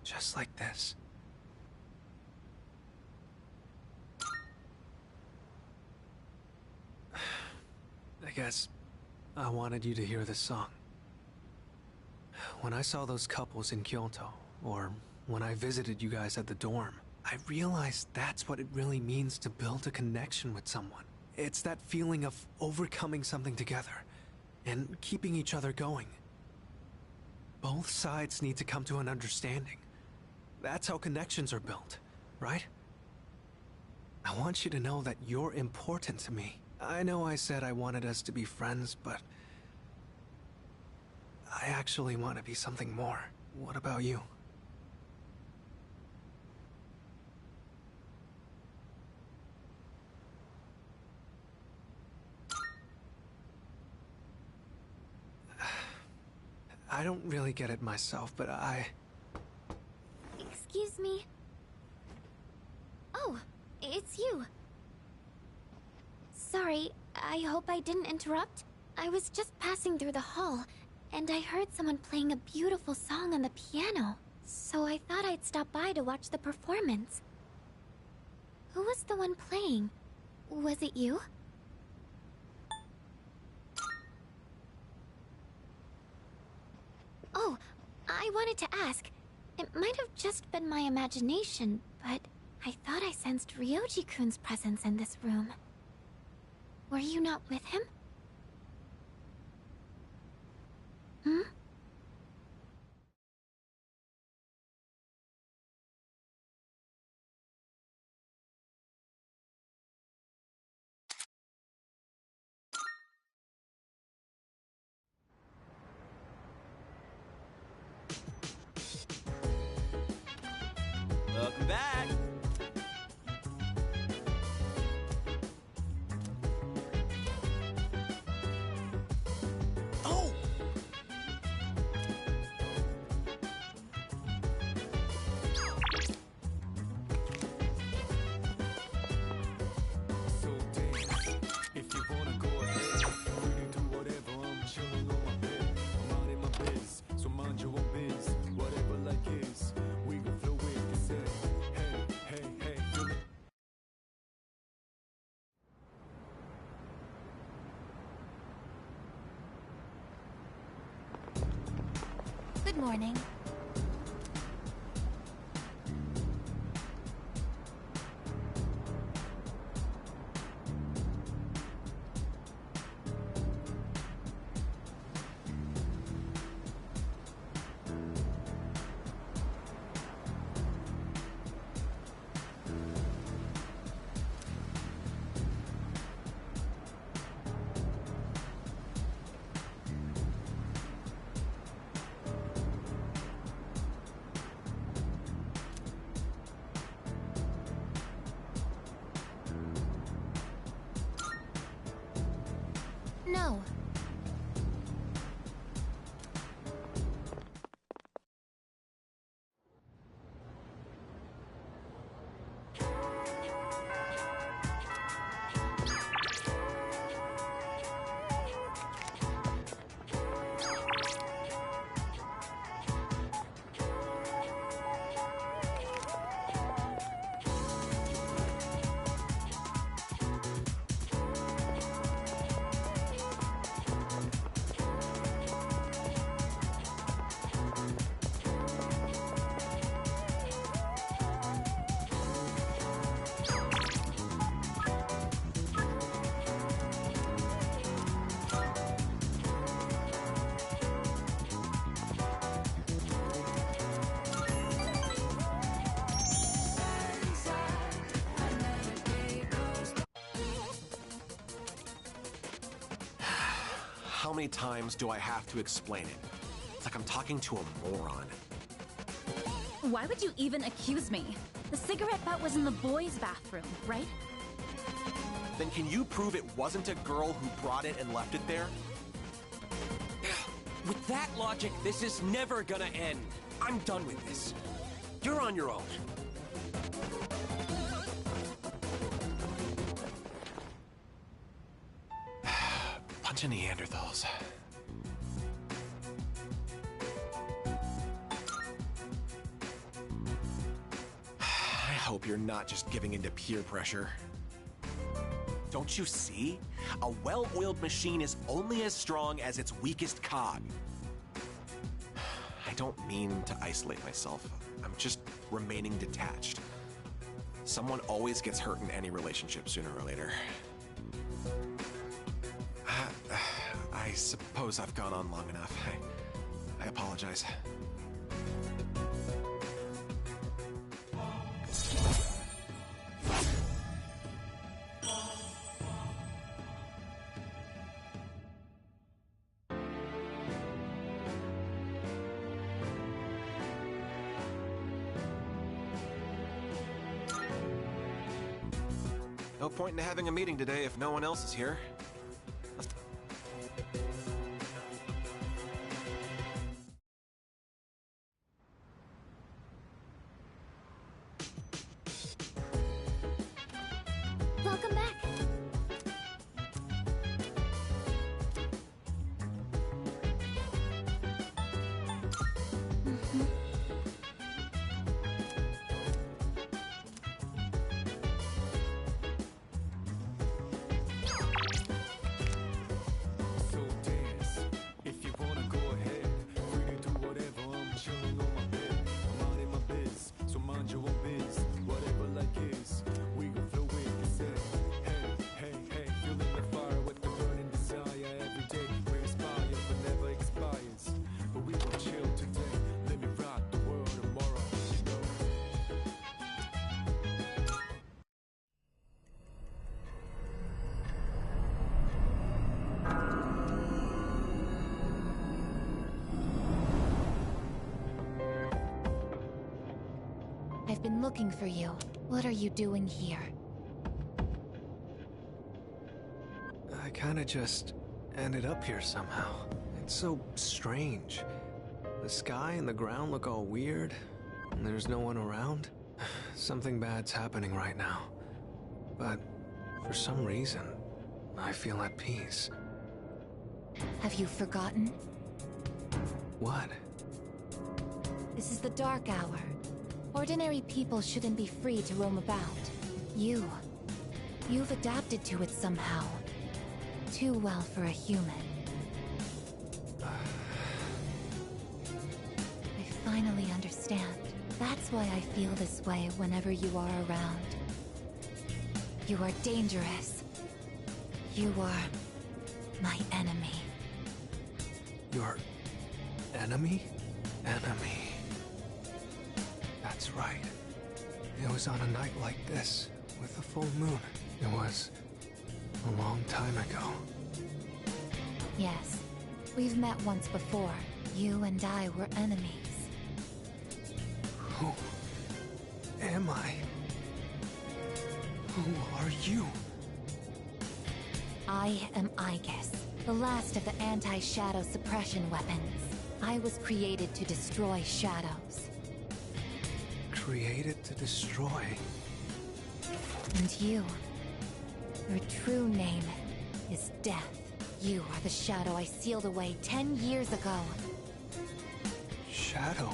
Just like this. I guess I wanted you to hear this song. When I saw those couples in Kyoto, or when I visited you guys at the dorm, I realized that's what it really means to build a connection with someone. It's that feeling of overcoming something together and keeping each other going. Both sides need to come to an understanding. That's how connections are built, right? I want you to know that you're important to me. I know I said I wanted us to be friends, but I actually want to be something more. What about you? I don't really get it myself, but Excuse me? Oh, it's you. Sorry, I hope I didn't interrupt. I was just passing through the hall, and I heard someone playing a beautiful song on the piano. So I thought I'd stop by to watch the performance. Who was the one playing? Was it you? Oh, I wanted to ask. It might have just been my imagination, but I thought I sensed Ryoji-kun's presence in this room. Were you not with him? Hmm? Welcome back! Oh! So dance, if you wanna go ahead, free to do whatever. I'm chilling on my bed, minding my biz. So mind your own biz, whatever like is. We gon' flow with this head. Hey, hey, hey, feel it. Good morning. No. How many times do I have to explain it? It's like I'm talking to a moron. Why would you even accuse me? The cigarette butt was in the boys' bathroom, right? Then can you prove it wasn't a girl who brought it and left it there? With that logic, this is never gonna end. I'm done with this. You're on your own. Bunch of Neanderthals. hope you're not just giving in to peer pressure. Don't you see? A well-oiled machine is only as strong as its weakest cog. I don't mean to isolate myself. I'm just remaining detached. Someone always gets hurt in any relationship sooner or later. I suppose I've gone on long enough. I apologize. No point in having a meeting today if no one else is here. Welcome back. So dance, if you wanna go ahead. Free to do whatever, I'm chilling on my bed. Minding my biz, so mind your own biz. Whatever like is, we gon' flow with the set. Hey, hey, hey, feeling the fire with the burning desire. Every day we inspire, but never expires. But we gon' chill today. Let me rock the world tomorrow, you know. I've been looking for you. What are you doing here? I kinda just ended up here somehow. It's so strange. The sky and the ground look all weird, and there's no one around. Something bad's happening right now. But for some reason, I feel at peace. Have you forgotten? What? This is the dark hour. Ordinary people shouldn't be free to roam about. You've adapted to it somehow. Too well for a human. I finally understand. That's why I feel this way whenever you are around. You are dangerous. You are my enemy. Your enemy? Enemy. That's right. It was on a night like this, with a full moon. It was a long time ago. Yes, we've met once before. You and I were enemies. Who am I? Who are you? I am Aegis, the last of the anti-shadow suppression weapons. I was created to destroy shadows. Created to destroy. And you, your true name is Death. You are the shadow I sealed away 10 years ago. Shadow.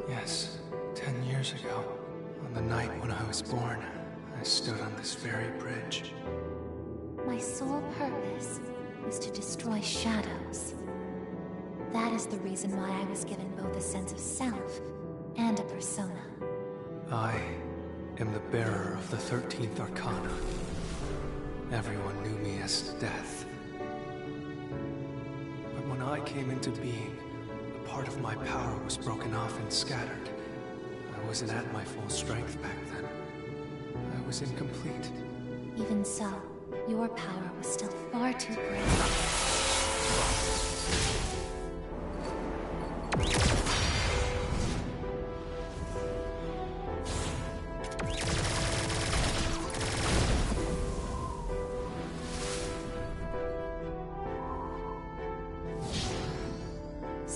Yes, 10 years ago, on the night when I was born, I stood on this very bridge. My sole purpose was to destroy shadows. That is the reason why I was given both a sense of self and a persona. I am the bearer of the 13th Arcana. Everyone knew me as Death. But when I came into being, a part of my power was broken off and scattered. I wasn't at my full strength back then. I was incomplete. Even so, your power was still far too great.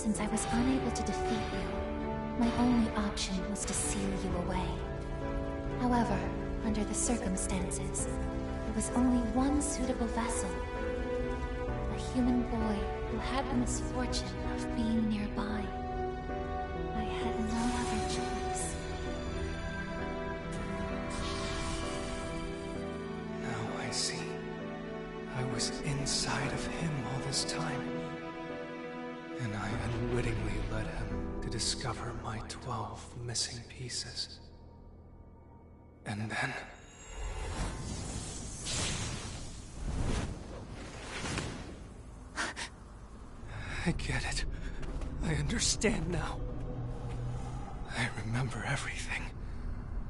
Since I was unable to defeat you, my only option was to seal you away. However, under the circumstances, there was only one suitable vessel. A human boy who had the misfortune of being nearby. I had no other choice. Now I see. I was inside of him all this time. And I unwittingly led him to discover my 12 missing pieces. And then... I get it. I understand now. I remember everything.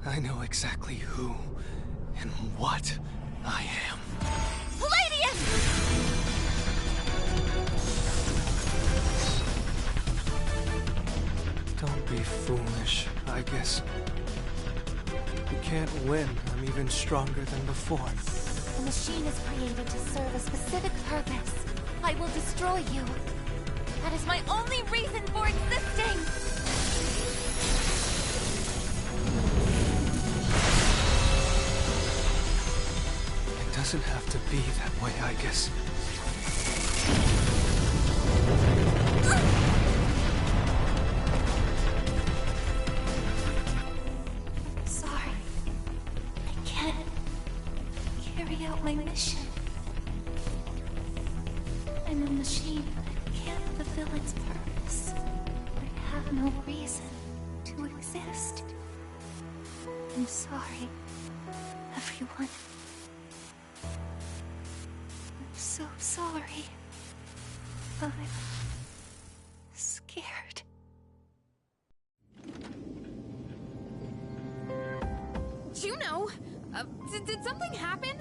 I know exactly who and what I am. Don't be foolish, I guess. You can't win. I'm even stronger than before. The machine is created to serve a specific purpose. I will destroy you. That is my only reason for existing! It doesn't have to be that way, I guess. Sorry. I can't carry out my mission. I'm a machine that can't fulfill its purpose. I have no reason to exist. I'm sorry, everyone. I'm so sorry. I'm scared. Juno! Did something happen?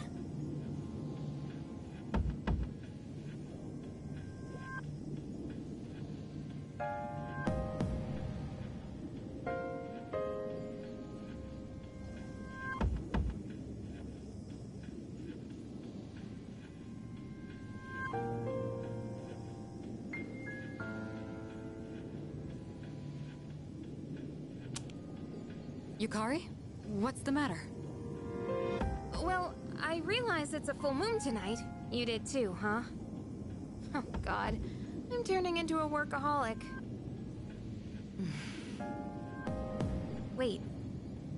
Yukari? What's the matter? Well, I realize it's a full moon tonight. You did too, huh? Oh god, I'm turning into a workaholic. Wait,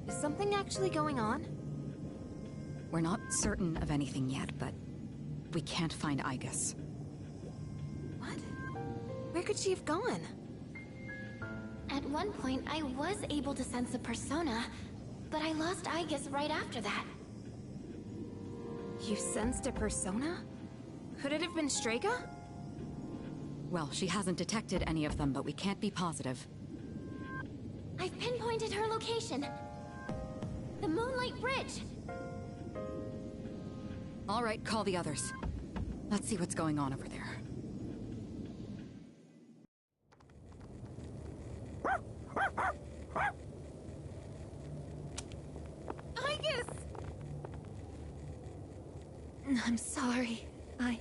is something actually going on? We're not certain of anything yet, but we can't find Igus. What? Where could she have gone? At one point, I was able to sense a persona, but I lost Igus right after that. You sensed a persona? Could it have been Strega? Well, she hasn't detected any of them, but we can't be positive. I've pinpointed her location. The Moonlight Bridge. All right, call the others. Let's see what's going on over there. Igus! I'm sorry. I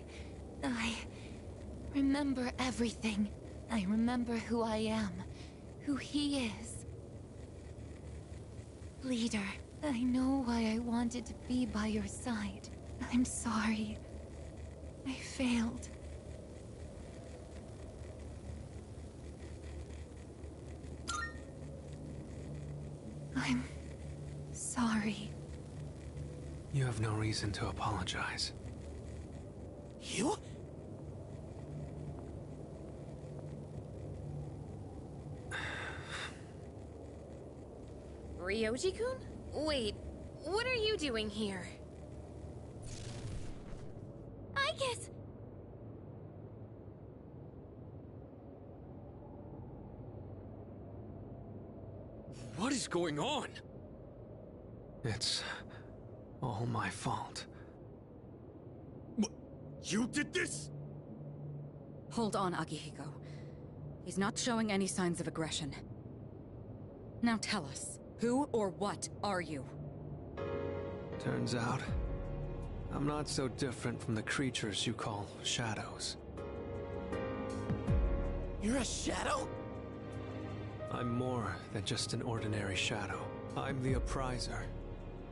remember everything. I remember who I am, who he is. Leader, I know why I wanted to be by your side. I'm sorry. I failed. I'm sorry. You have no reason to apologize. You? Ryoji-kun? Wait, what are you doing here? Igus! What is going on? It's all my fault. You did this? Hold on, Akihiko. He's not showing any signs of aggression. Now tell us, who or what are you? Turns out, I'm not so different from the creatures you call shadows. You're a shadow? I'm more than just an ordinary shadow. I'm the Appriser,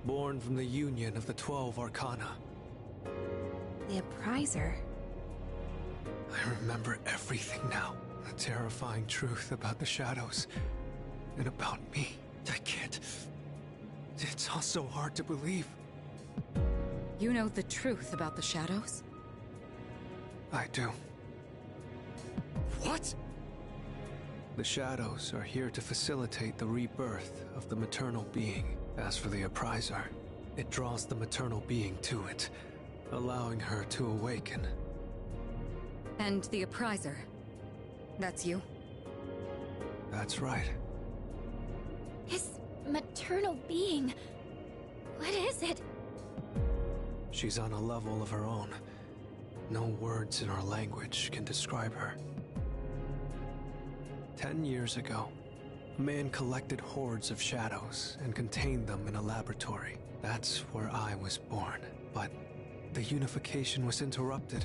born from the union of the 12 Arcana. The Appriser? I remember everything now. The terrifying truth about the shadows. And about me. I can't... It's all so hard to believe. You know the truth about the shadows? I do. What? The shadows are here to facilitate the rebirth of the maternal being. As for the Appriser, it draws the maternal being to it, allowing her to awaken. And the Appriser. That's you? That's right. His maternal being. What is it? She's on a level of her own. No words in our language can describe her. 10 years ago, a man collected hordes of shadows and contained them in a laboratory. That's where I was born. But the unification was interrupted,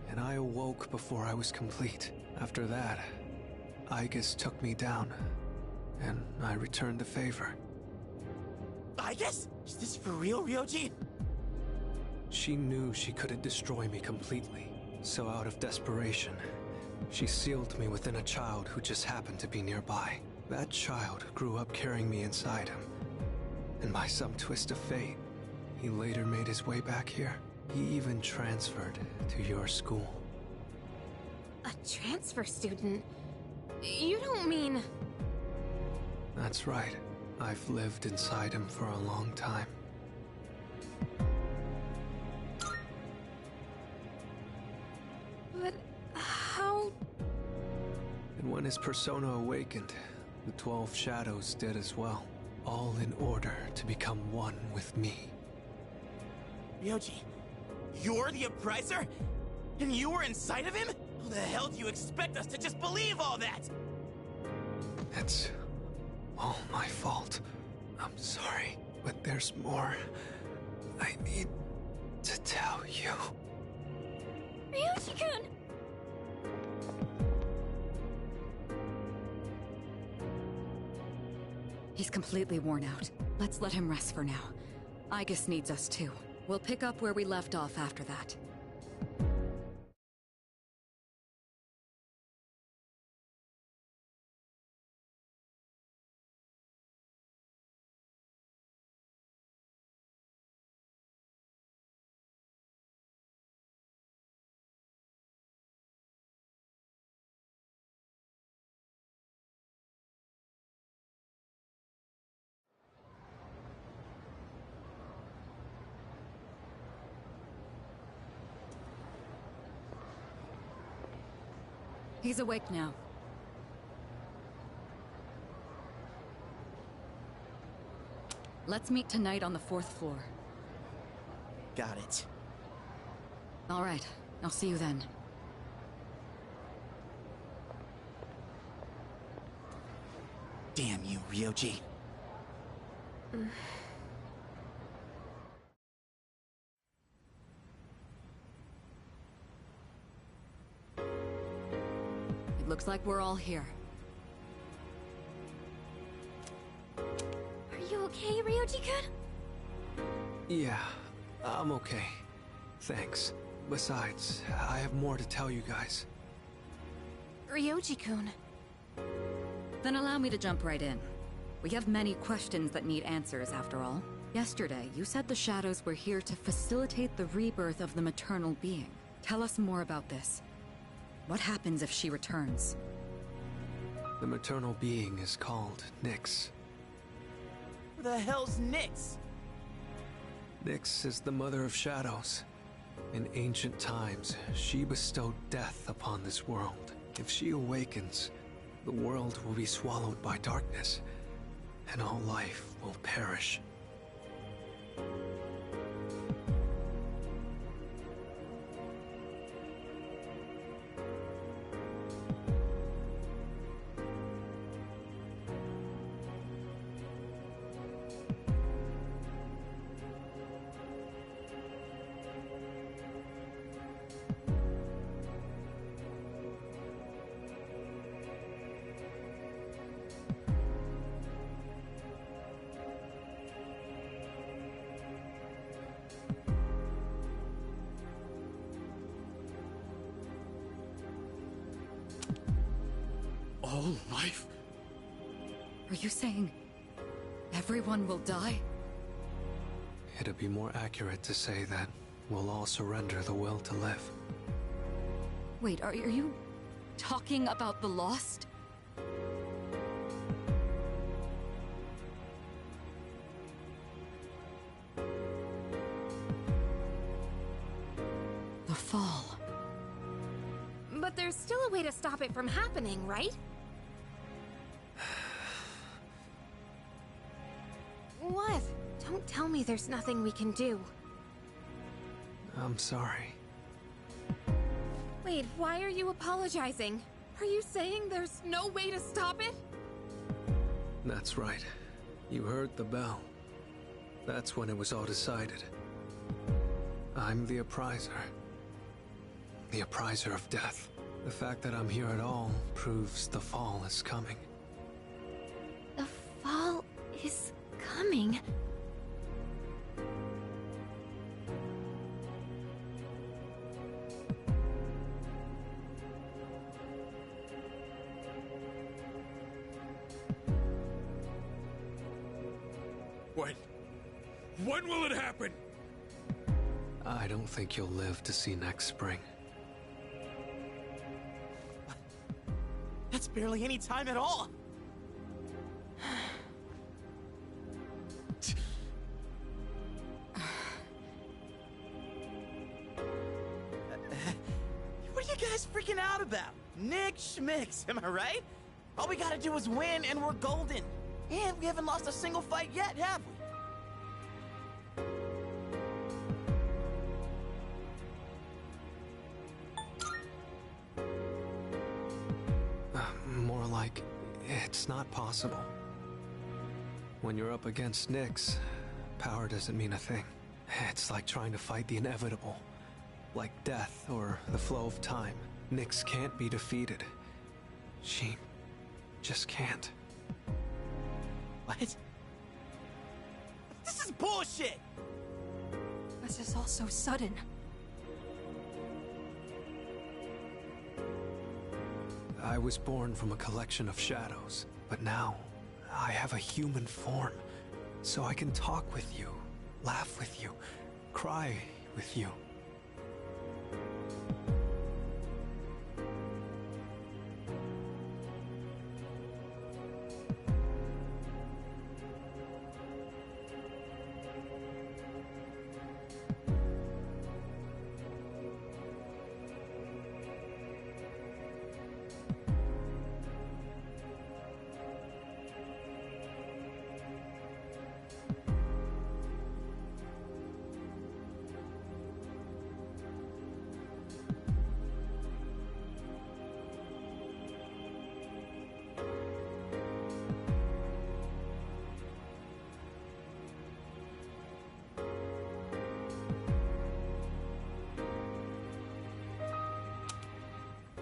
and I awoke before I was complete. After that, Aigis took me down, and I returned the favor. Aigis? Is this for real, Ryoji? She knew she couldn't destroy me completely, so out of desperation, she sealed me within a child who just happened to be nearby. That child grew up carrying me inside him, and by some twist of fate, he later made his way back here. He even transferred to your school. A transfer student? You don't mean... That's right. I've lived inside him for a long time. But how... And when his persona awakened, the 12 shadows did as well. All in order to become one with me. Ryoji, you're the Appriser? And you were inside of him? How the hell do you expect us to just believe all that? It's all my fault. I'm sorry, but there's more I need to tell you. Ryoji-kun! He's completely worn out. Let's let him rest for now. Aigis needs us too. We'll pick up where we left off after that. He's awake now. Let's meet tonight on the 4th floor. Got it. All right, I'll see you then. Damn you, Ryoji. It looks like we're all here. Are you okay, Ryoji-kun? Yeah, I'm okay. Thanks. Besides, I have more to tell you guys. Ryoji-kun. Then allow me to jump right in. We have many questions that need answers, after all. Yesterday, you said the shadows were here to facilitate the rebirth of the maternal being. Tell us more about this. What happens if she returns? The maternal being is called Nyx. Who the hell's Nyx? Nyx is the mother of shadows. In ancient times, she bestowed death upon this world. If she awakens, the world will be swallowed by darkness, and all life will perish. All life? Are you saying everyone will die? It'd be more accurate to say that we'll all surrender the will to live. Wait, are you talking about the Lost? The Fall. But there's still a way to stop it from happening, right? What? Don't tell me there's nothing we can do. I'm sorry. Wait, why are you apologizing? Are you saying there's no way to stop it? That's right. You heard the bell. That's when it was all decided. I'm the appriser. The appriser of death. The fact that I'm here at all proves the fall is coming. The fall is coming. When will it happen? I don't think you'll live to see next spring. That's barely any time at all. What are you guys freaking out about? Nick Schmicks, am I right? All we gotta do is win and we're golden. And we haven't lost a single fight yet, have we? More like, it's not possible. When you're up against Nyx, power doesn't mean a thing. It's like trying to fight the inevitable. Like death or the flow of time. Nyx can't be defeated. She just can't. What? This is bullshit! This is all so sudden. I was born from a collection of shadows, but now I have a human form, so I can talk with you, laugh with you, cry with you.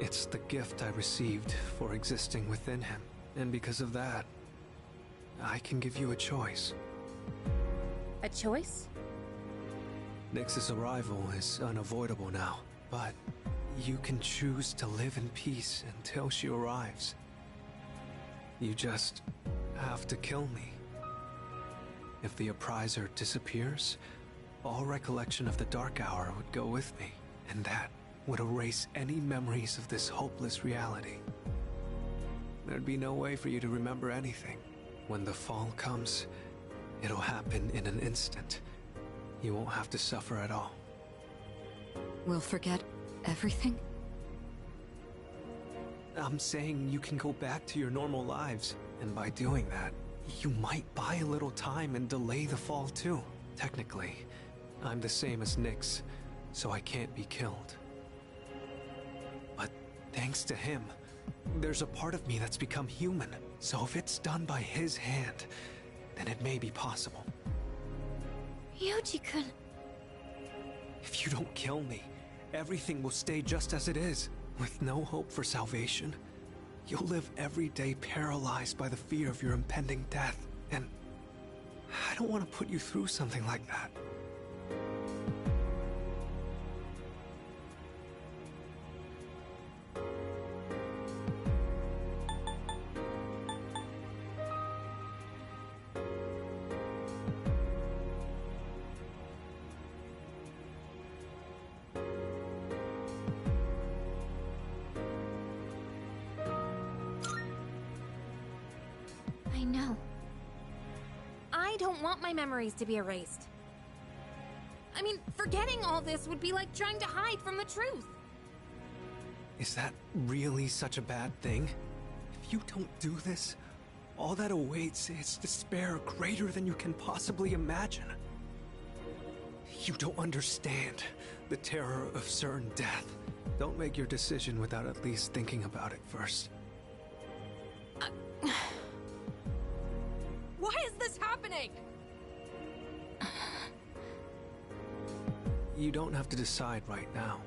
It's the gift I received for existing within him, and because of that, I can give you a choice. A choice? Nyx's arrival is unavoidable now, but you can choose to live in peace until she arrives. You just have to kill me. If the appriser disappears, all recollection of the Dark Hour would go with me, and that would erase any memories of this hopeless reality. There'd be no way for you to remember anything. When the fall comes, it'll happen in an instant. You won't have to suffer at all. We'll forget everything? I'm saying you can go back to your normal lives, and by doing that, you might buy a little time and delay the fall too. Technically, I'm the same as Nyx, so I can't be killed. But thanks to him, there's a part of me that's become human. So if it's done by his hand, then it may be possible. Ryuji-kun. If you don't kill me, everything will stay just as it is. With no hope for salvation, you'll live every day paralyzed by the fear of your impending death. And I don't want to put you through something like that. I know. I don't want my memories to be erased. I mean, forgetting all this would be like trying to hide from the truth. Is that really such a bad thing? If you don't do this, all that awaits is despair greater than you can possibly imagine. You don't understand the terror of certain death. Don't make your decision without at least thinking about it first. Why is this happening? You don't have to decide right now.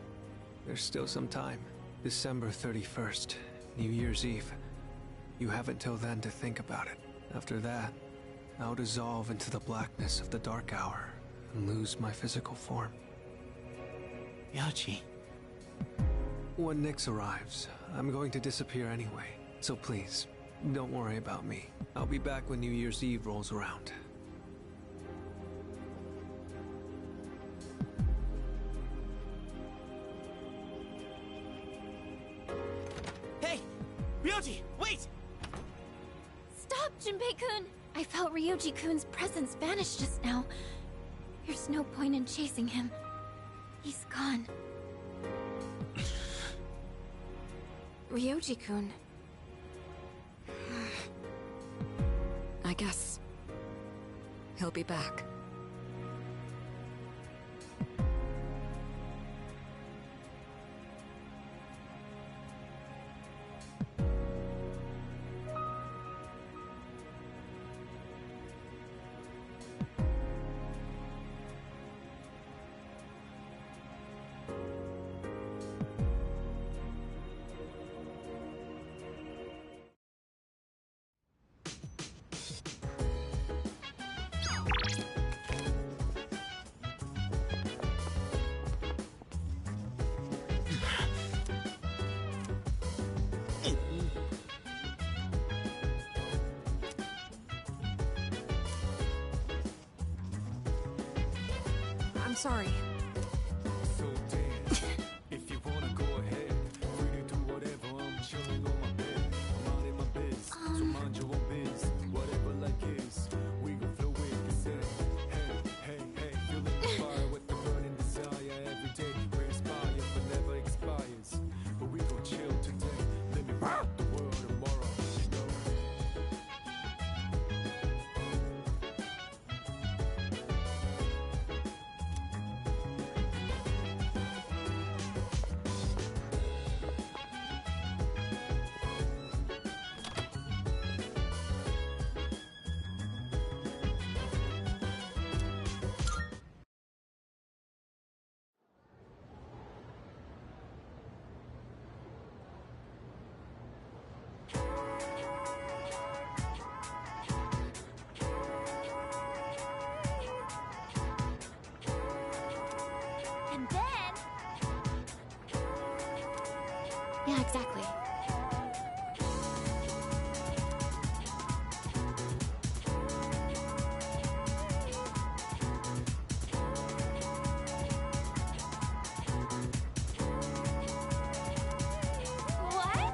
There's still some time. December 31st, New Year's Eve. You have until then to think about it. After that, I'll dissolve into the blackness of the dark hour and lose my physical form. Ryoji. When Nyx arrives, I'm going to disappear anyway. So please, don't worry about me. I'll be back when New Year's Eve rolls around. Hey! Ryoji, wait! Stop, Junpei-kun! I felt Ryoji-kun's presence vanish just now. There's no point in chasing him. He's gone. Ryoji-kun. I guess he'll be back. I'm sorry. So dance. If you wanna go ahead, free to do whatever. I'm chilling on my bed. I'm minding my biz. So mind your own biz. Whatever like is, we gon' flow with this end. Hey, hey, hey, feeling the fire with the burning desire. Every day we inspire, but never expires. But we gon' chill today. Let me rock the world tomorrow. You know. And then... Yeah, exactly. What?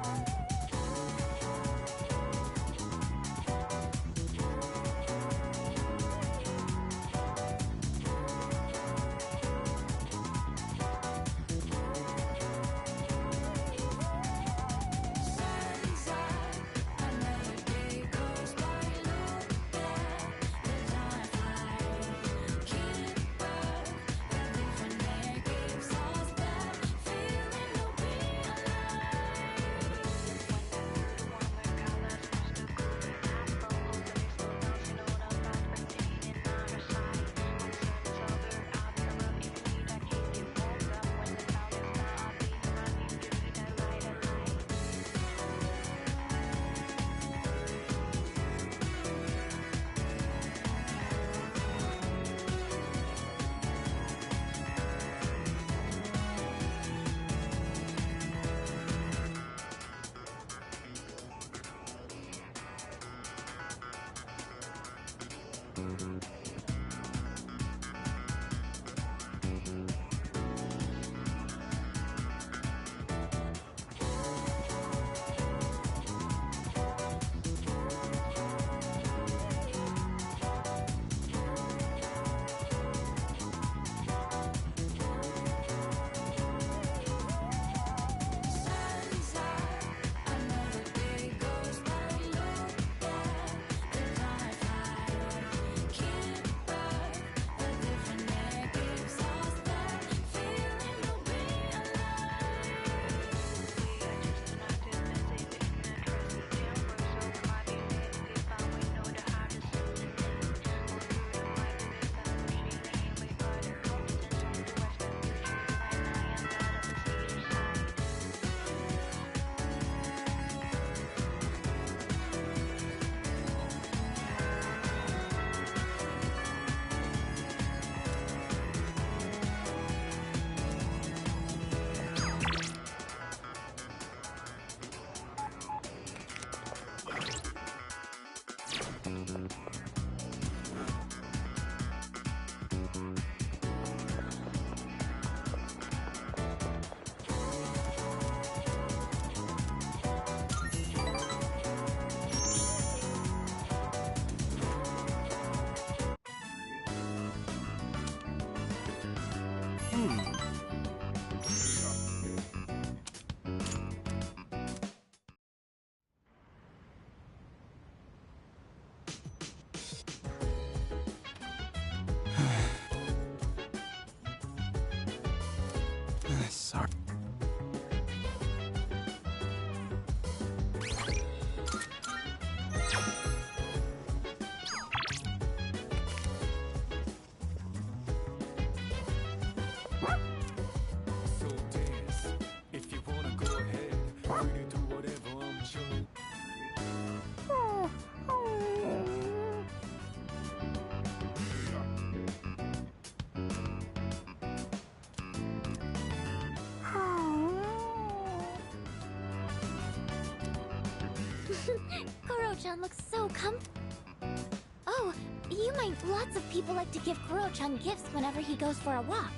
Kuro-chan looks so Oh, you might. Lots of people like to give Kuro-chan gifts whenever he goes for a walk.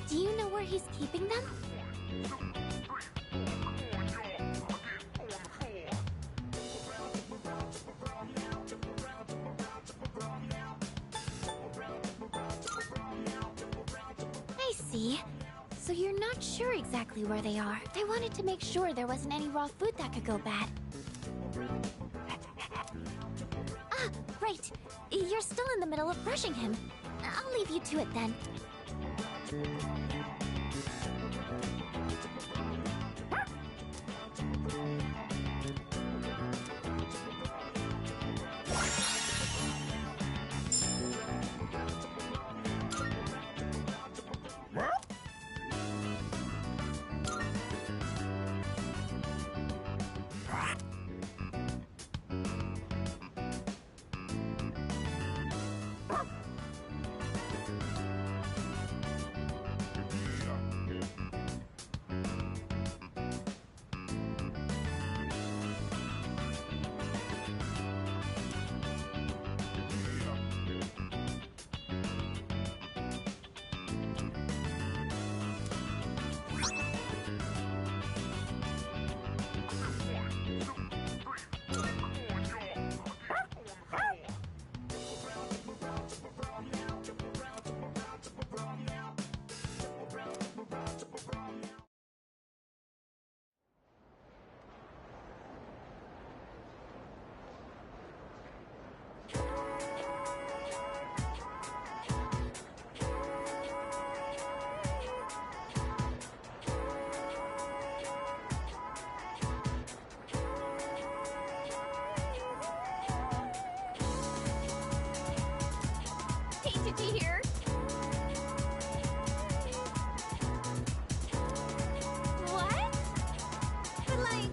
Do you know where he's keeping them? I see. So you're not sure exactly where they are. I wanted to make sure there wasn't any raw food that could go bad. Ah, right. You're still in the middle of brushing him. I'll leave you to it then. Here. What? But like...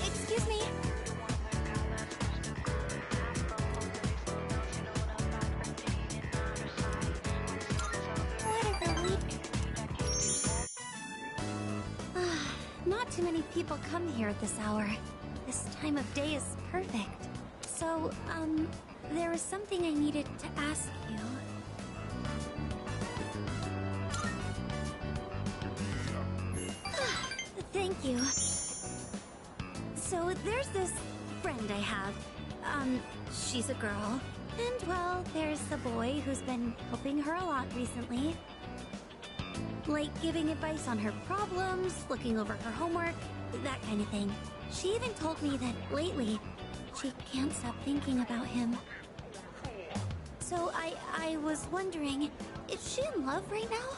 Excuse me. What a relief. Not too many people come here at this hour. This time of day is perfect. So, there was something I needed to ask you. Thank you. So, there's this friend I have. She's a girl. And, well, there's the boy who's been helping her a lot recently. Like giving advice on her problems, looking over her homework, that kind of thing. She even told me that lately, she can't stop thinking about him. So I was wondering, is she in love right now?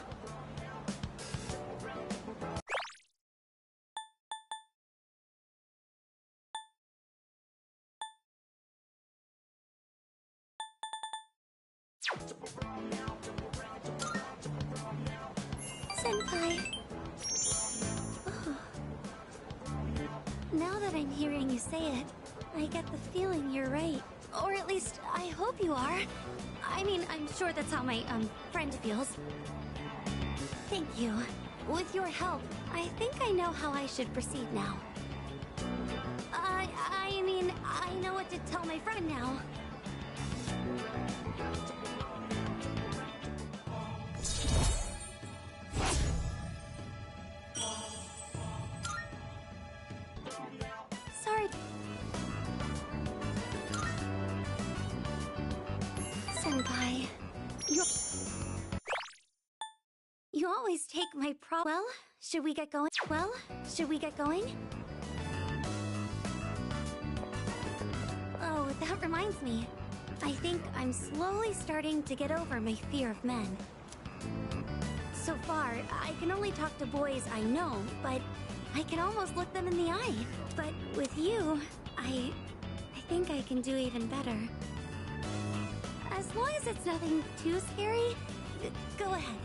Senpai. Oh. Now that I'm hearing you say it, I get the feeling you're right. Or at least, I hope you are. I mean, I'm sure that's how my, friend feels. Thank you. With your help, I think I know how I should proceed now. I mean, I know what to tell my friend now. Sorry. Senpai, you always take my Well, should we get going? Oh, that reminds me. I think I'm slowly starting to get over my fear of men. So far, I can only talk to boys I know, but I can almost look them in the eye. But with you, I think I can do even better. As long as it's nothing too scary, go ahead.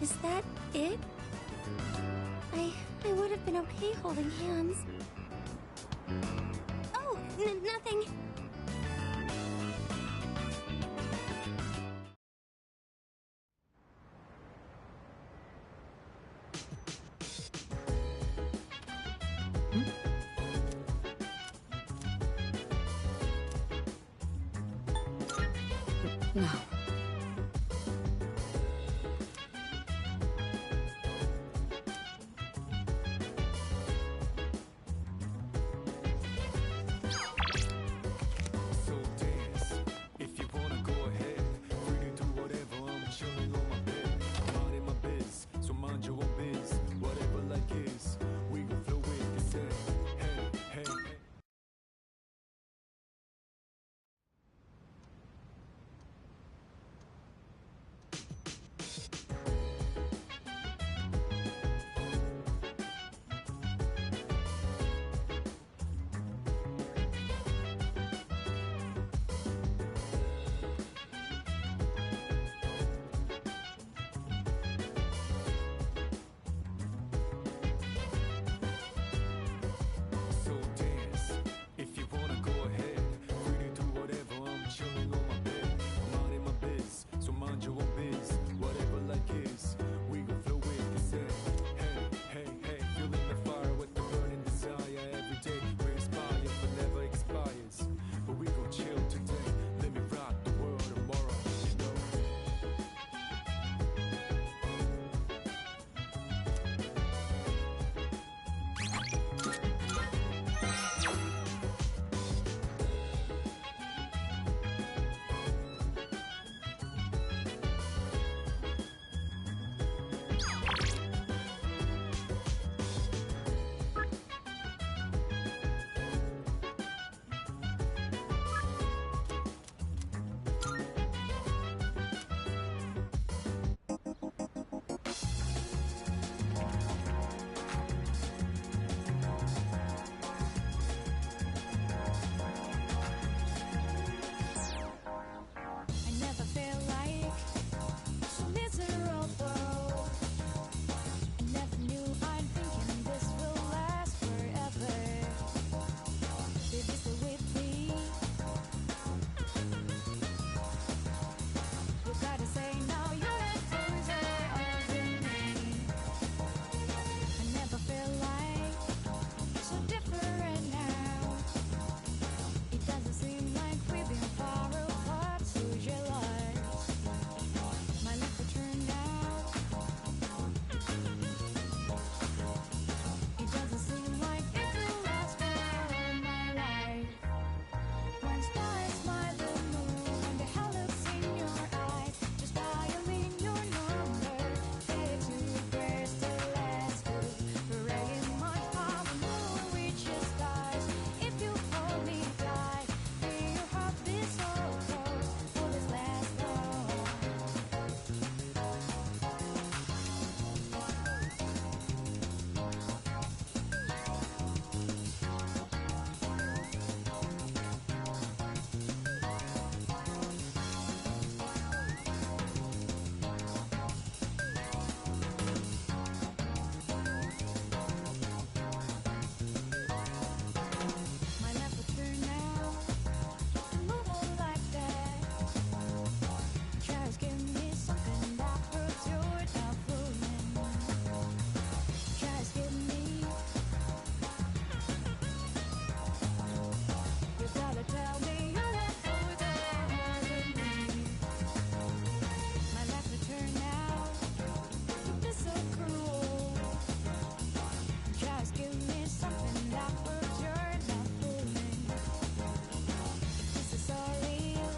Is that it? I would have been okay holding hands. Oh, nothing. No. So dance. If you wanna go ahead, free to do whatever. I'm chilling on my bed. I'm out in my biz, so mind your own biz. Whatever like is, we gon' flow with this. Hey, hey, hey. give me something that proves you're not fooling. Just give me. You gotta tell me you're not fooling me. My life will turn out this so cruel. Just give me something that proves you're not fooling. This is all real.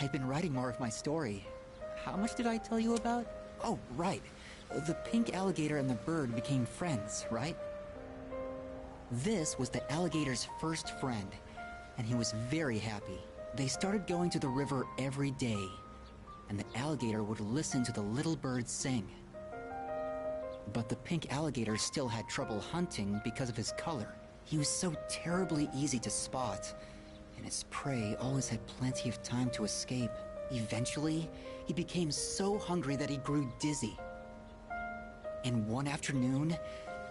I've been writing more of my story. How much did I tell you about? Oh, right. The pink alligator and the bird became friends, right? This was the alligator's first friend, and he was very happy. They started going to the river every day, and the alligator would listen to the little bird sing. But the pink alligator still had trouble hunting because of his color. He was so terribly easy to spot, and his prey always had plenty of time to escape. Eventually, he became so hungry that he grew dizzy. And one afternoon,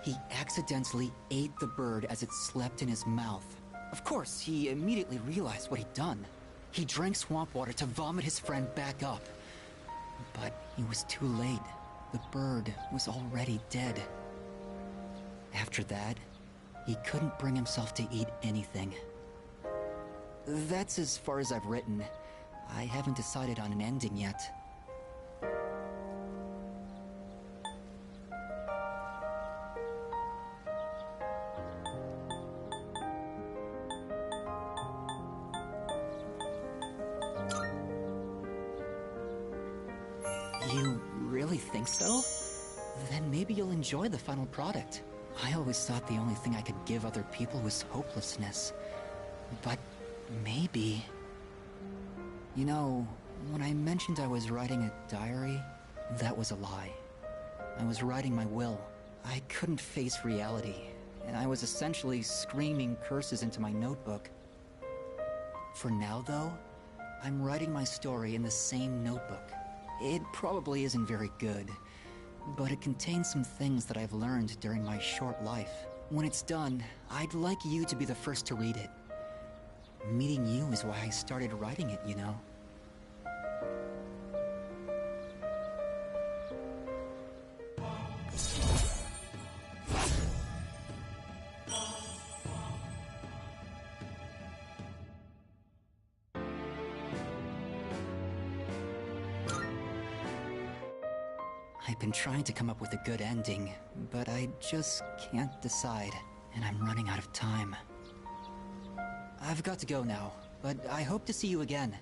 he accidentally ate the bird as it slept in his mouth. Of course, he immediately realized what he'd done. He drank swamp water to vomit his friend back up. But he was too late. The bird was already dead. After that, he couldn't bring himself to eat anything. That's as far as I've written. I haven't decided on an ending yet. You really think so? Then maybe you'll enjoy the final product. I always thought the only thing I could give other people was hopelessness. But maybe... You know, when I mentioned I was writing a diary, that was a lie. I was writing my will. I couldn't face reality, and I was essentially screaming curses into my notebook. For now, though, I'm writing my story in the same notebook. It probably isn't very good, but it contains some things that I've learned during my short life. When it's done, I'd like you to be the first to read it. Meeting you is why I started writing it, you know. I've been trying to come up with a good ending, but I just can't decide, and I'm running out of time. I've got to go now, but I hope to see you again.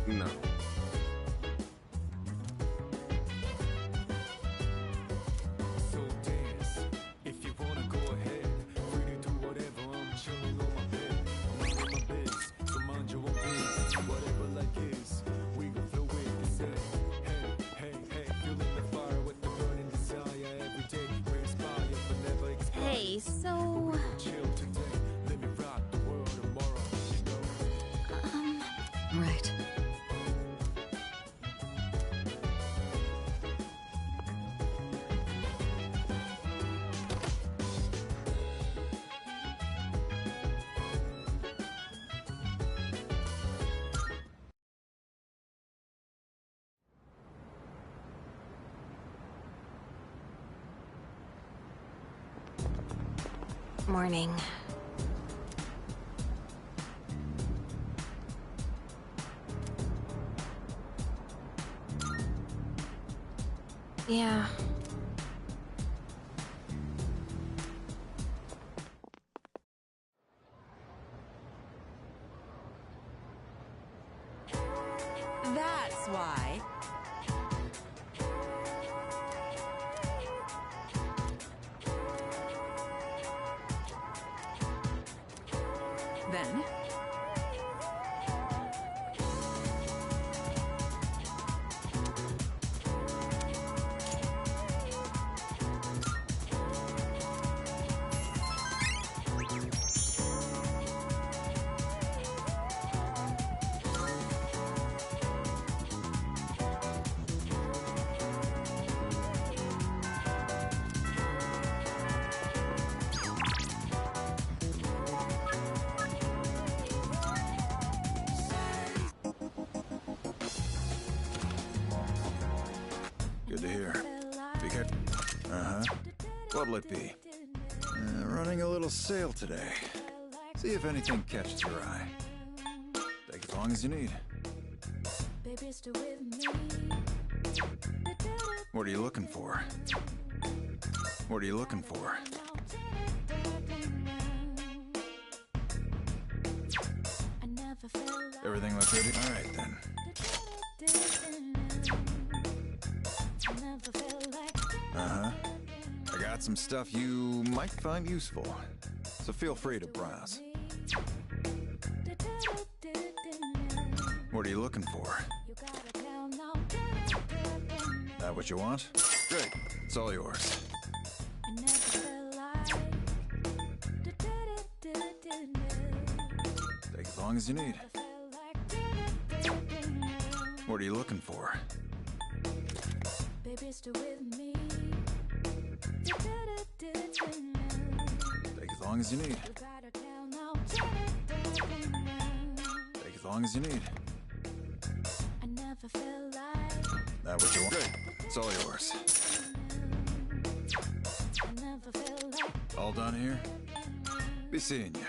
No. So dance, if you wanna go ahead. Free to do whatever, I'm chilling on my bed. Minding my biz, so mind your own biz. Whatever life is, we gon' flow with this head. Hey, hey, hey, feeling the fire with the burning desire. Every day we inspire, but never expire. Hey, so... Chill today, let me rock the world tomorrow, you know? Right. Morning. Yeah. That's why. Then, Good to hear. Be careful. Uh-huh. What'll it be? Running a little sale today. See if anything catches your eye. Take as long as you need. What are you looking for? What are you looking for? Everything look good? All right, then. Uh-huh. I got some stuff you might find useful, so feel free to browse. What are you looking for? That what you want? Great, it's all yours. Take as long as you need. What are you looking for? Take as long as you need. Take as long as you need. That what you want? Great, it's all yours. All done here? Be seeing you.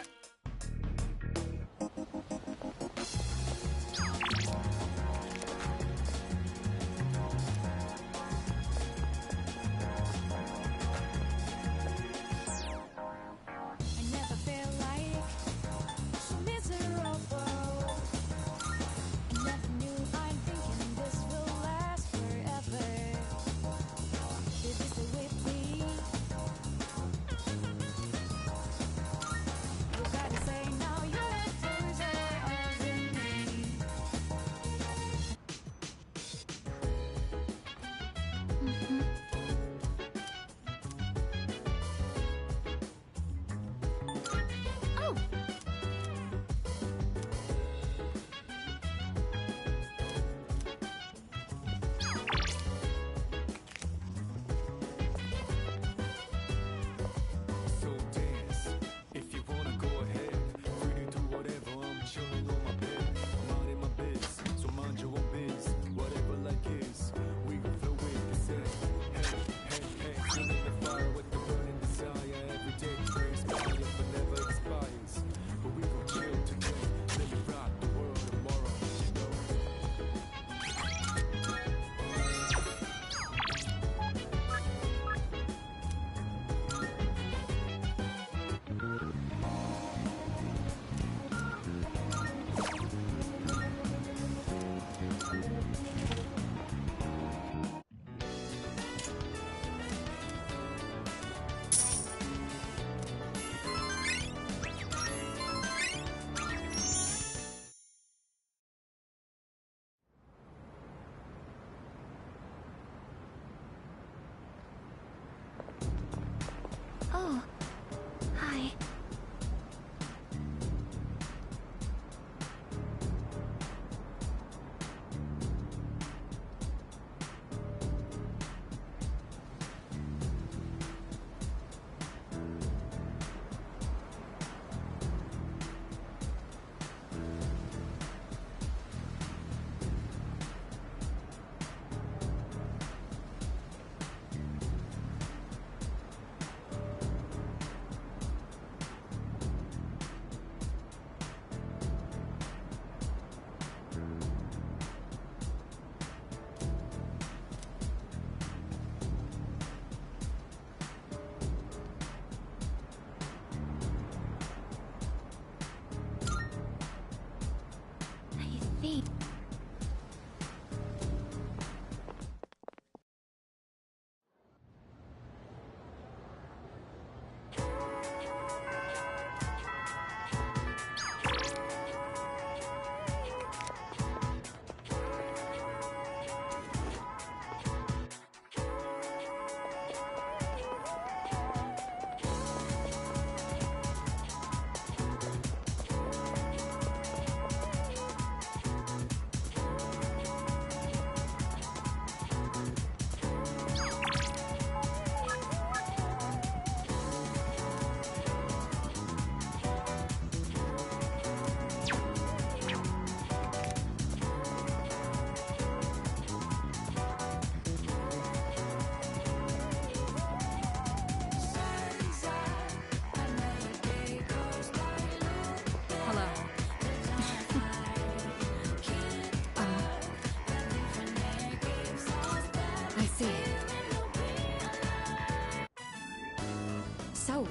So,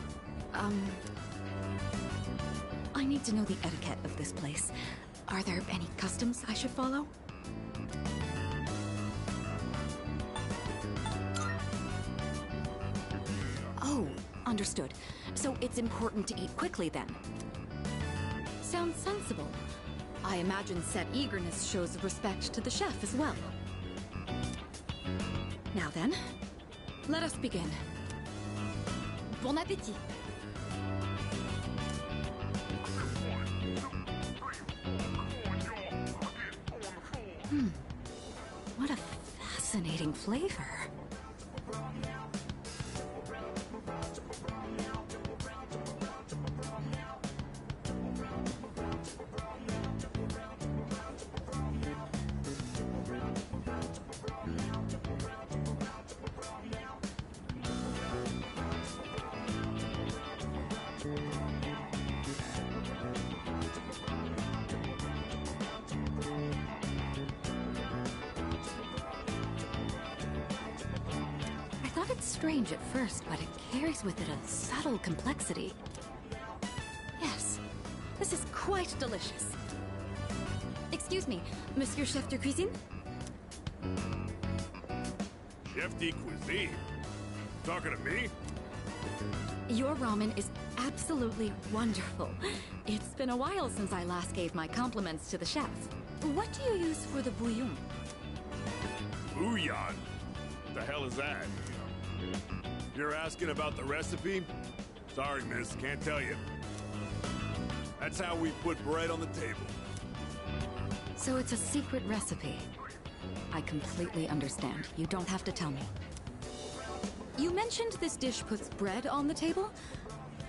I need to know the etiquette of this place. Are there any customs I should follow? Oh, understood. So it's important to eat quickly then. Sounds sensible. I imagine said eagerness shows respect to the chef as well. Now then, let us begin. Bon appétit! What a fascinating flavor. I thought it's strange at first, but it carries with it a subtle complexity. Yes, this is quite delicious. Excuse me, Monsieur Chef de Cuisine? Chef de cuisine? Talking to me? Your ramen is absolutely wonderful. It's been a while since I last gave my compliments to the chef. What do you use for the bouillon? Bouillon? What the hell is that? You're asking about the recipe? Sorry, miss, can't tell you. That's how we put bread on the table. So it's a secret recipe. I completely understand. You don't have to tell me. You mentioned this dish puts bread on the table?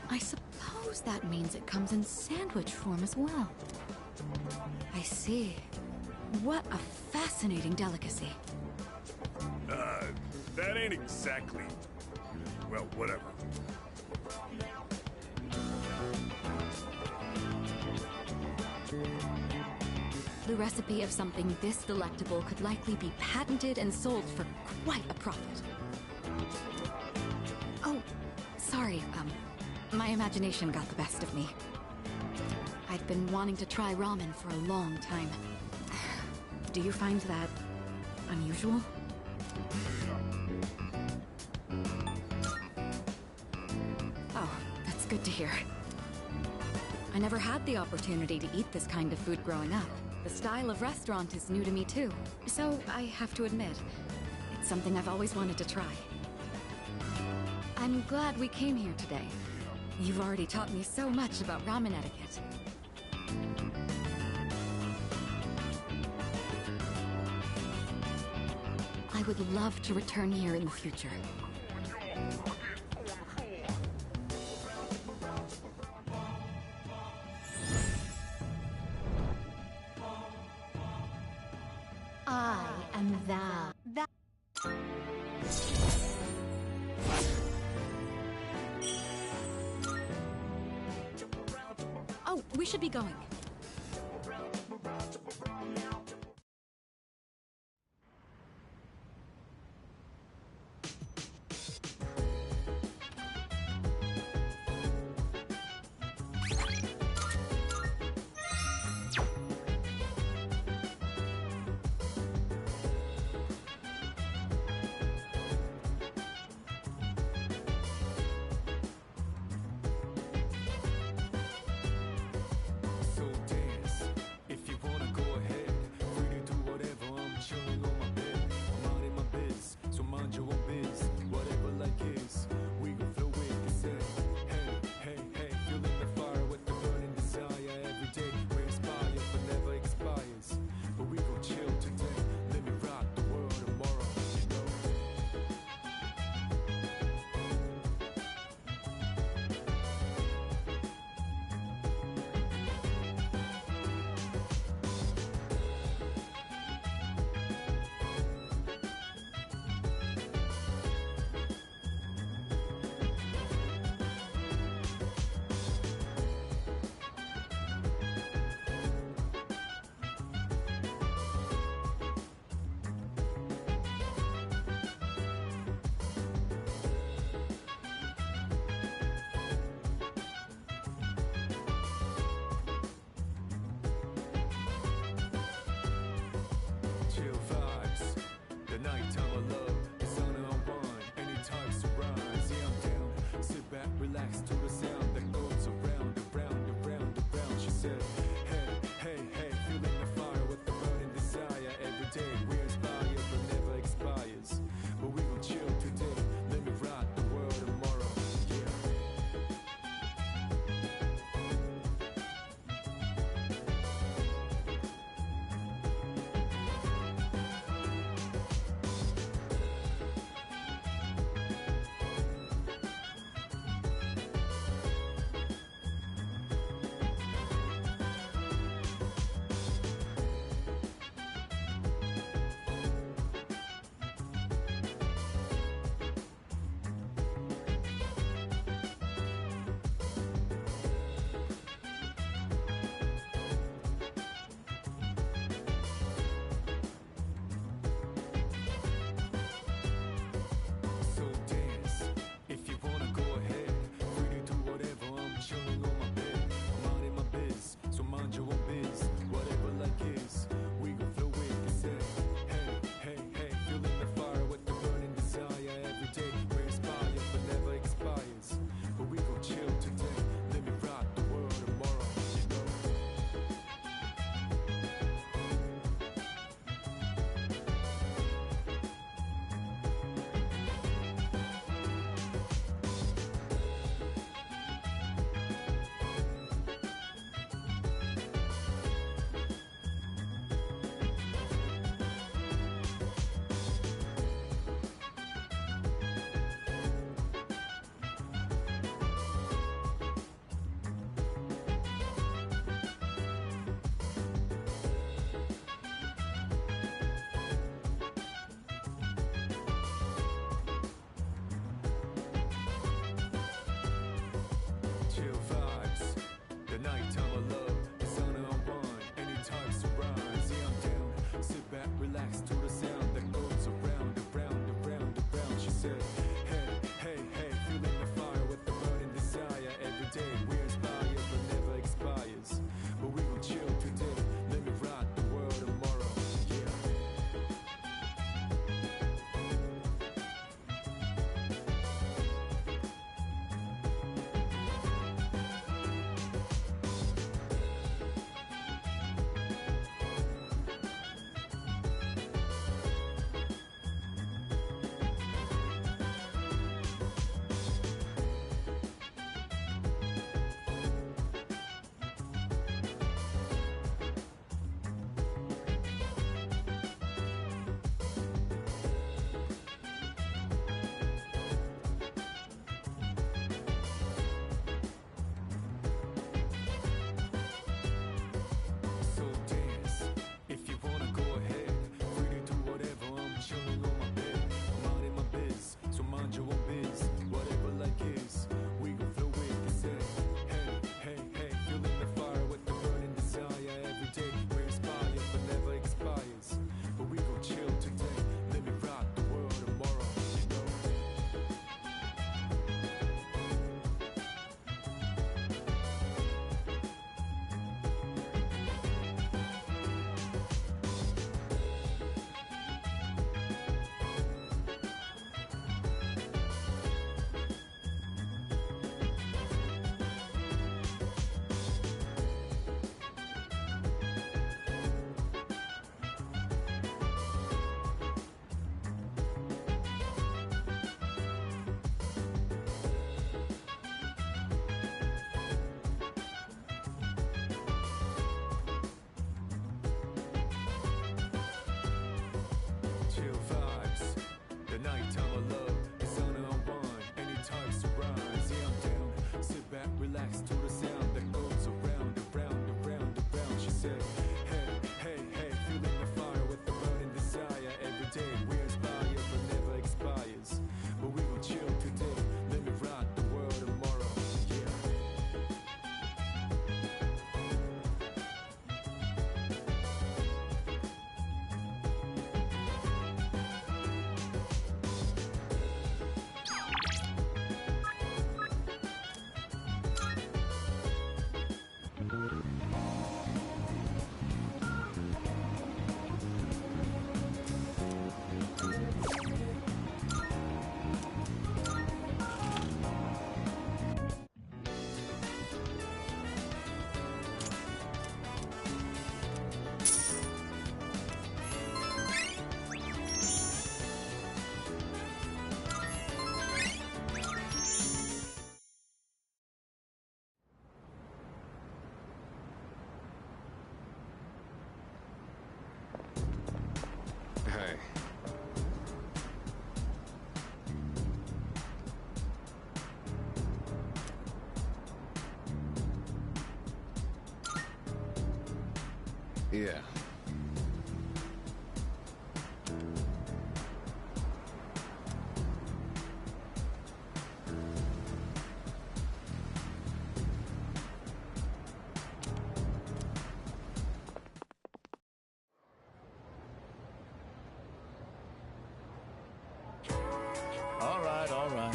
I suppose that means it comes in sandwich form as well. I see. What a fascinating delicacy. That ain't exactly... Well, whatever. The recipe of something this delectable could likely be patented and sold for quite a profit. Oh, sorry, my imagination got the best of me. I've been wanting to try ramen for a long time. Do you find that unusual? Oh, that's good to hear. I never had the opportunity to eat this kind of food growing up. The style of restaurant is new to me too, so I have to admit, it's something I've always wanted to try. I'm glad we came here today. You've already taught me so much about ramen etiquette. I would love to return here in the future. I am thou. Oh, we should be going. So relax to the sound that goes around, around, around, around. She said, hey, hey, hey, feeling the fire with the burning desire. Every day we inspire, but never expires. But we will chill today, let me rock the world tomorrow. Yeah. Yeah. All right, all right.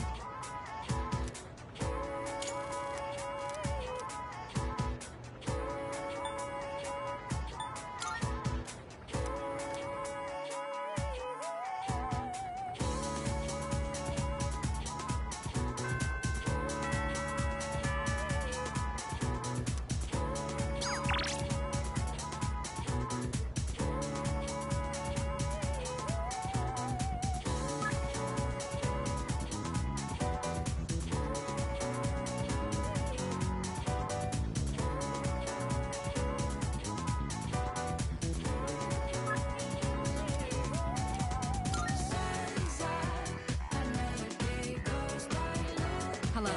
Hello.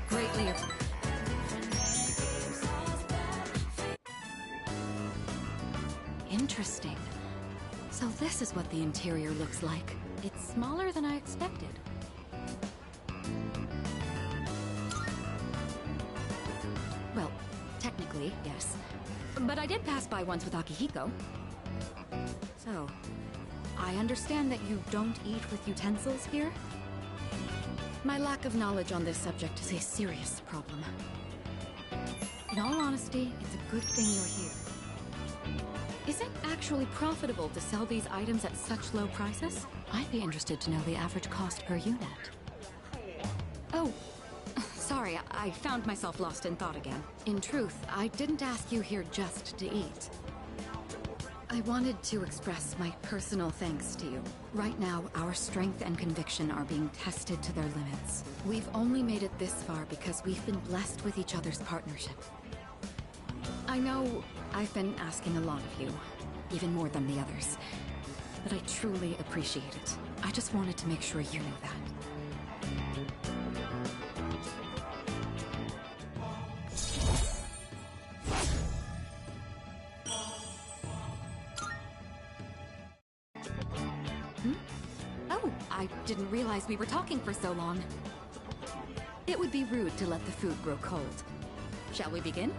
Greatly. Interesting. So this is what the interior looks like. It's smaller than I expected. Well, technically, yes. But I did pass by once with Akihiko. So, I understand that you don't eat with utensils here? My lack of knowledge on this subject is a serious problem. In all honesty, it's a good thing you're here. Is it actually profitable to sell these items at such low prices? I'd be interested to know the average cost per unit. Oh, sorry, I found myself lost in thought again. In truth, I didn't ask you here just to eat. I wanted to express my personal thanks to you. Right now, our strength and conviction are being tested to their limits. We've only made it this far because we've been blessed with each other's partnership. I know I've been asking a lot of you, even more than the others, but I truly appreciate it. I just wanted to make sure you knew that. Oh, I didn't realize we were talking for so long. It would be rude to let the food grow cold. Shall we begin?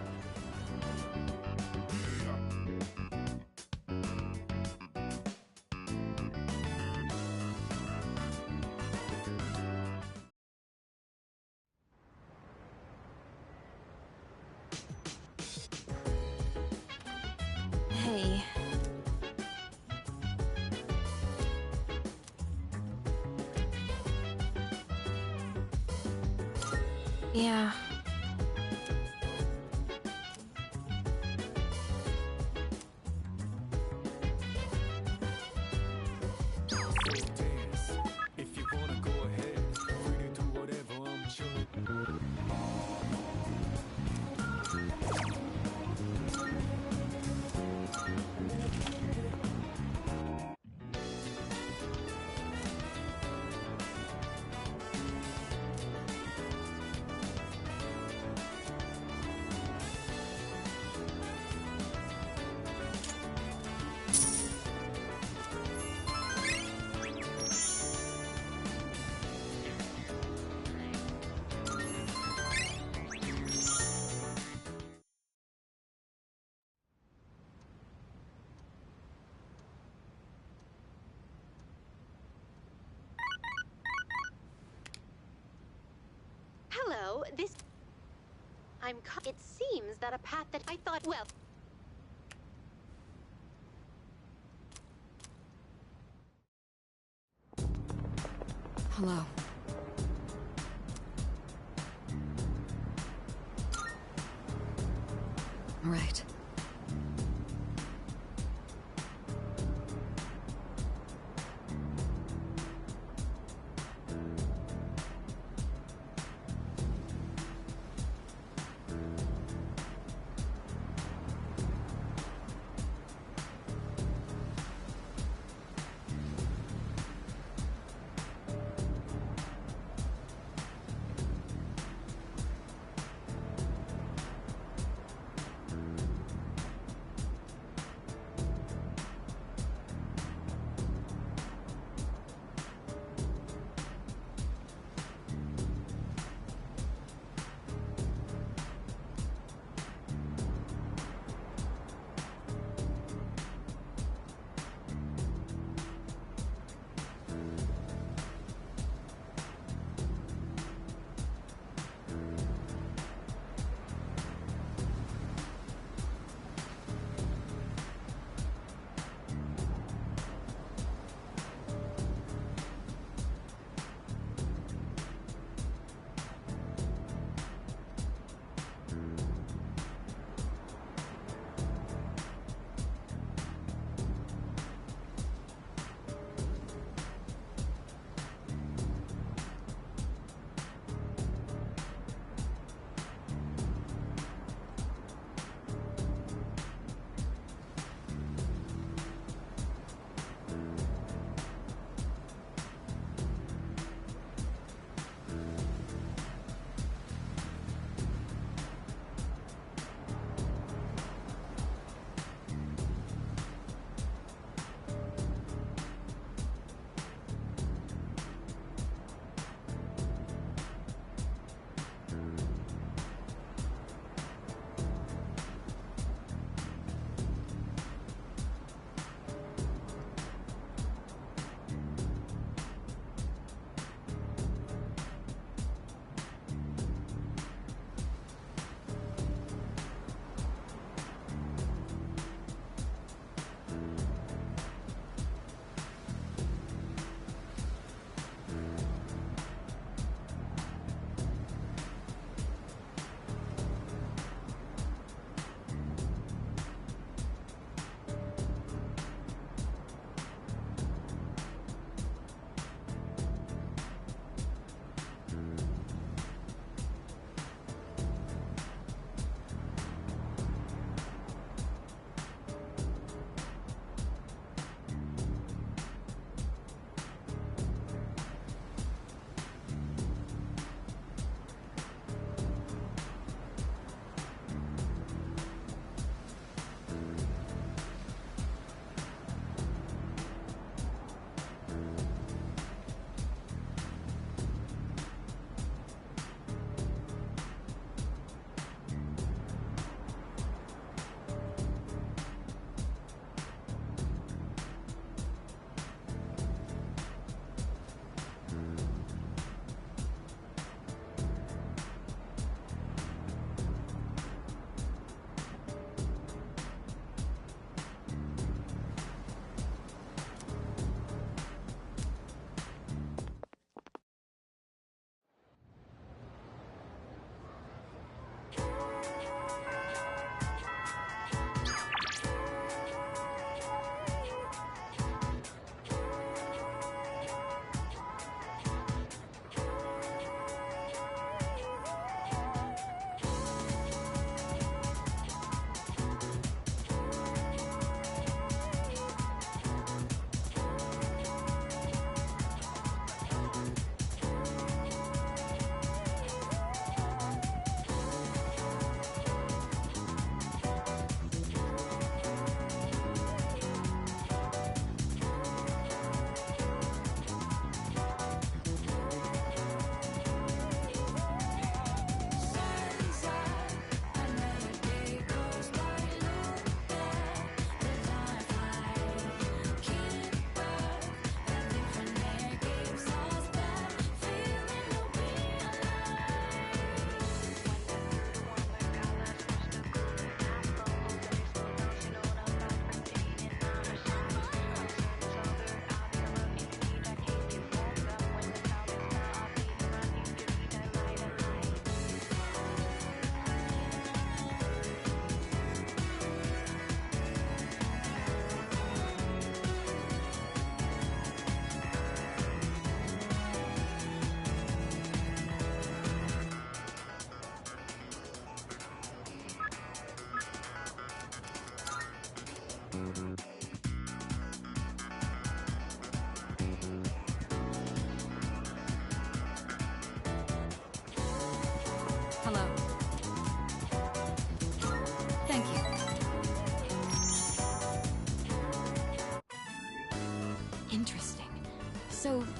Hey. Yeah. If you wanna go ahead, free to do whatever, I'm chillin'. Hello, it seems that a path that I thought, well... Hello. Right.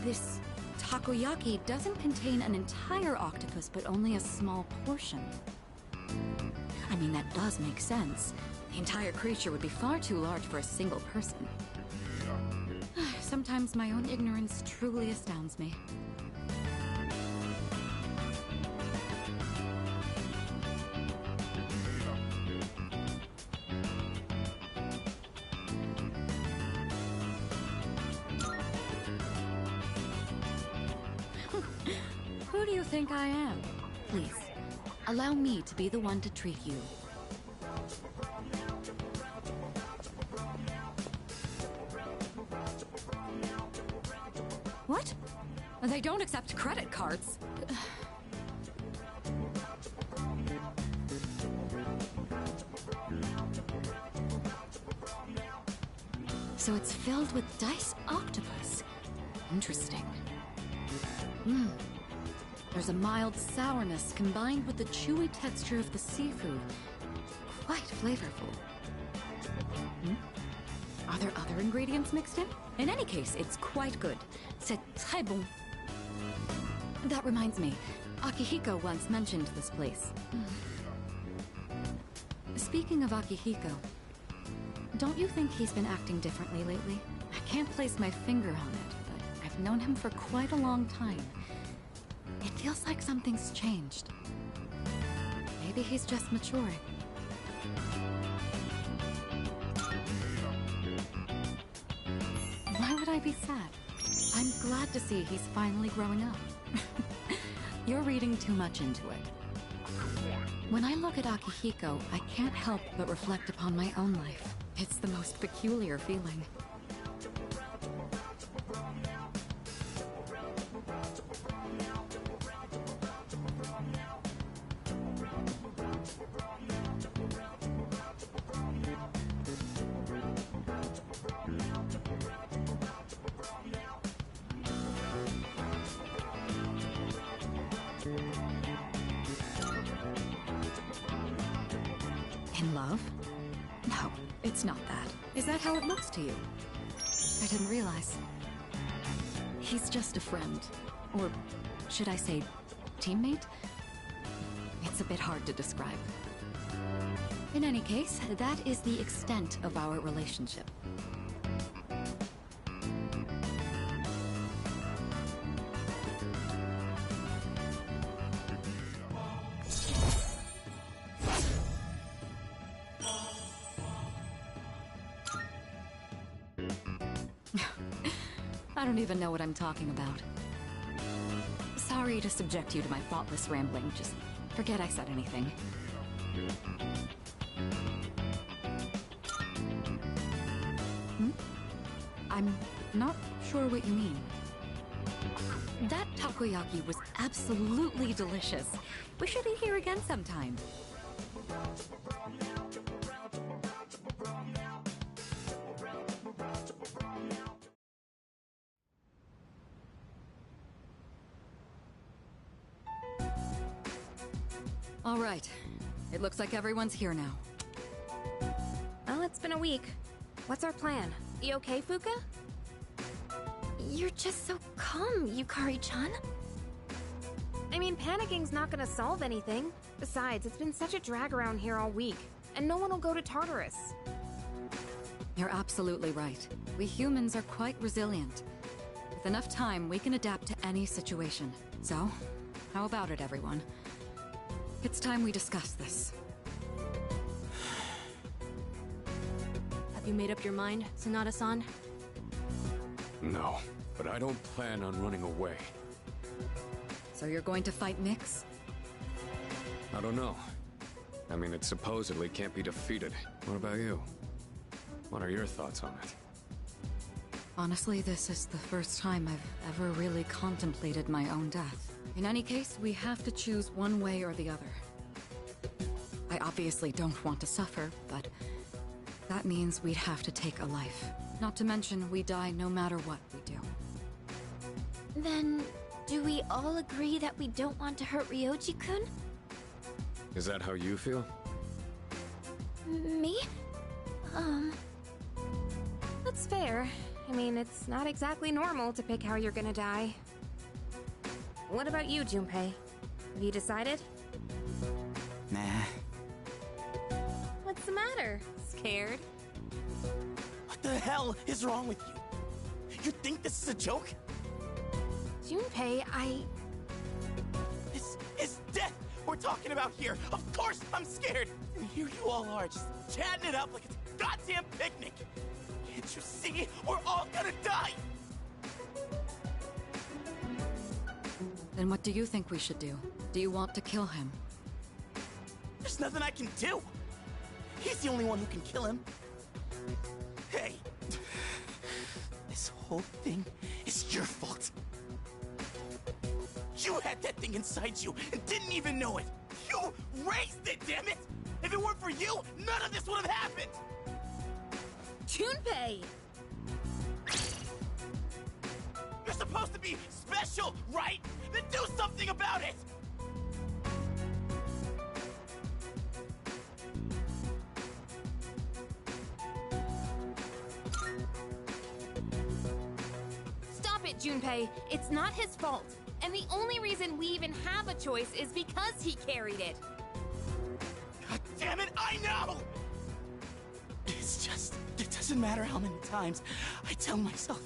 This takoyaki doesn't contain an entire octopus, but only a small portion. I mean, that does make sense. The entire creature would be far too large for a single person. Sometimes my own ignorance truly astounds me. Who do you think I am? Please, allow me to be the one to treat you. What? They don't accept credit cards. So it's filled with diced octopus. Interesting. There's a mild sourness combined with the chewy texture of the seafood. Quite flavorful. Are there other ingredients mixed in? In any case, it's quite good. C'est très bon. That reminds me, Akihiko once mentioned this place. Speaking of Akihiko, don't you think he's been acting differently lately? I can't place my finger on it, but I've known him for quite a long time. It feels like something's changed. Maybe he's just maturing. Why would I be sad? I'm glad to see he's finally growing up. You're reading too much into it. When I look at Akihiko, I can't help but reflect upon my own life. It's the most peculiar feeling. In love? No, it's not that. Is that how it looks to you? I didn't realize. He's just a friend. Or should I say, teammate? It's a bit hard to describe. In any case, that is the extent of our relationship. I don't even know what I'm talking about. Sorry to subject you to my thoughtless rambling. Just forget I said anything. I'm not sure what you mean. That takoyaki was absolutely delicious. We should eat here again sometime. All right. It looks like everyone's here now. Well, it's been a week. What's our plan? You okay, Fuka? You're just so calm, Yukari-chan. I mean, panicking's not gonna solve anything. Besides, it's been such a drag around here all week, and no one will go to Tartarus. You're absolutely right. We humans are quite resilient. With enough time, we can adapt to any situation. So, how about it, everyone? It's time we discuss this. Have you made up your mind, Sanada-san? No, but I don't plan on running away. So you're going to fight Nyx? I don't know. I mean, it supposedly can't be defeated. What about you? What are your thoughts on it? Honestly, this is the first time I've ever really contemplated my own death. In any case, we have to choose one way or the other. I obviously don't want to suffer, but that means we'd have to take a life. Not to mention, we die no matter what we do. Then, do we all agree that we don't want to hurt Ryoji-kun? Is that how you feel? Me? That's fair. I I mean, it's not exactly normal to pick how you're gonna die. What about you, Junpei? Have you decided? Nah. What's the matter? Scared? What the hell is wrong with you? You think this is a joke? Junpei, This is death we're talking about here. Of course I'm scared. And here you all are, just chatting it up like it's a goddamn picnic. Can't you see? We're all gonna die. Then what do you think we should do? Do you want to kill him? There's nothing I can do. He's the only one who can kill him. Hey, this whole thing is your fault. You had that thing inside you and didn't even know it. You raised it, damn it! If it weren't for you, none of this would have happened. Junpei! You're supposed to be special, right? Then do something about it! Stop it, Junpei. It's not his fault. And the only reason we even have a choice is because he carried it. God damn it, I know! It's just, it doesn't matter how many times I tell myself.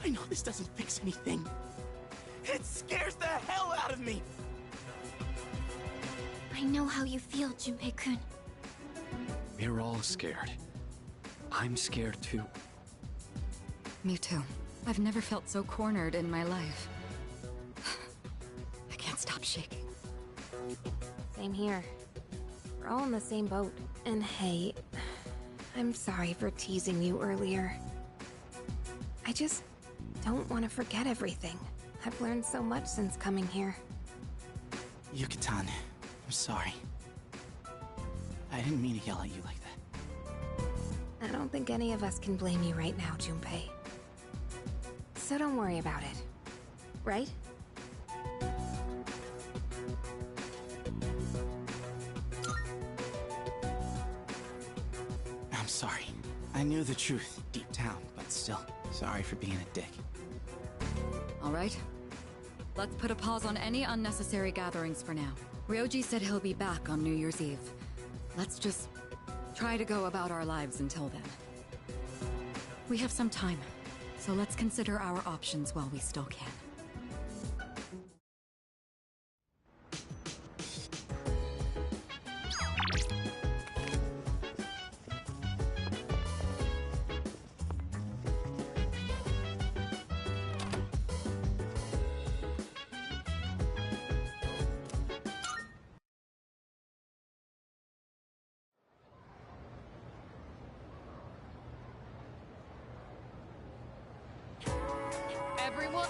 I know this doesn't fix anything. It scares the hell out of me! I know how you feel, Junpei-kun. We're all scared. I'm scared too. Me too. I've never felt so cornered in my life. I can't stop shaking. Same here. We're all in the same boat. And hey, I'm sorry for teasing you earlier. I just don't want to forget everything. I've learned so much since coming here. Yucatan, I'm sorry. I didn't mean to yell at you like that. I don't think any of us can blame you right now, Junpei. So don't worry about it. Right? I'm sorry. I knew the truth deep down, but still, sorry for being a dick. All right. Let's put a pause on any unnecessary gatherings for now. Ryoji said he'll be back on New Year's Eve. Let's just try to go about our lives until then. We have some time, so let's consider our options while we still can. Everyone...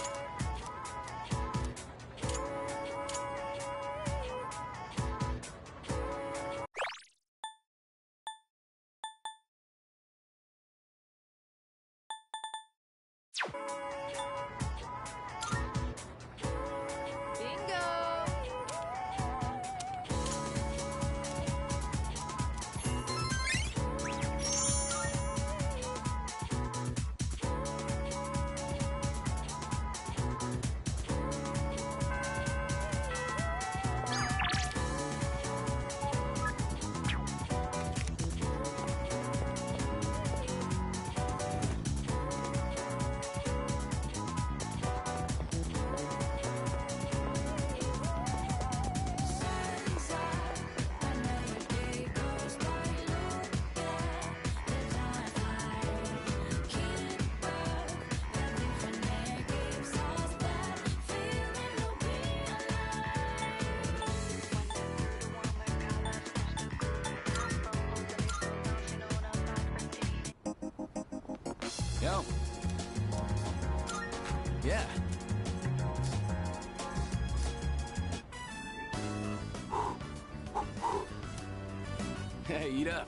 Yo. Yeah. Hey, eat up.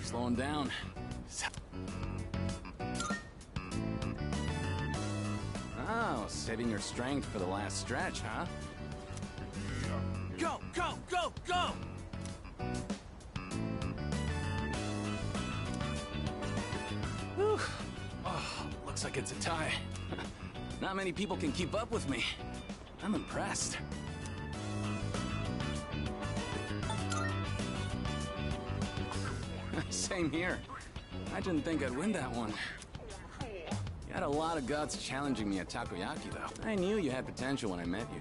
Slowing down. Oh, saving your strength for the last stretch, huh? Go, go, go, go! Whew. Looks like it's a tie. Not many people can keep up with me. I'm impressed. Same here. I didn't think I'd win that one. You had a lot of guts challenging me at Takoyaki, though. I knew you had potential when I met you.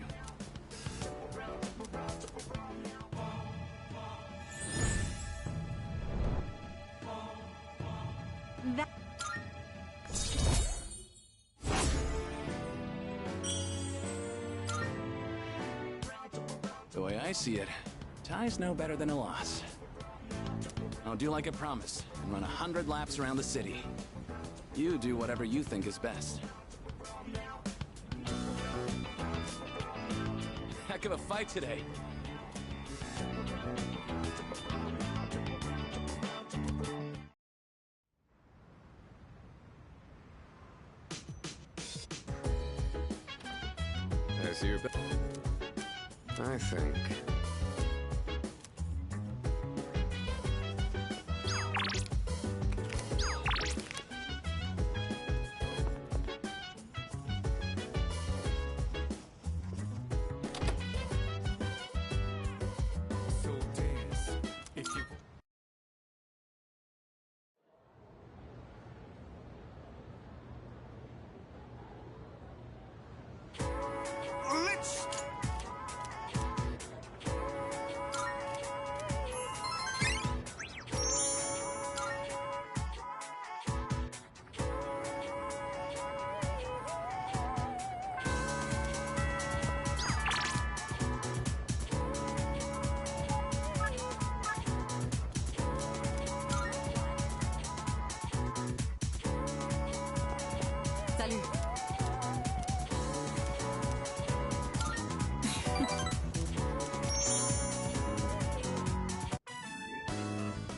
The way I see it, tie's no better than a loss. I'll do like I promised and run 100 laps around the city. You do whatever you think is best. Heck of a fight today. I see your I think. So dance if you. Let's. Salut.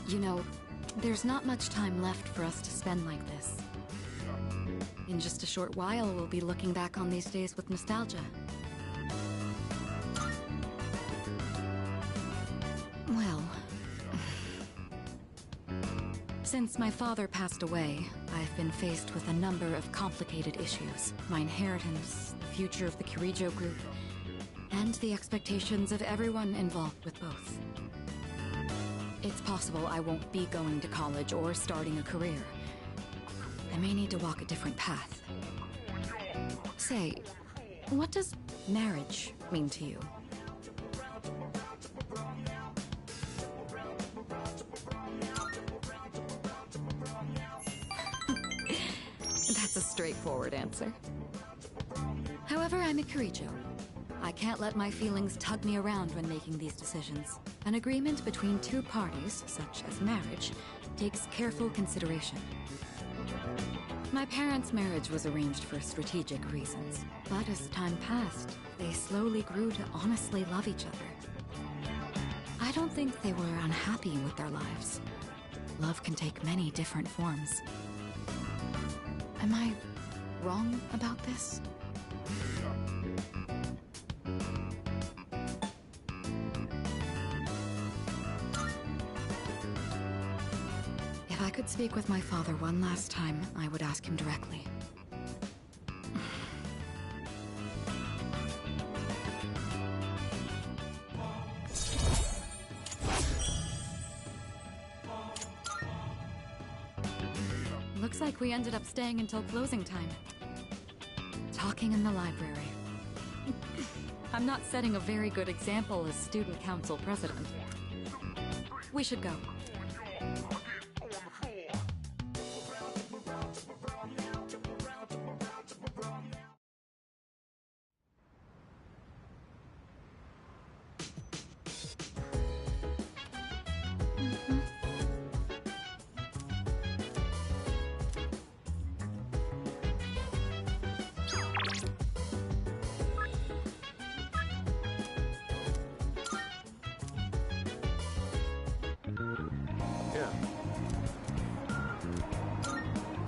You know, there's not much time left for us to spend like this. In just a short while, we'll be looking back on these days with nostalgia. Well, since my father passed away, I've been faced with a number of complicated issues. My inheritance, the future of the Kirijo group, and the expectations of everyone involved with both. It's possible I won't be going to college or starting a career. I may need to walk a different path. Say, what does marriage mean to you? That's a straightforward answer. However, I'm a Kirijo. I can't let my feelings tug me around when making these decisions. An agreement between two parties, such as marriage, takes careful consideration. My parents' marriage was arranged for strategic reasons, but as time passed, they slowly grew to honestly love each other. I don't think they were unhappy with their lives. Love can take many different forms. Am I wrong about this? If I could speak with my father one last time, I would ask him directly. Looks like we ended up staying until closing time. Talking in the library. I'm not setting a very good example as student council president. We should go. Yeah.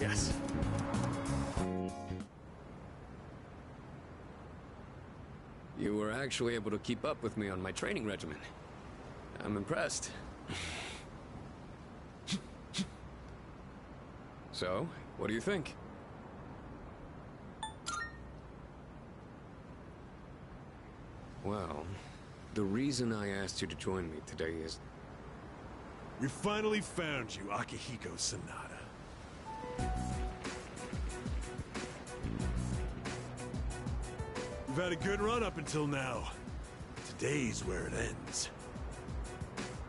Yes. You were actually able to keep up with me on my training regimen. I'm impressed. So, what do you think? Well, the reason I asked you to join me today is... We finally found you, Akihiko Sanada. We've had a good run up until now. Today's where it ends.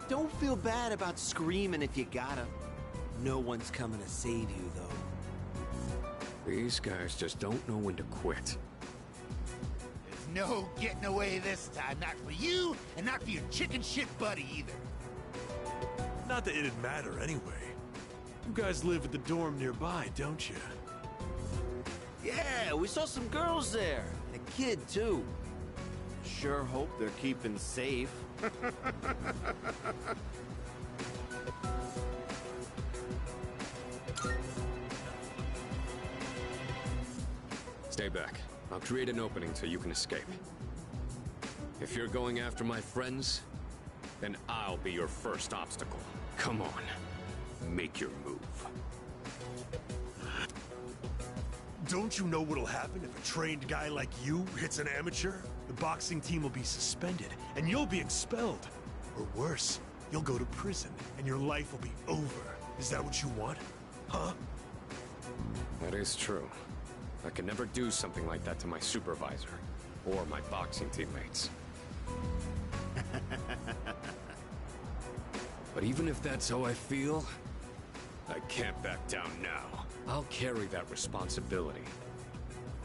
Don't feel bad about screaming if you gotta. No one's coming to save you, though. These guys just don't know when to quit. There's no getting away this time. Not for you, and not for your chicken shit buddy either. Not that it'd matter anyway. You guys live at the dorm nearby, don't you? Yeah, we saw some girls there. And a kid, too. Sure hope they're keeping safe. Stay back. I'll create an opening so you can escape. If you're going after my friends, then I'll be your first obstacle. Come on. Make your move. Don't you know what'll happen if a trained guy like you hits an amateur? The boxing team will be suspended, and you'll be expelled. Or worse, you'll go to prison, and your life will be over. Is that what you want? Huh? That is true. I could never do something like that to my supervisor, or my boxing teammates. But even if that's how I feel, I can't back down now. I'll carry that responsibility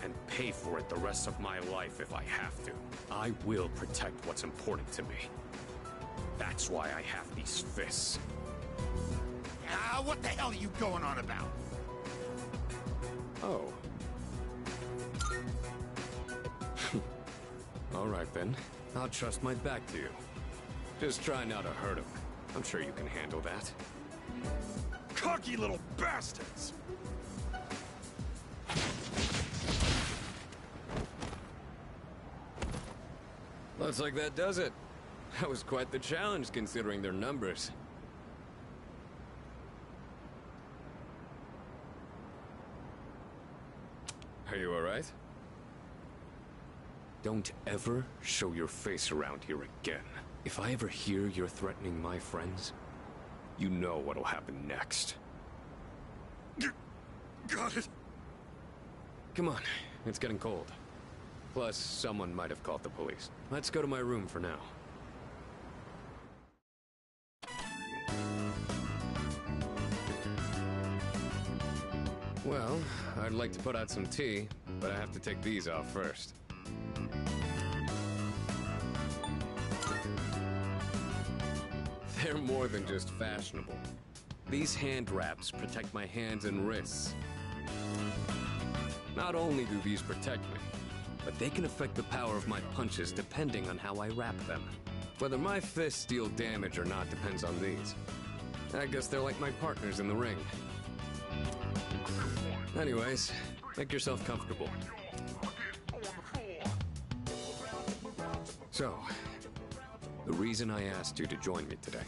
and pay for it the rest of my life if I have to. I will protect what's important to me. That's why I have these fists. What the hell are you going on about? Oh. All right then. I'll trust my back to you. Just try not to hurt him. I'm sure you can handle that. Cocky little bastards! Looks like that does it. That was quite the challenge considering their numbers. Are you alright? Don't ever show your face around here again. If I ever hear you're threatening my friends, you know what'll happen next. Got it. Come on, it's getting cold. Plus, someone might have called the police. Let's go to my room for now. Well, I'd like to put out some tea, but I have to take these off first. They're more than just fashionable. These hand wraps protect my hands and wrists. Not only do these protect me, but they can affect the power of my punches depending on how I wrap them. Whether my fists deal damage or not depends on these. I guess they're like my partners in the ring. Anyways, make yourself comfortable. So, the reason I asked you to join me today,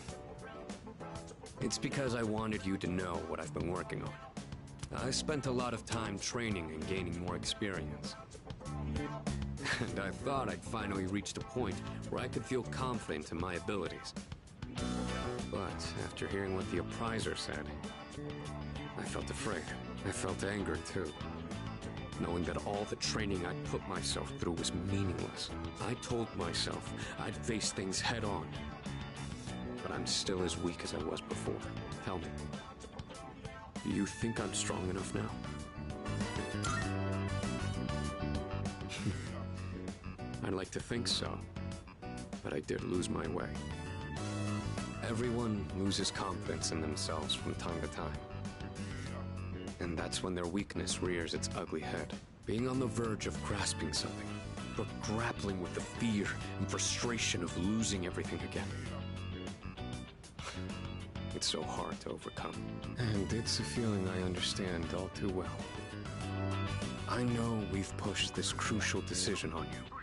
it's because I wanted you to know what I've been working on. I spent a lot of time training and gaining more experience. And I thought I'd finally reached a point where I could feel confident in my abilities. But after hearing what the appraiser said, I felt afraid. I felt anger too. Knowing that all the training I'd put myself through was meaningless. I told myself I'd face things head on. But I'm still as weak as I was before. Tell me, do you think I'm strong enough now? I'd like to think so, but I did lose my way. Everyone loses confidence in themselves from time to time. And that's when their weakness rears its ugly head. Being on the verge of grasping something, but grappling with the fear and frustration of losing everything again. It's so hard to overcome. And it's a feeling I understand all too well. I know we've pushed this crucial decision on you.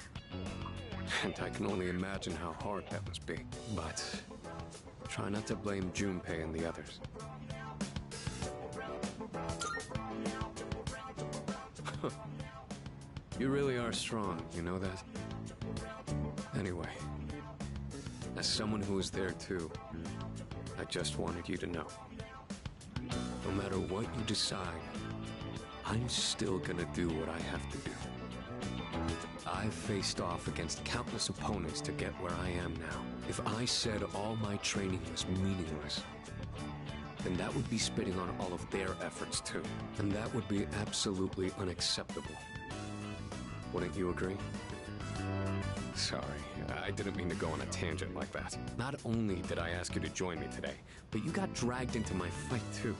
And I can only imagine how hard that must be. But try not to blame Junpei and the others. You really are strong, you know that? Anyway, as someone who was there too, I just wanted you to know. No matter what you decide, I'm still gonna do what I have to do. I've faced off against countless opponents to get where I am now. If I said all my training was meaningless, then that would be spitting on all of their efforts too. And that would be absolutely unacceptable. Wouldn't you agree? Sorry, I didn't mean to go on a tangent like that. Not only did I ask you to join me today, but you got dragged into my fight too.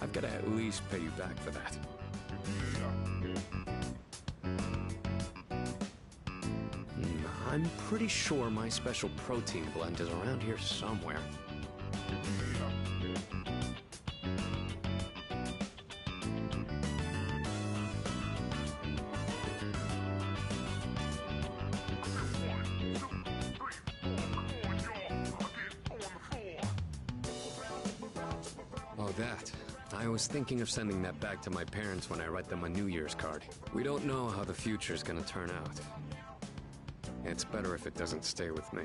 I've got to at least pay you back for that. I'm pretty sure my special protein blend is around here somewhere. Oh, that. I was thinking of sending that back to my parents when I write them a New Year's card. We don't know how the future's gonna turn out. It's better if it doesn't stay with me.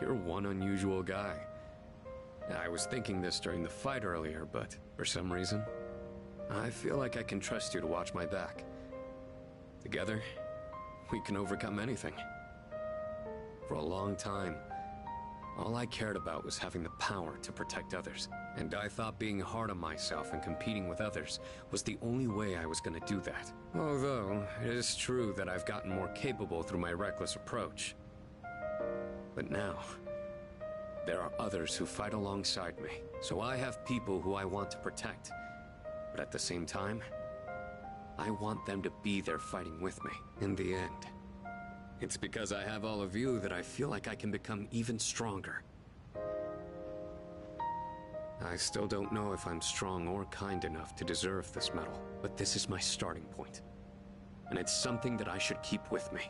You're one unusual guy. I was thinking this during the fight earlier, but for some reason, I feel like I can trust you to watch my back. Together, we can overcome anything. For a long time, all I cared about was having the power to protect others. And I thought being hard on myself and competing with others was the only way I was gonna do that. Although, it is true that I've gotten more capable through my reckless approach. But now, there are others who fight alongside me. So I have people who I want to protect. But at the same time, I want them to be there fighting with me in the end. It's because I have all of you that I feel like I can become even stronger. I still don't know if I'm strong or kind enough to deserve this medal, but this is my starting point. And it's something that I should keep with me.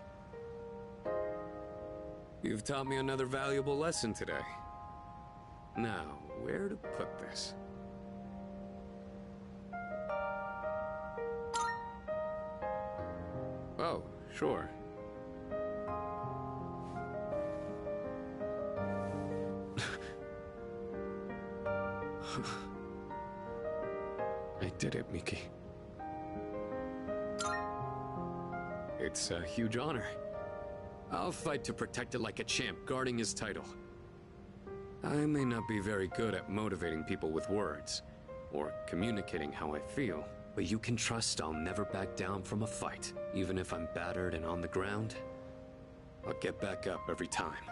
You've taught me another valuable lesson today. Now, where to put this? Oh, sure. I did it, Miki. It's a huge honor. I'll fight to protect it like a champ, guarding his title. I may not be very good at motivating people with words, or communicating how I feel, but you can trust I'll never back down from a fight. Even if I'm battered and on the ground, I'll get back up every time.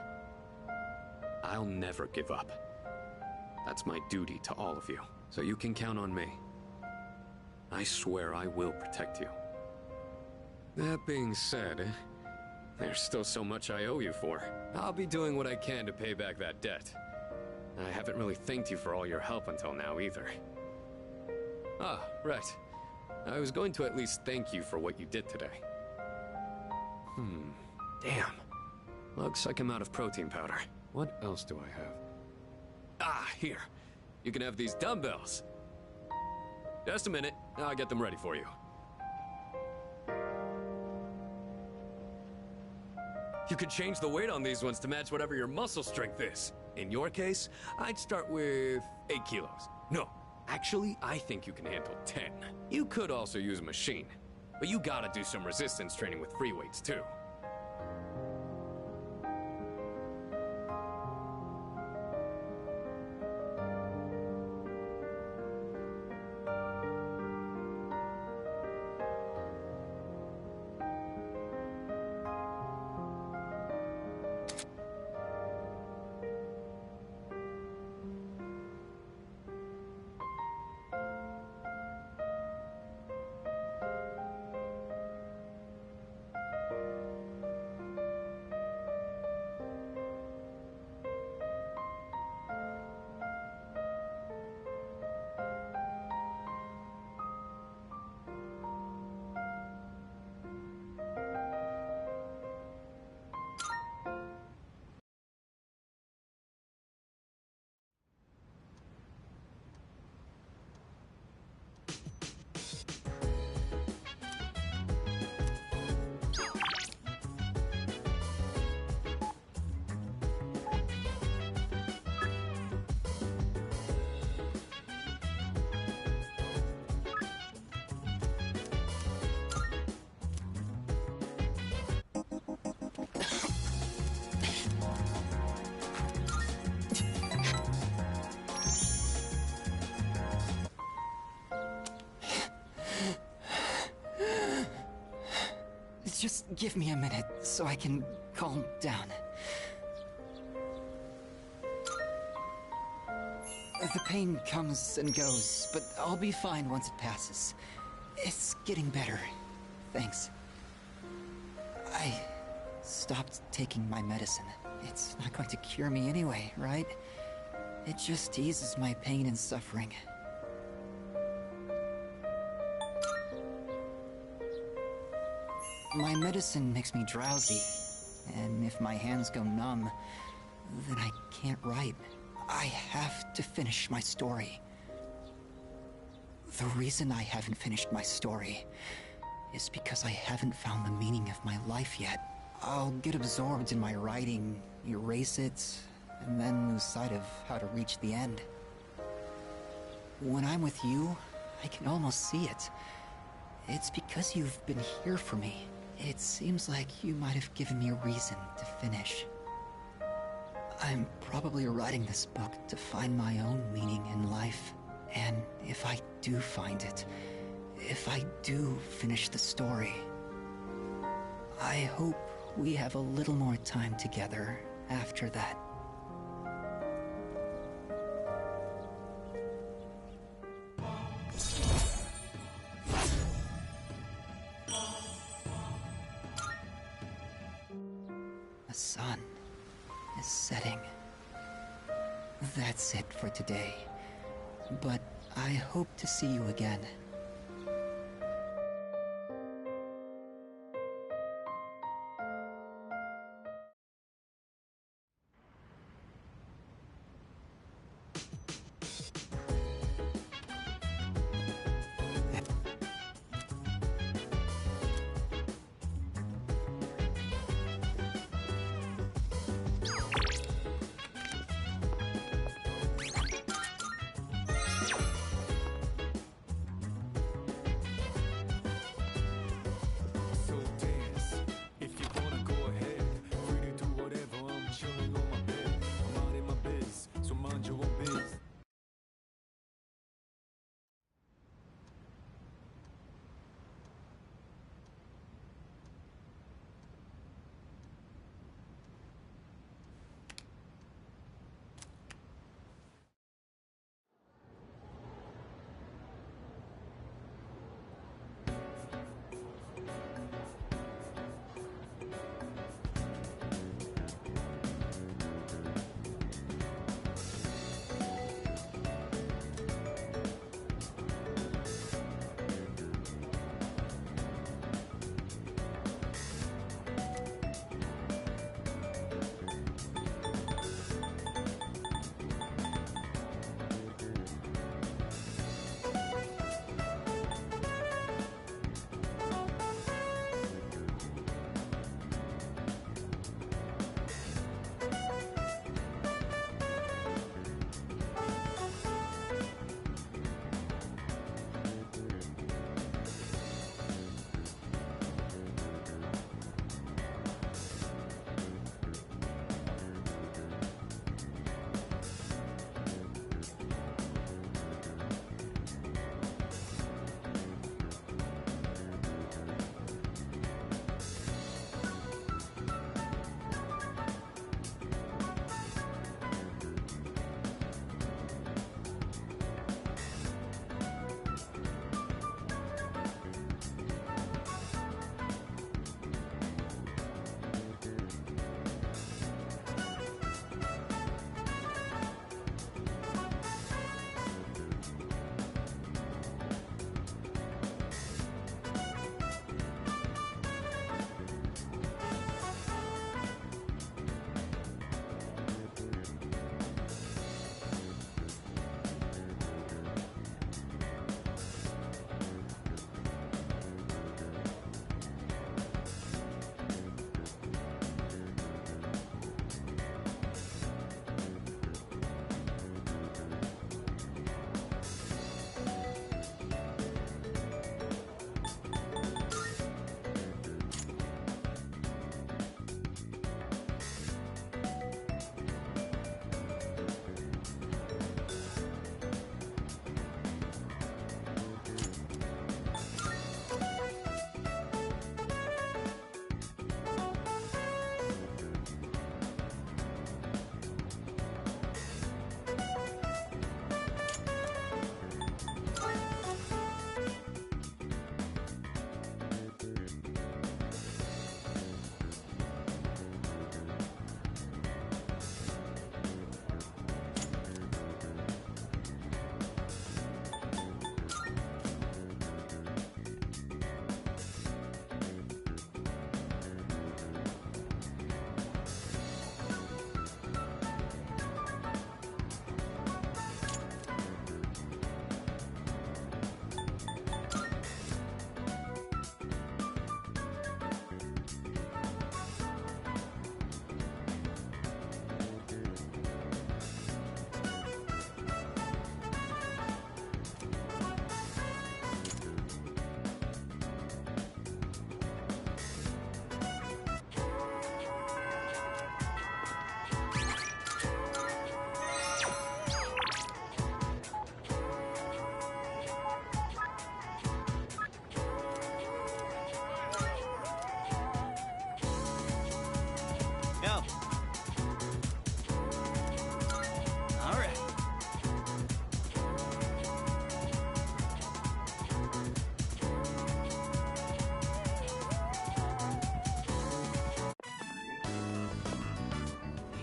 I'll never give up. That's my duty to all of you, so you can count on me. I swear I will protect you. That being said, there's still so much I owe you for. I'll be doing what I can to pay back that debt. I haven't really thanked you for all your help until now either. Ah, right. I was going to at least thank you for what you did today. Damn. Looks like I'm out of protein powder. What else do I have? Ah, here. You can have these dumbbells. Just a minute. I'll get them ready for you. You could change the weight on these ones to match whatever your muscle strength is. In your case, I'd start with 8 kilos. No, actually, I think you can handle 10. You could also use a machine, but you gotta do some resistance training with free weights too. Just give me a minute so I can calm down. The pain comes and goes, but I'll be fine once it passes. It's getting better. Thanks. I stopped taking my medicine. It's not going to cure me anyway, right? It just eases my pain and suffering. My medicine makes me drowsy, and if my hands go numb, then I can't write. I have to finish my story. The reason I haven't finished my story is because I haven't found the meaning of my life yet. I'll get absorbed in my writing, erase it, and then lose sight of how to reach the end. When I'm with you, I can almost see it. It's because you've been here for me. It seems like you might have given me a reason to finish. I'm probably writing this book to find my own meaning in life. And if I do find it, if I do finish the story, I hope we have a little more time together after that. The sun is setting. That's it for today. But I hope to see you again.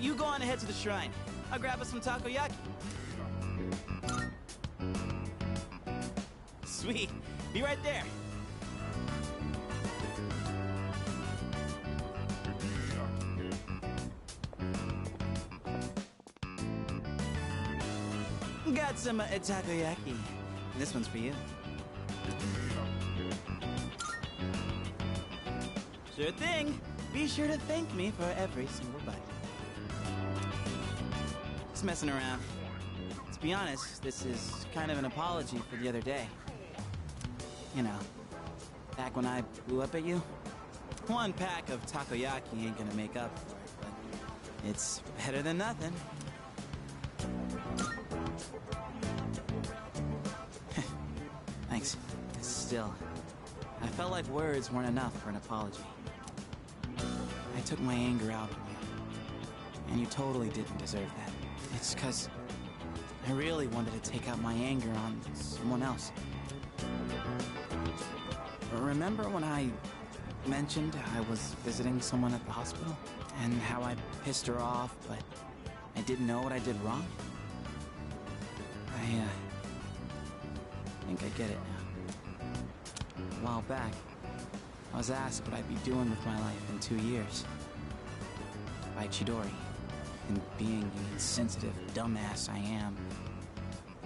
you go on ahead to the shrine. I'll grab us some takoyaki. Sweet. Be right there. Got some takoyaki. This one's for you. Sure thing. Be sure to thank me for every single bite. Just messing around. To be honest, this is kind of an apology for the other day. You know, back when I blew up at you. One pack of takoyaki ain't gonna make up for it, but it's better than nothing. Thanks. Still, I felt like words weren't enough for an apology. I took my anger out on you, and you totally didn't deserve that. It's 'cause I really wanted to take out my anger on someone else. Remember when I mentioned I was visiting someone at the hospital? And how I pissed her off, but I didn't know what I did wrong? I think I get it now. A while back, I was asked what I'd be doing with my life in 2 years. By Chidori. And being the insensitive dumbass I am,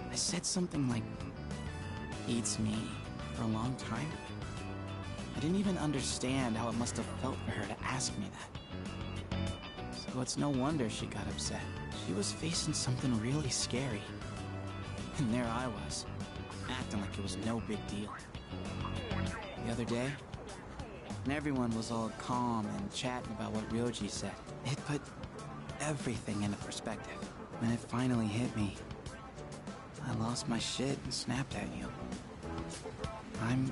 I said something like, "Eats me," for a long time. I didn't even understand how it must have felt for her to ask me that. So it's no wonder she got upset. She was facing something really scary. And there I was, acting like it was no big deal. The other day, and everyone was all calm and chatting about what Ryoji said. It put everything into perspective. When it finally hit me, I lost my shit and snapped at you. I'm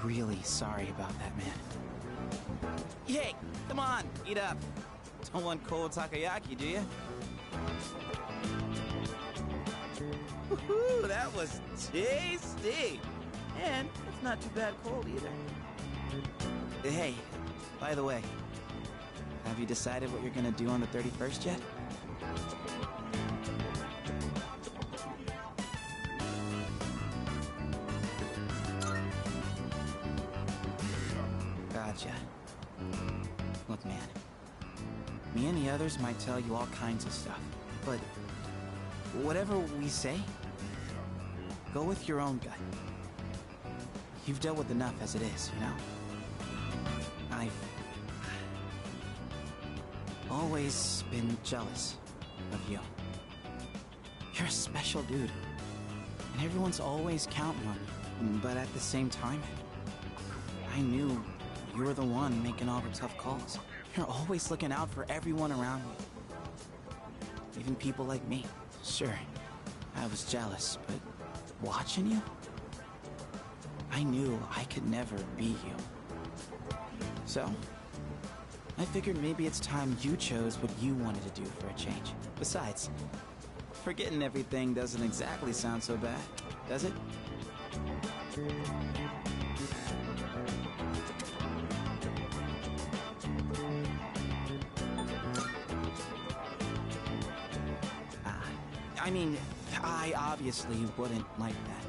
really sorry about that, man. Hey, come on, eat up. Don't want cold takoyaki, do you? Woohoo, that was tasty! And it's not too bad cold either. Hey, by the way, have you decided what you're gonna do on the 31st yet? Gotcha. Look, man, me and the others might tell you all kinds of stuff, but whatever we say, go with your own gut. You've dealt with enough as it is, you know? I've always been jealous of you. You're a special dude, and everyone's always counting on you. But at the same time, I knew you were the one making all the tough calls. You're always looking out for everyone around you, even people like me. Sure, I was jealous, but watching you, I knew I could never be you. So, I figured maybe it's time you chose what you wanted to do for a change. Besides, forgetting everything doesn't exactly sound so bad, does it? I mean, I obviously wouldn't like that.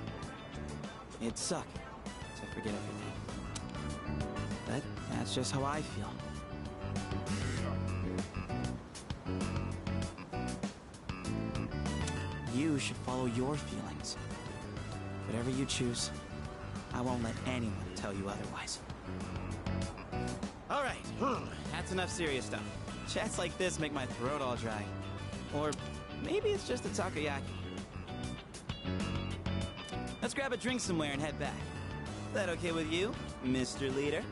It'd suck to forget everything. But that's just how I feel. You should follow your feelings. Whatever you choose, I won't let anyone tell you otherwise. All right, that's enough serious stuff. Chats like this make my throat all dry. Or maybe it's just a takoyaki. Let's grab a drink somewhere and head back. That okay with you, Mr. Leader?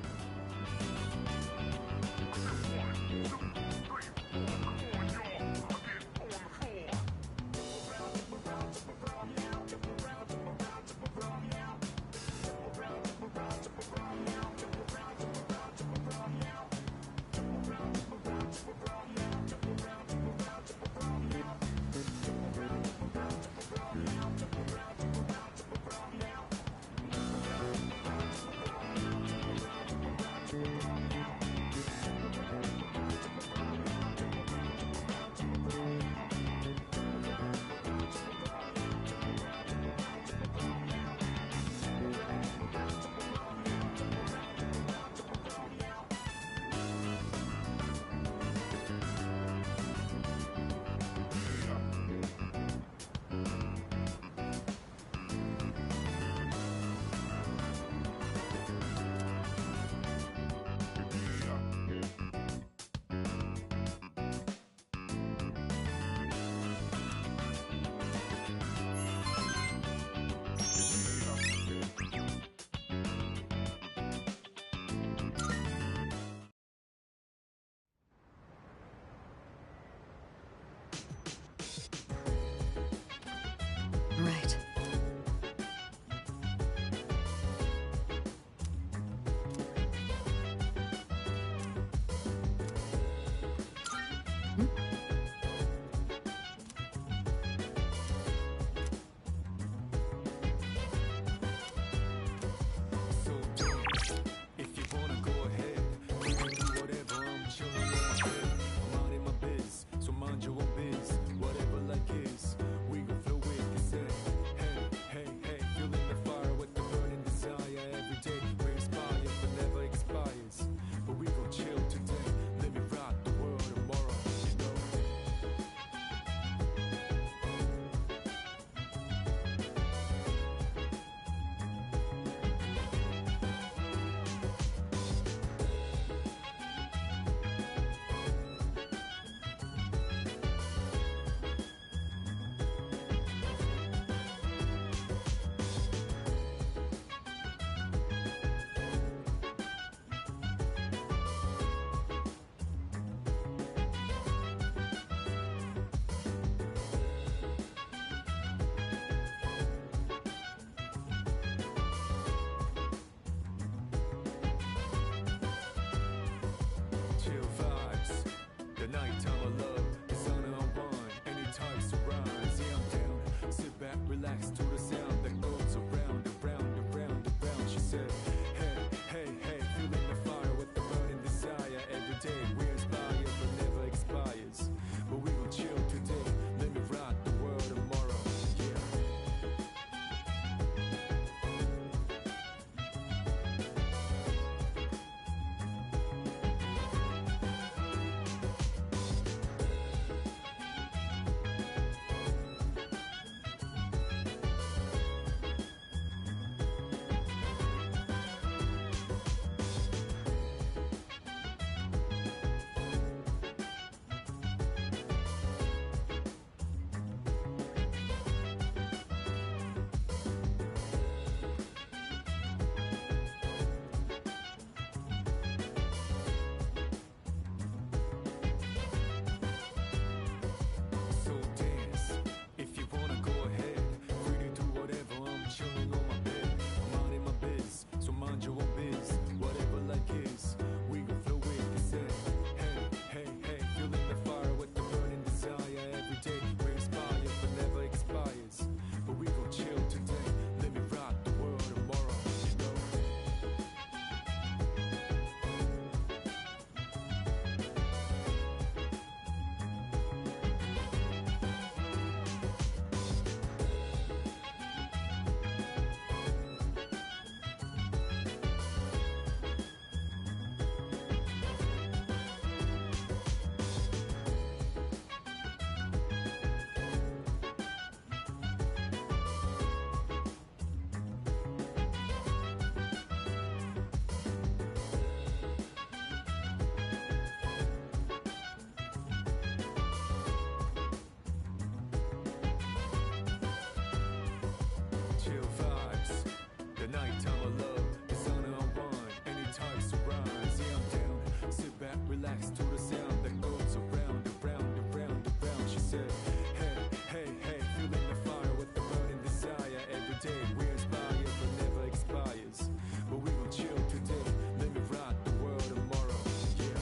Right. So dance. If you wanna go ahead, we can do whatever. I'm chilling on my bed. I'm out in my biz, so mind your own biz. Whatever like is, we gon' flow with this end. Hey, hey, hey, feeling the fire with the burning desire. Every day we inspire, but never expires. But we gon' chill today. Let me rock the world tomorrow. You know. Chill vibes, the nighttime I love, the sun unwind, any types of rise. Yeah, I'm down. Sit back, relax to the sound that goes around, around, around, around. She said, hey, hey, hey, feeling the fire with the burning desire. Every day we inspire, but never expires. But we gon' chill today. Let me rock the world tomorrow. Yeah. So dance. If you wanna go ahead, free to do whatever. I'm chilling on my bed. I'm out in my biz, so mind your own biz. Whatever like is, we gon' flow with this end. Hey, hey, hey, feeling the fire with the burning desire. Every day we inspire, but never expires. But we gon' chill today. Let me rock the world tomorrow. You know. Chill vibes, the nighttime I love, the sun unwind, any types of rise. Yeah, I'm down. Sit back, relax to the sound that goes around, around, around, around. She said, hey, hey, hey, feeling the fire with the burning desire. Every day we inspire, but never expires. But we gon' chill today. Let me rock the world tomorrow. Yeah.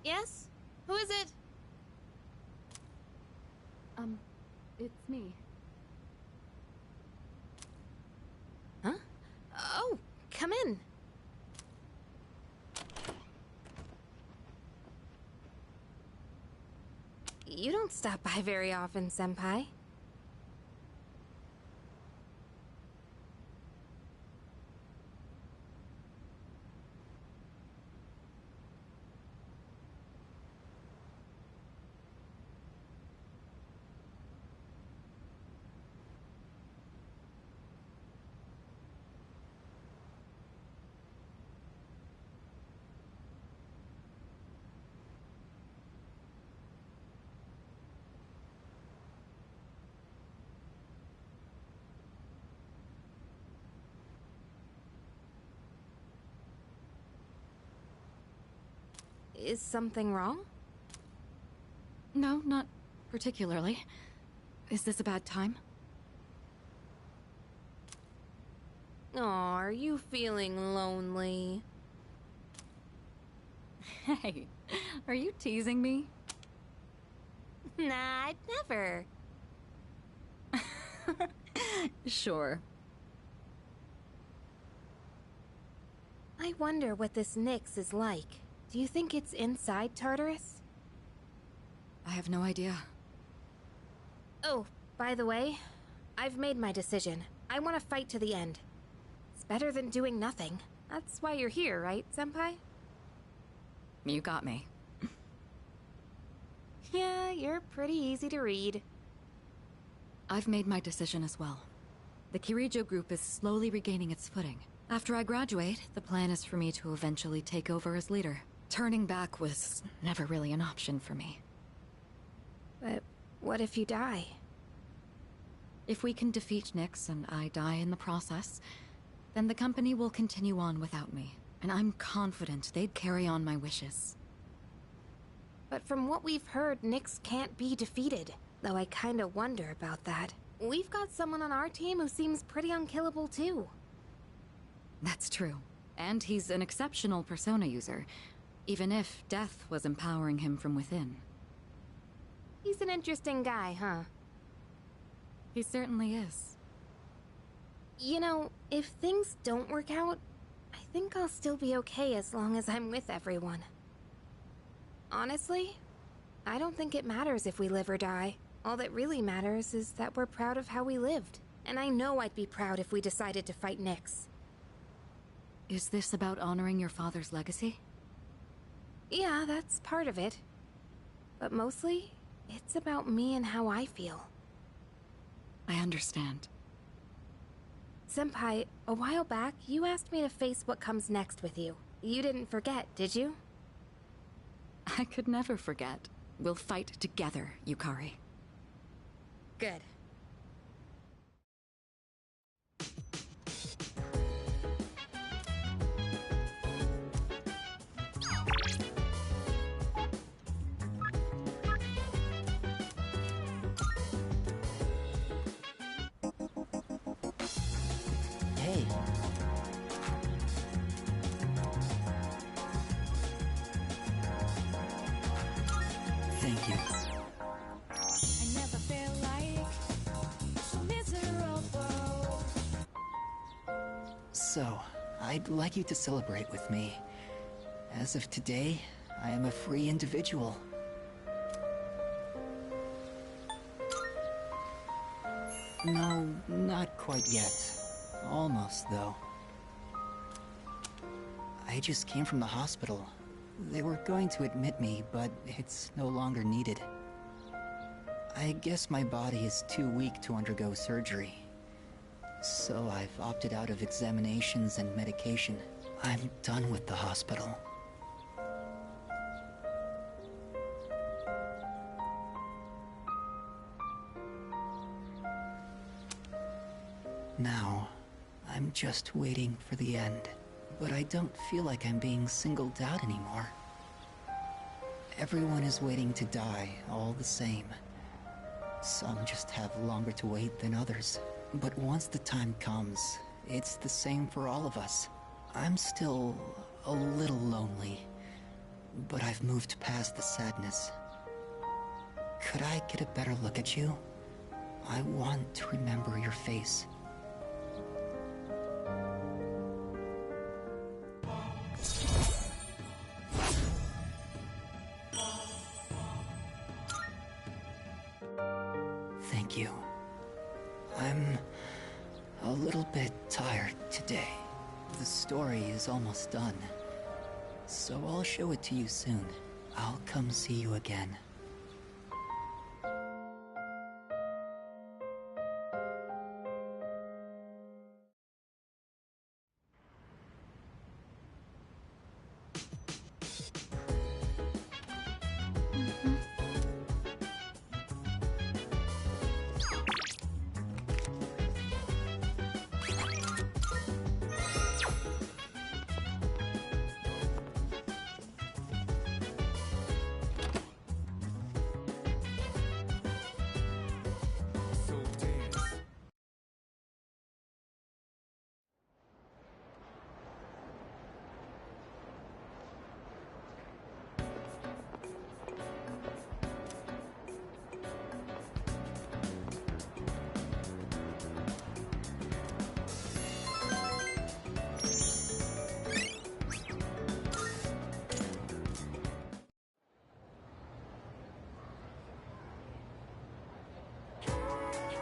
Yes? Who is it? It's me. Huh? Oh, come in. You don't stop by very often, Senpai. Is something wrong? No, not particularly. Is this a bad time? Aw, are you feeling lonely? Hey, are you teasing me? Nah, I'd never. Sure. I wonder what this Nyx is like. Do you think it's inside Tartarus? I have no idea. Oh, by the way, I've made my decision. I want to fight to the end. It's better than doing nothing. That's why you're here, right, Senpai? You got me. Yeah, you're pretty easy to read. I've made my decision as well. The Kirijo group is slowly regaining its footing. After I graduate, the plan is for me to eventually take over as leader. Turning back was never really an option for me. But what if you die? If we can defeat Nyx and I die in the process, then the company will continue on without me. And I'm confident they'd carry on my wishes. But from what we've heard, Nyx can't be defeated. Though I kinda wonder about that. We've got someone on our team who seems pretty unkillable too. That's true. And he's an exceptional persona user, even if death was empowering him from within. He's an interesting guy, huh? He certainly is. You know, if things don't work out, I think I'll still be okay as long as I'm with everyone. Honestly, I don't think it matters if we live or die. All that really matters is that we're proud of how we lived. And I know I'd be proud if we decided to fight Nyx. Is this about honoring your father's legacy? Yeah, that's part of it. But mostly, it's about me and how I feel. I understand. Senpai, a while back, you asked me to face what comes next with you. You didn't forget, did you? I could never forget. We'll fight together, Yukari. Good. Hey. Thank you. I never felt like so miserable. So, I'd like you to celebrate with me. As of today, I am a free individual. No, not quite yet. Almost, though. I just came from the hospital. They were going to admit me, but it's no longer needed. I guess my body is too weak to undergo surgery. So I've opted out of examinations and medication. I'm done with the hospital. Now, I'm just waiting for the end. But I don't feel like I'm being singled out anymore. Everyone is waiting to die, all the same. Some just have longer to wait than others. But once the time comes, it's the same for all of us. I'm still a little lonely. but I've moved past the sadness. Could I get a better look at you? I want to remember your face. Thank you. I'm a little bit tired today. The story is almost done, so I'll show it to you soon. I'll come see you again.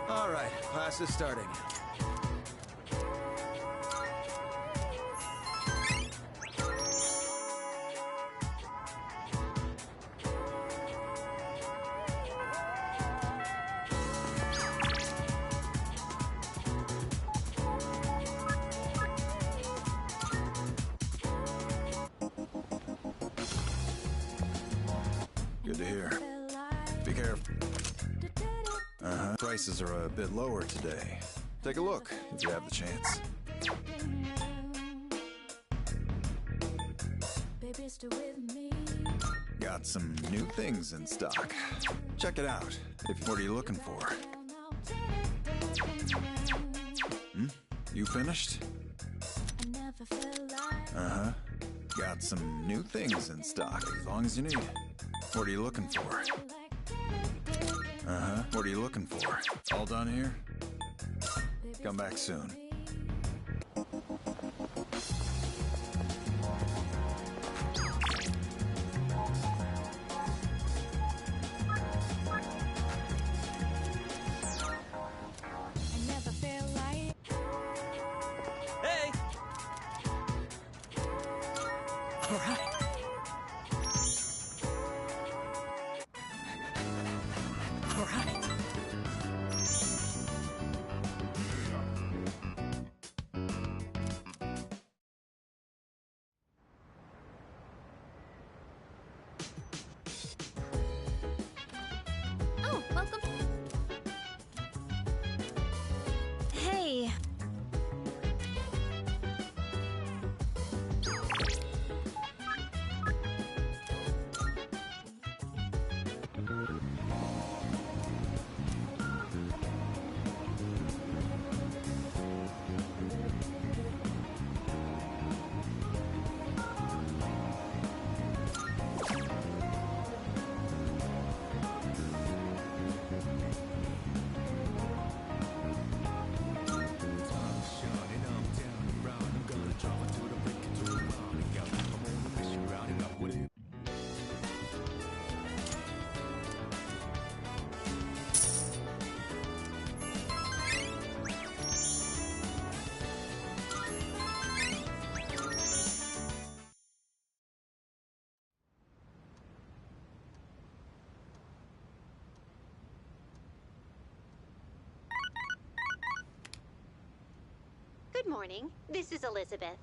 All right, class is starting. Good to hear. Be careful. Prices are a bit lower today. Take a look if you have the chance. Got some new things in stock. Check it out. What are you looking for? You finished? Got some new things in stock. As long as you need. What are you looking for? What are you looking for? All done here? Come back soon. Hey! All right. All right. Oh, welcome. Hey. Good morning. This is Elizabeth.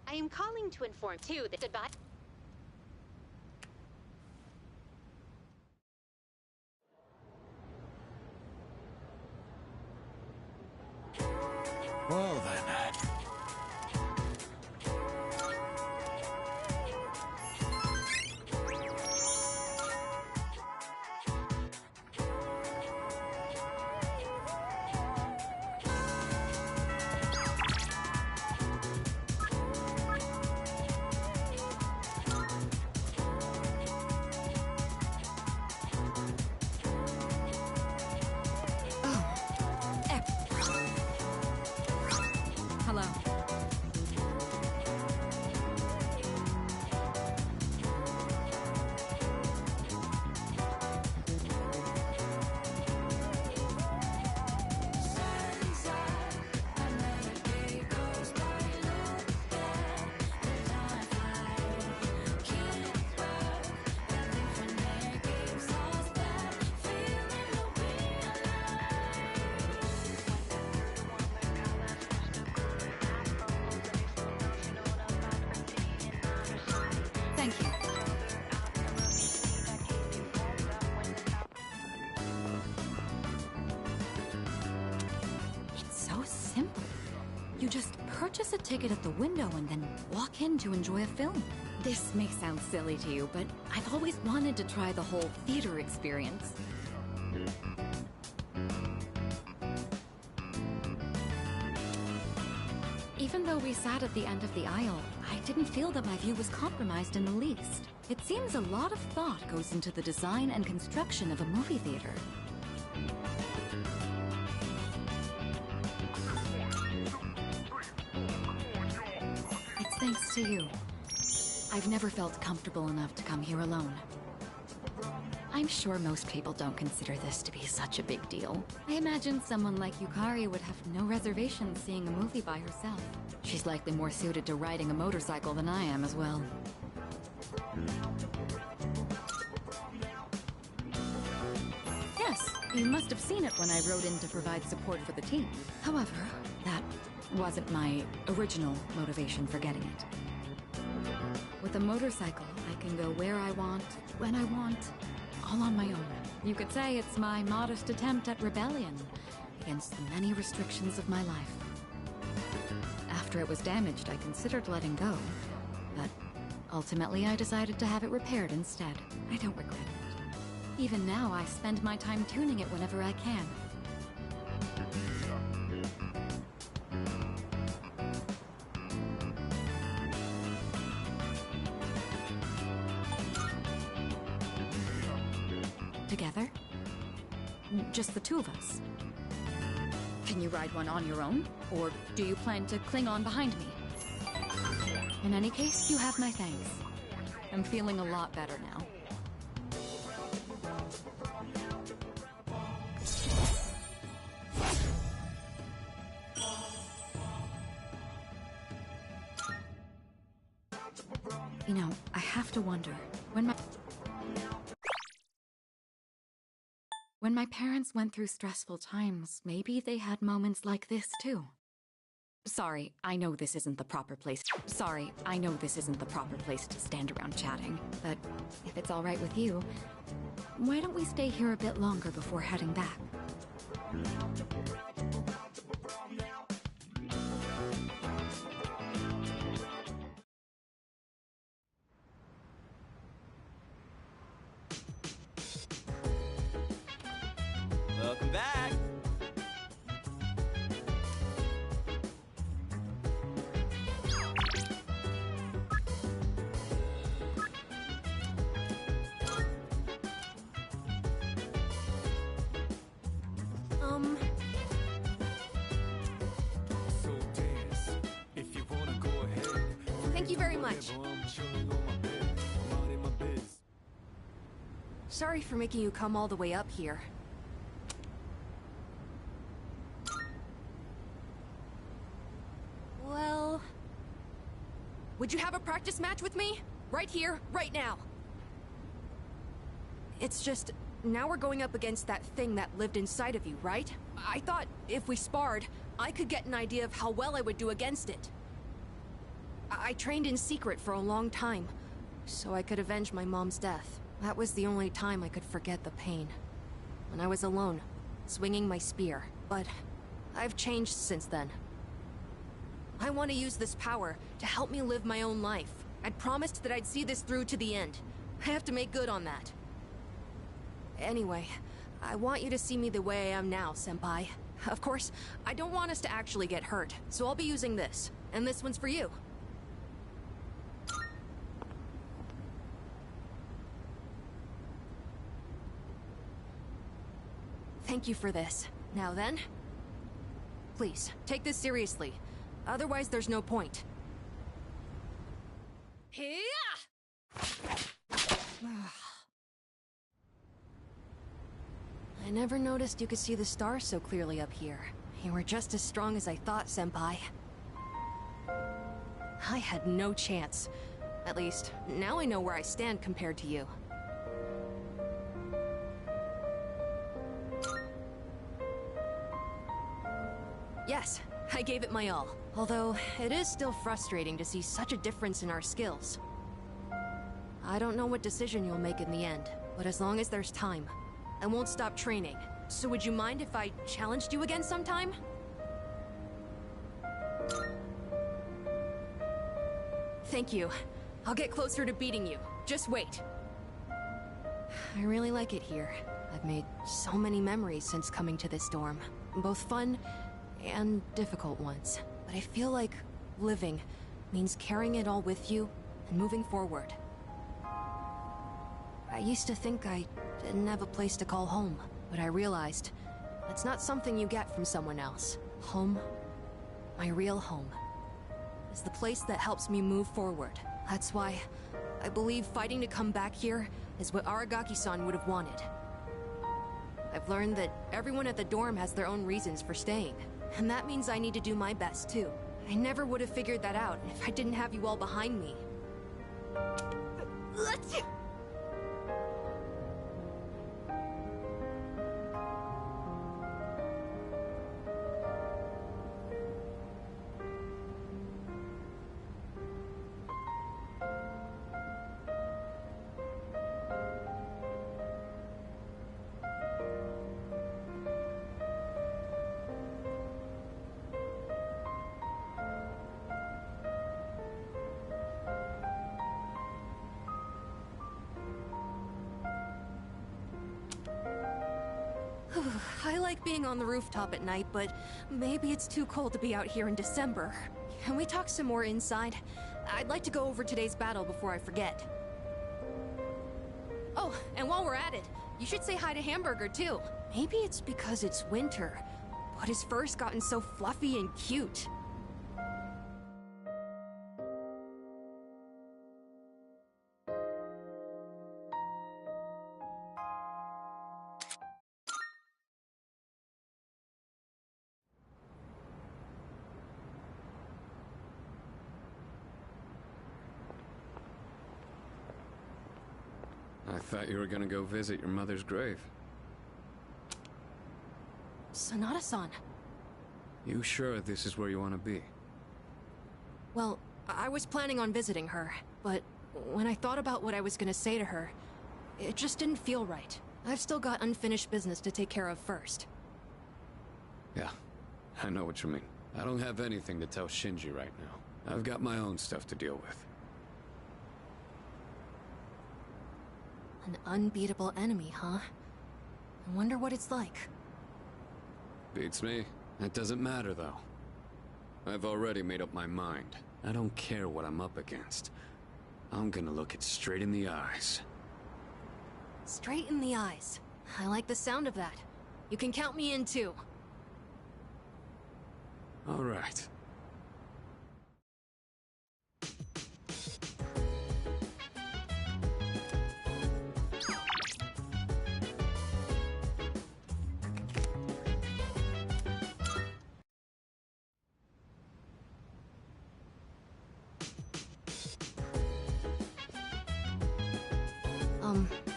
I am calling to inform too that goodbye. Well then. purchase a ticket at the window and then walk in to enjoy a film. This may sound silly to you, but I've always wanted to try the whole theater experience. Even though we sat at the end of the aisle, I didn't feel that my view was compromised in the least. It seems a lot of thought goes into the design and construction of a movie theater. It's thanks to you. I've never felt comfortable enough to come here alone. I'm sure most people don't consider this to be such a big deal. I imagine someone like Yukari would have no reservations seeing a movie by herself. She's likely more suited to riding a motorcycle than I am as well. Yes, you must have seen it when I rode in to provide support for the team. However, that wasn't my original motivation for getting it. With a motorcycle, I can go where I want, when I want, all on my own. You could say it's my modest attempt at rebellion against the many restrictions of my life. After it was damaged, I considered letting go, but ultimately I decided to have it repaired instead. I don't regret it. Even now, I spend my time tuning it whenever I can. Together? Just the two of us. Can you ride one on your own? Or do you plan to cling on behind me? In any case, you have my thanks. I'm feeling a lot better now. You know, I have to wonder, when my parents went through stressful times, maybe they had moments like this too. Sorry, I know this isn't the proper place. Sorry, I know this isn't the proper place to stand around chatting, but if it's all right with you, why don't we stay here a bit longer before heading back? Welcome back! So dance. If you wanna go ahead. Thank you very much. I'm chilling on my bed, minding my biz. Sorry for making you come all the way up here. Well... Would you have a practice match with me? Right here, right now. It's just, now we're going up against that thing that lived inside of you, right? I thought if we sparred, I could get an idea of how well I would do against it. I trained in secret for a long time, so I could avenge my mom's death. That was the only time I could forget the pain. When I was alone, swinging my spear. But I've changed since then. I want to use this power to help me live my own life. I'd promised that I'd see this through to the end. I have to make good on that. Anyway, I want you to see me the way I am now, Senpai. Of course, I don't want us to actually get hurt, so I'll be using this. And this one's for you. Thank you for this. Now then, please, take this seriously. Otherwise, there's no point. I never noticed you could see the stars so clearly up here. You were just as strong as I thought, Senpai. I had no chance. At least, now I know where I stand compared to you. Yes, I gave it my all. Although, it is still frustrating to see such a difference in our skills. I don't know what decision you'll make in the end, but as long as there's time, I won't stop training. So would you mind if I challenged you again sometime? Thank you. I'll get closer to beating you. Just wait. I really like it here. I've made so many memories since coming to this dorm. Both fun and difficult ones. But I feel like living means carrying it all with you and moving forward. I used to think I didn't have a place to call home, but I realized that's not something you get from someone else. Home, my real home, is the place that helps me move forward. That's why I believe fighting to come back here is what Aragaki-san would have wanted. I've learned that everyone at the dorm has their own reasons for staying, and that means I need to do my best too. I never would have figured that out if I didn't have you all behind me. I like being on the rooftop at night, but maybe it's too cold to be out here in December. Can we talk some more inside? I'd like to go over today's battle before I forget. Oh, and while we're at it, you should say hi to Hamburger too. Maybe it's because it's winter, but his fur's gotten so fluffy and cute. I thought you were gonna go visit your mother's grave. Sanada-san. You sure this is where you want to be? Well, I was planning on visiting her, but when I thought about what I was gonna say to her, it just didn't feel right. I've still got unfinished business to take care of first. Yeah, I know what you mean. I don't have anything to tell Shinji right now. I've got my own stuff to deal with. An unbeatable enemy, huh? I wonder what it's like. Beats me. That doesn't matter, though. I've already made up my mind. I don't care what I'm up against. I'm gonna look it straight in the eyes. Straight in the eyes. I like the sound of that. You can count me in too. All right.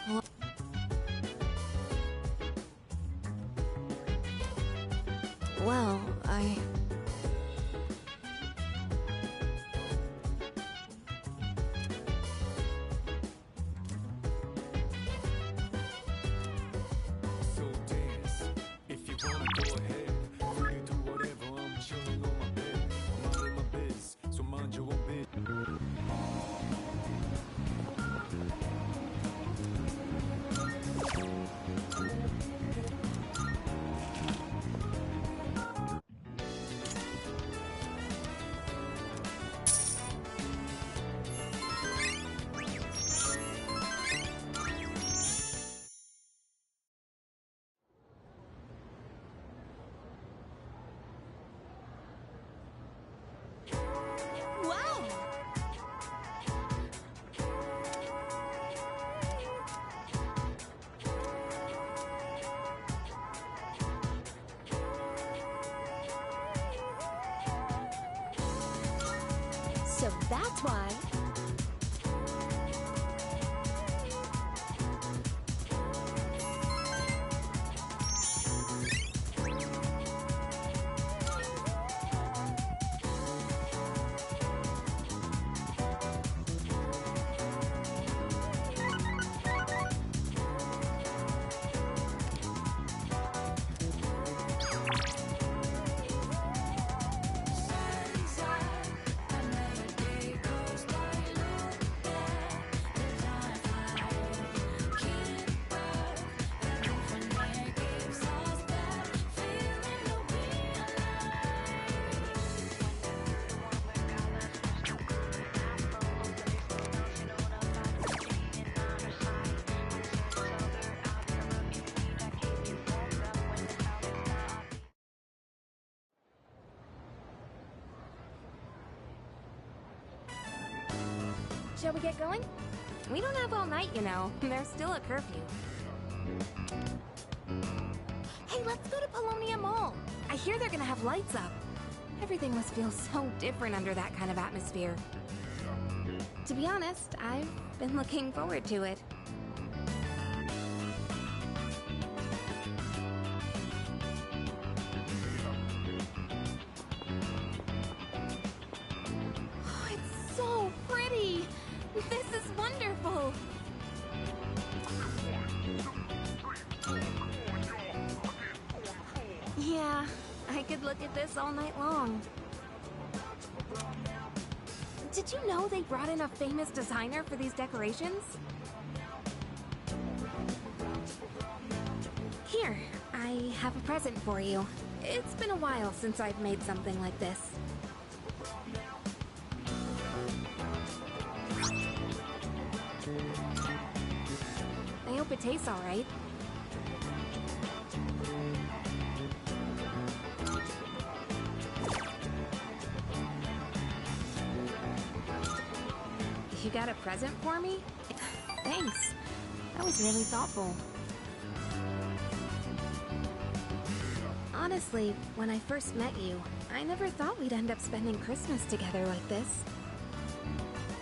Hello? Well, So dance, if you wanna go ahead. Free to do whatever, I'm chilling on my bed. I'm minding my biz, so mind your own biz. Wow! So that's why. Another day goes by. Shall we get going? We don't have all night, you know. There's still a curfew. Hey, let's go to Polonia Mall. I hear they're gonna have lights up. Everything must feel so different under that kind of atmosphere. To be honest, I've been looking forward to it. Oh, it's so pretty! This is wonderful! Yeah, I could look at this all night long. Did you know they brought in a famous designer for these decorations? Here, I have a present for you. It's been a while since I've made something like this. I hope it tastes all right. You got a present for me? Thanks. That was really thoughtful. Honestly, when I first met you, I never thought we'd end up spending Christmas together like this.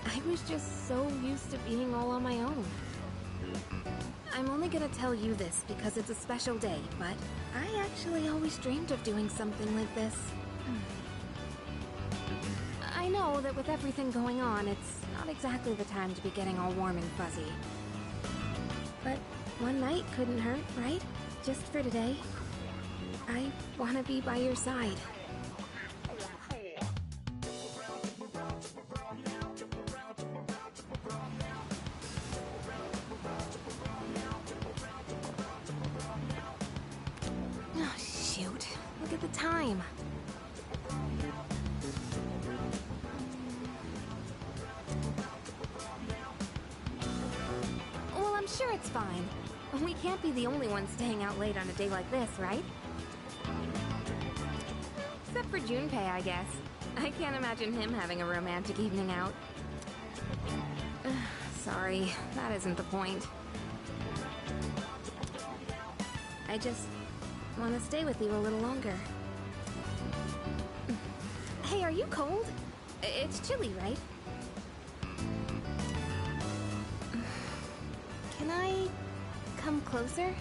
I was just so used to being all on my own. I'm only gonna tell you this because it's a special day, but I actually always dreamed of doing something like this. I know that with everything going on, it's not exactly the time to be getting all warm and fuzzy. But one night couldn't hurt, right? Just for today. I want to be by your side. Oh, shoot. Look at the time. Well, I'm sure it's fine. We can't be the only ones staying out late on a day like this, right? Except for Junpei, I guess. I can't imagine him having a romantic evening out. Sorry, that isn't the point. I just want to stay with you a little longer. Hey, are you cold? It's chilly, right? Can I come closer?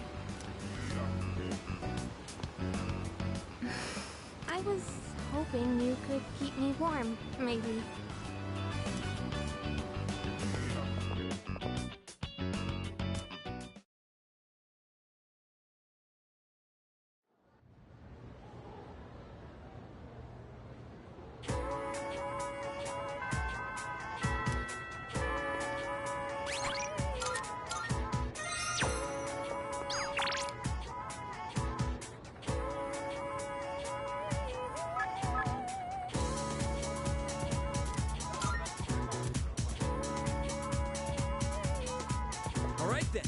I was hoping you could keep me warm, maybe. All right then.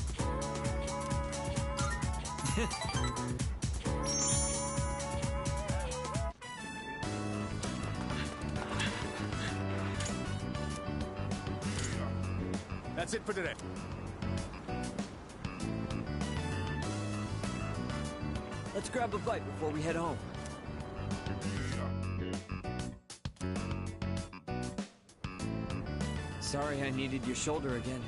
That's it for today. Let's grab a bite before we head home. Sorry I needed your shoulder again.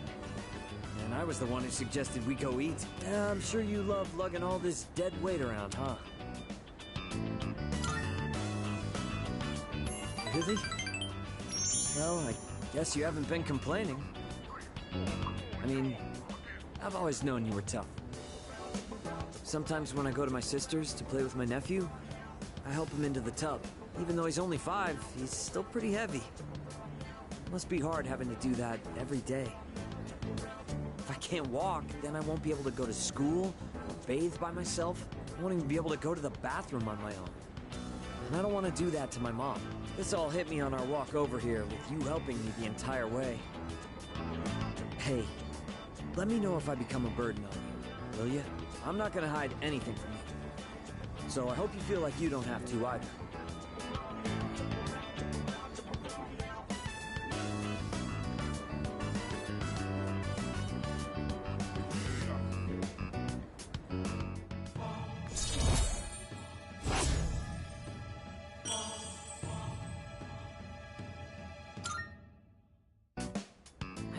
And I was the one who suggested we go eat. I'm sure you love lugging all this dead weight around, huh? Really? Well, I guess you haven't been complaining. I mean, I've always known you were tough. Sometimes when I go to my sister's to play with my nephew, I help him into the tub. Even though he's only 5, he's still pretty heavy. It must be hard having to do that every day. If I can't walk, then I won't be able to go to school or bathe by myself. I won't even be able to go to the bathroom on my own. And I don't want to do that to my mom. This all hit me on our walk over here with you helping me the entire way. Hey, let me know if I become a burden on you, will you? I'm not gonna hide anything from you. So I hope you feel like you don't have to either.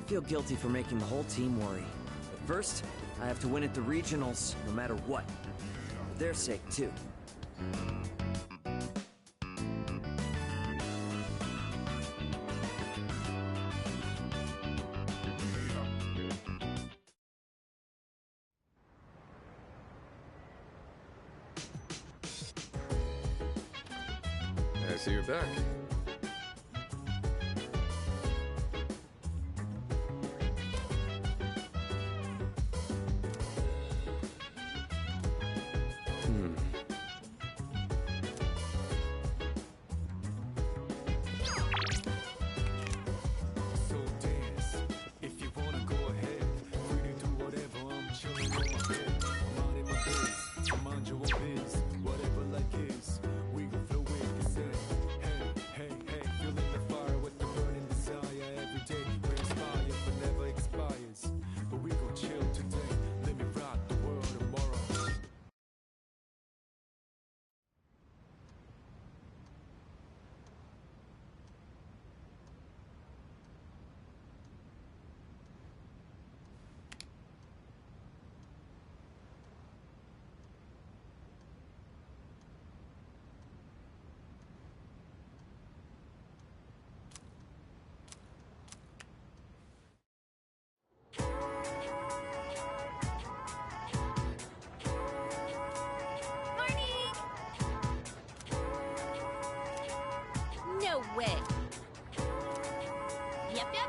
feel guilty for making the whole team worry. But first, I have to win at the regionals, no matter what. For their sake, too. I see you're back. So dance. If you wanna go ahead, free to do whatever. I'm chilling on my bed. I'm out in my biz. So mind your own biz. Whatever like is. We gon' flow with this end. Hey, hey, hey. Feeling the fire with the burning desire. Every day we inspire, but never expires. But we gon' chill today. Let me rock the world tomorrow. No way. Yep, yep.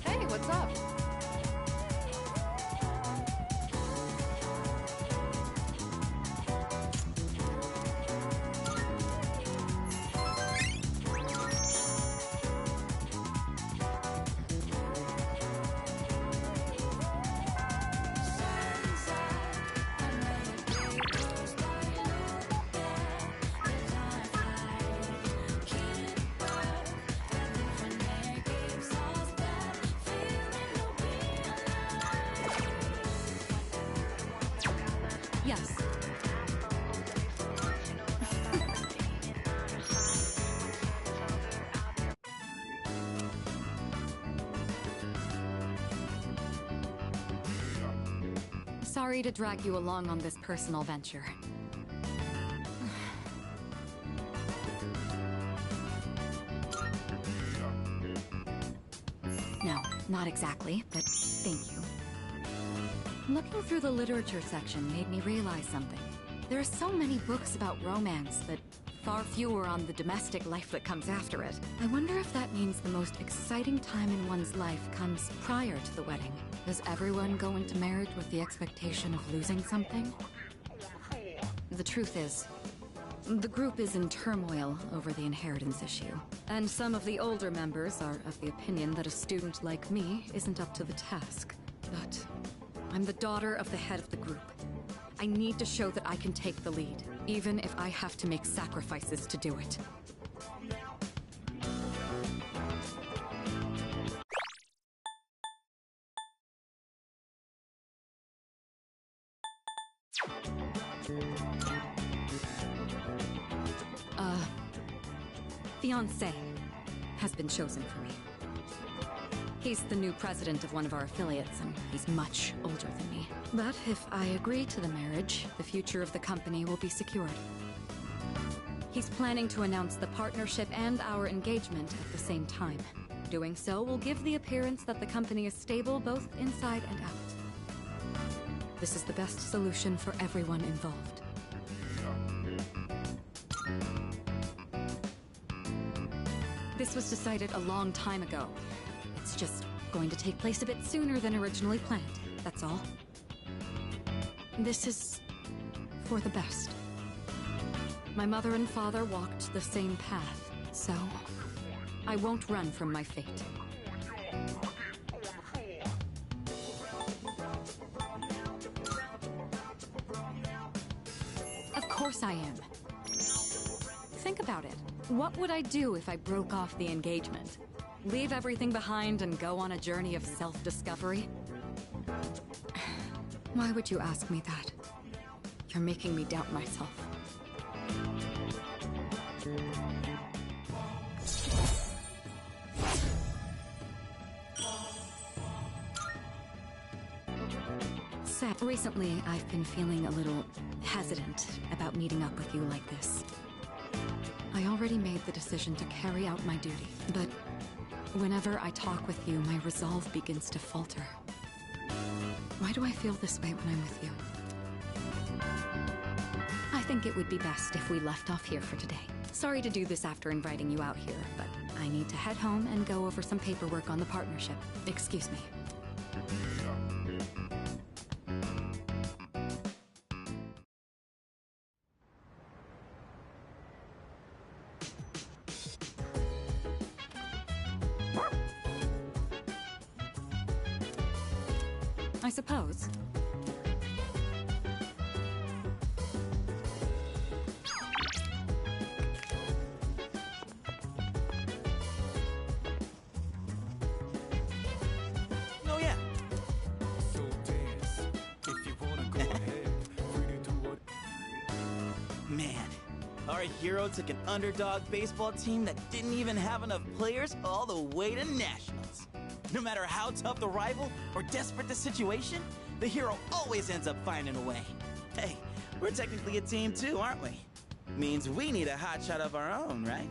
Hey, what's up? Yes. Sorry to drag you along on this personal venture. No, not exactly, but thank you. Looking through the literature section made me realize something. There are so many books about romance, but far fewer on the domestic life that comes after it. I wonder if that means the most exciting time in one's life comes prior to the wedding. Does everyone go into marriage with the expectation of losing something? The truth is, the group is in turmoil over the inheritance issue. And some of the older members are of the opinion that a student like me isn't up to the task. But I'm the daughter of the head of the group. I need to show that I can take the lead, even if I have to make sacrifices to do it. Fiancé has been chosen for me. He's the new president of one of our affiliates, and he's much older than me. But if I agree to the marriage, the future of the company will be secured. He's planning to announce the partnership and our engagement at the same time. Doing so will give the appearance that the company is stable both inside and out. This is the best solution for everyone involved. This was decided a long time ago. It's just going to take place a bit sooner than originally planned, that's all. This is for the best. My mother and father walked the same path, so I won't run from my fate. Of course I am. Think about it. What would I do if I broke off the engagement? Leave everything behind and go on a journey of self-discovery? Why would you ask me that? You're making me doubt myself. Recently, I've been feeling a little hesitant about meeting up with you like this. I already made the decision to carry out my duty, but whenever I talk with you, my resolve begins to falter. Why do I feel this way when I'm with you? I think it would be best if we left off here for today. Sorry to do this after inviting you out here, but I need to head home and go over some paperwork on the partnership. Excuse me. I suppose. Oh yeah. So dance. If you wanna go ahead, free to do what. Man, our hero took an underdog baseball team that didn't even have enough players all the way to nationals. No matter how tough the rival or desperate the situation, the hero always ends up finding a way. Hey, we're technically a team too, aren't we? Means we need a hotshot of our own, right?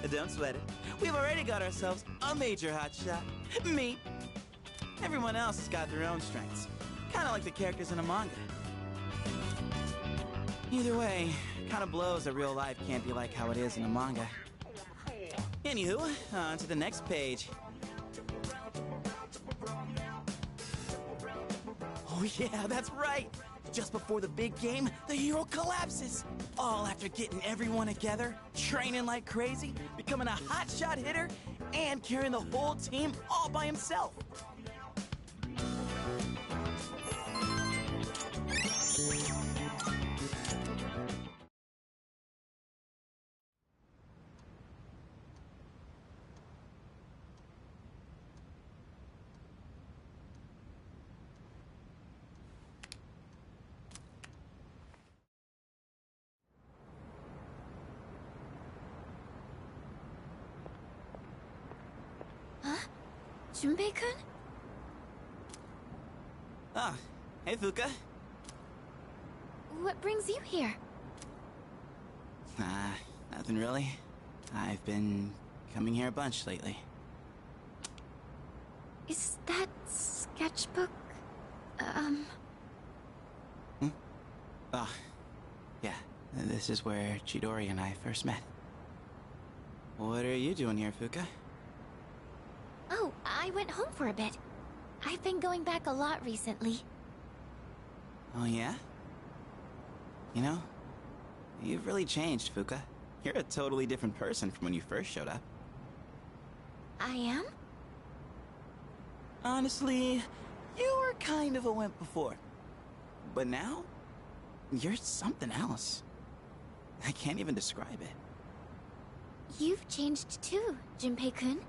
Don't sweat it. We've already got ourselves a major hotshot. Me. Everyone else has got their own strengths. Kind of like the characters in a manga. Either way, kind of blows that real life can't be like how it is in a manga. Anywho, on to the next page. Oh yeah, that's right! Just before the big game, the hero collapses! All after getting everyone together, training like crazy, becoming a hotshot hitter, and carrying the whole team all by himself! Junpei-kun? Ah, hey Fuka. What brings you here? Nothing really. I've been coming here a bunch lately. Is that sketchbook, Oh, yeah. This is where Chidori and I first met. What are you doing here, Fuka? Oh, I went home for a bit. I've been going back a lot recently. Oh, yeah? You know, you've really changed, Fuka. You're a totally different person from when you first showed up. I am? Honestly, you were kind of a wimp before. But now, you're something else. I can't even describe it. You've changed too, Junpei-kun.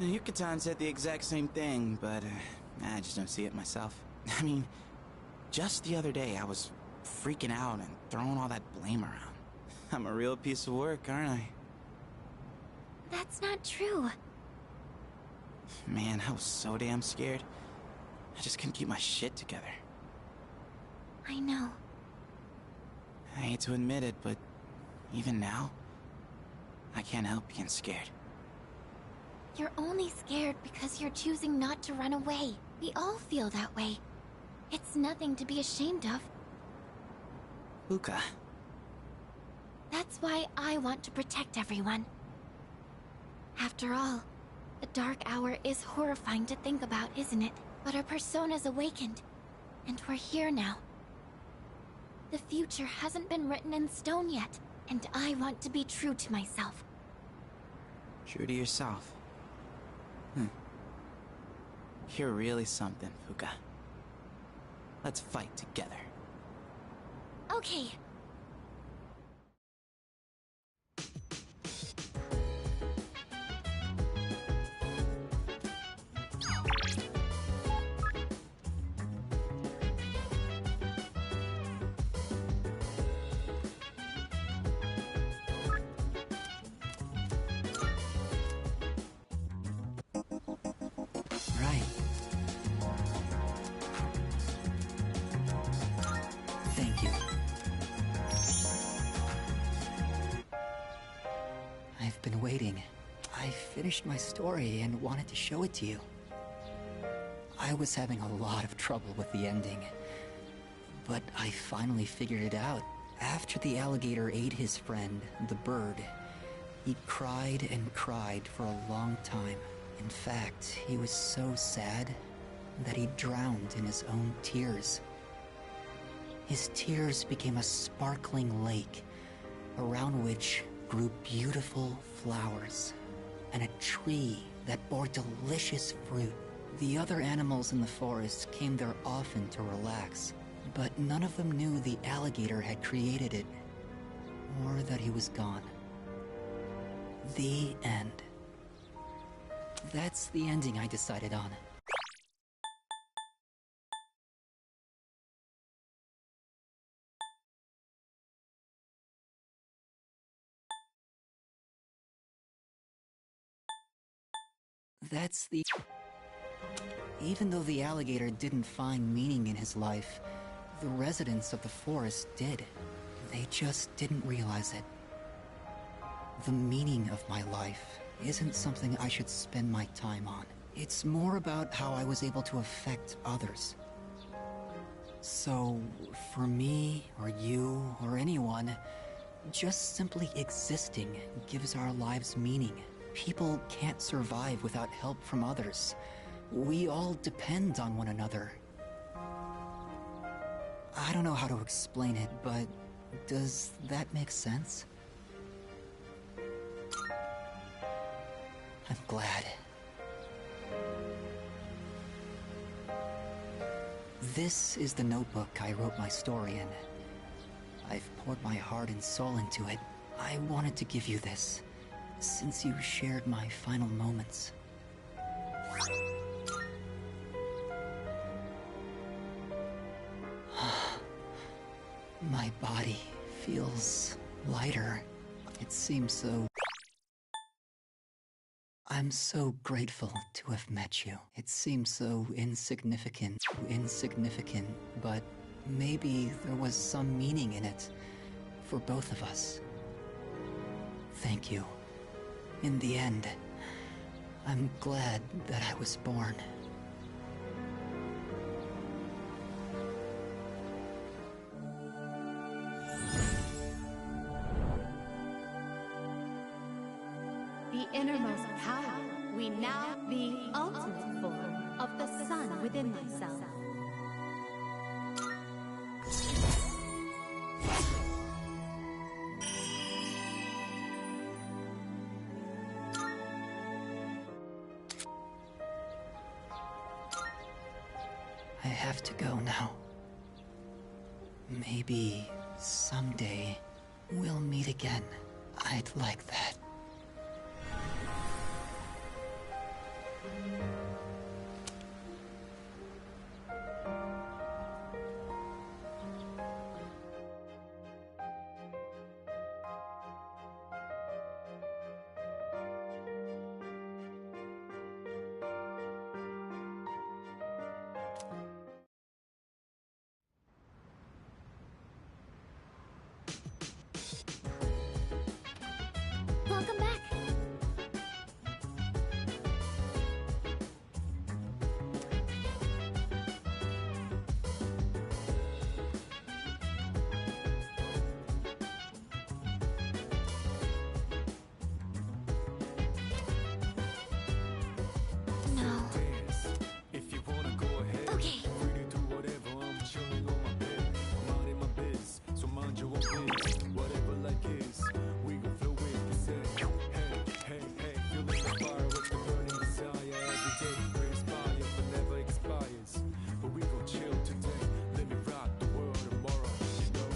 Yuka-tan said the exact same thing, but I just don't see it myself. I mean, just the other day I was freaking out and throwing all that blame around. I'm a real piece of work, aren't I? That's not true. Man, I was so damn scared. I just couldn't keep my shit together. I know. I hate to admit it, but even now, I can't help being scared. You're only scared because you're choosing not to run away. We all feel that way. It's nothing to be ashamed of. Fuka. That's why I want to protect everyone. After all, the dark hour is horrifying to think about, isn't it? But our persona's awakened, and we're here now. The future hasn't been written in stone yet, and I want to be true to myself. True to yourself. You're really something, Fuka. Let's fight together. Okay. waiting. I finished my story and wanted to show it to you. I was having a lot of trouble with the ending, but I finally figured it out. After the alligator ate his friend, the bird, he cried and cried for a long time. In fact, he was so sad that he drowned in his own tears. His tears became a sparkling lake, around which grew beautiful flowers, and a tree that bore delicious fruit. The other animals in the forest came there often to relax, but none of them knew the alligator had created it, or that he was gone. The end. That's the ending I decided on. Even though the alligator didn't find meaning in his life, the residents of the forest did. They just didn't realize it. The meaning of my life isn't something I should spend my time on. It's more about how I was able to affect others. So, for me, or you, or anyone, just simply existing gives our lives meaning. People can't survive without help from others. We all depend on one another. I don't know how to explain it, but does that make sense? I'm glad. This is the notebook I wrote my story in. I've poured my heart and soul into it. I wanted to give you this, since you shared my final moments. My body feels lighter. It seems so... I'm so grateful to have met you. It seems so insignificant, but maybe there was some meaning in it for both of us. Thank you. In the end, I'm glad that I was born. The innermost power, we now the ultimate form of the sun within myself. I have to go now. Maybe someday we'll meet again. I'd like that. Welcome back. No. If you wanna go ahead, Okay. free to do whatever. I'm chilling on my bed, minding my biz. So mind your own biz. Whatever life is, we gon' flow with this end. Hey, feeling the fire with the burning desire. Every day we inspire, but never expires. But we gon' chill today. Let me rock the world tomorrow. You know.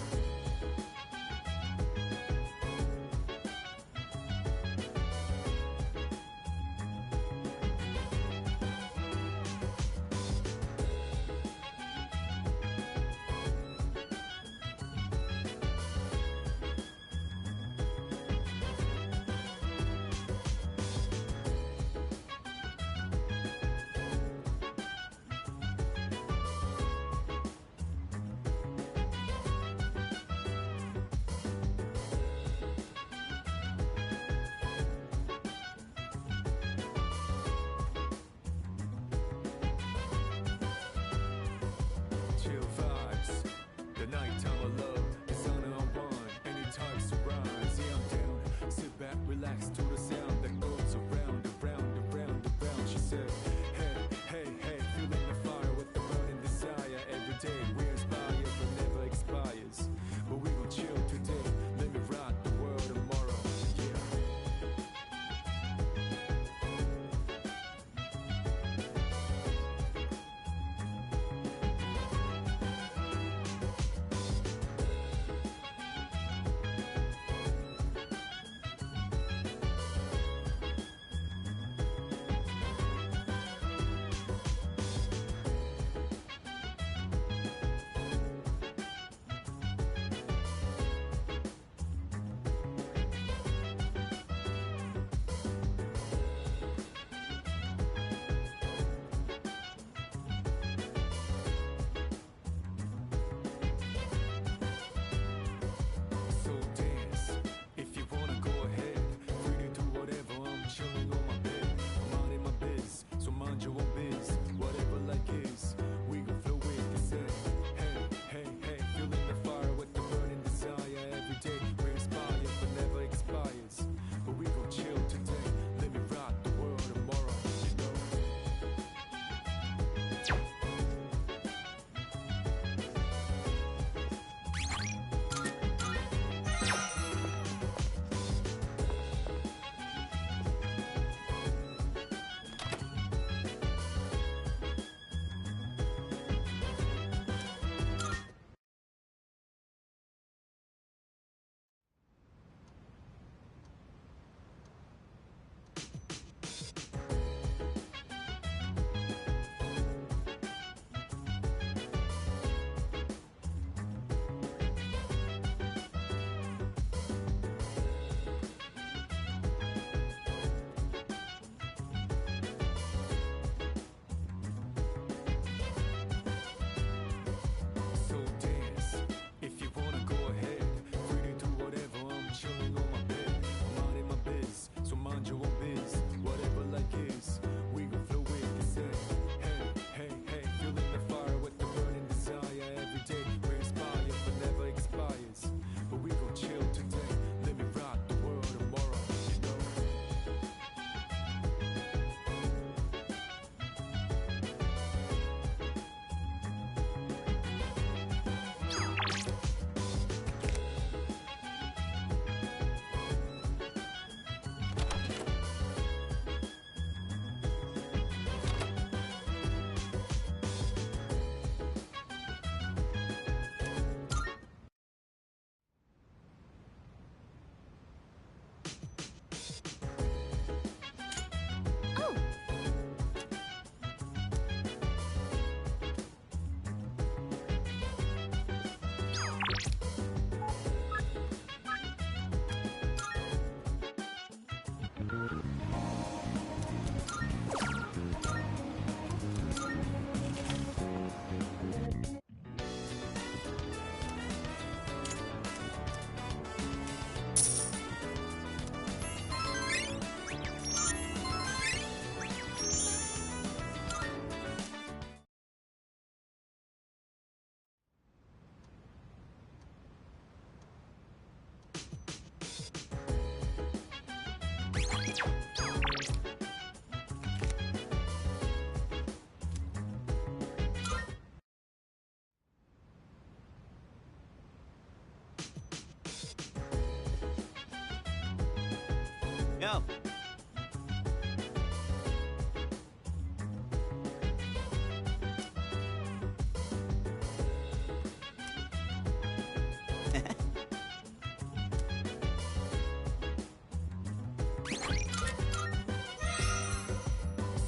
Yo.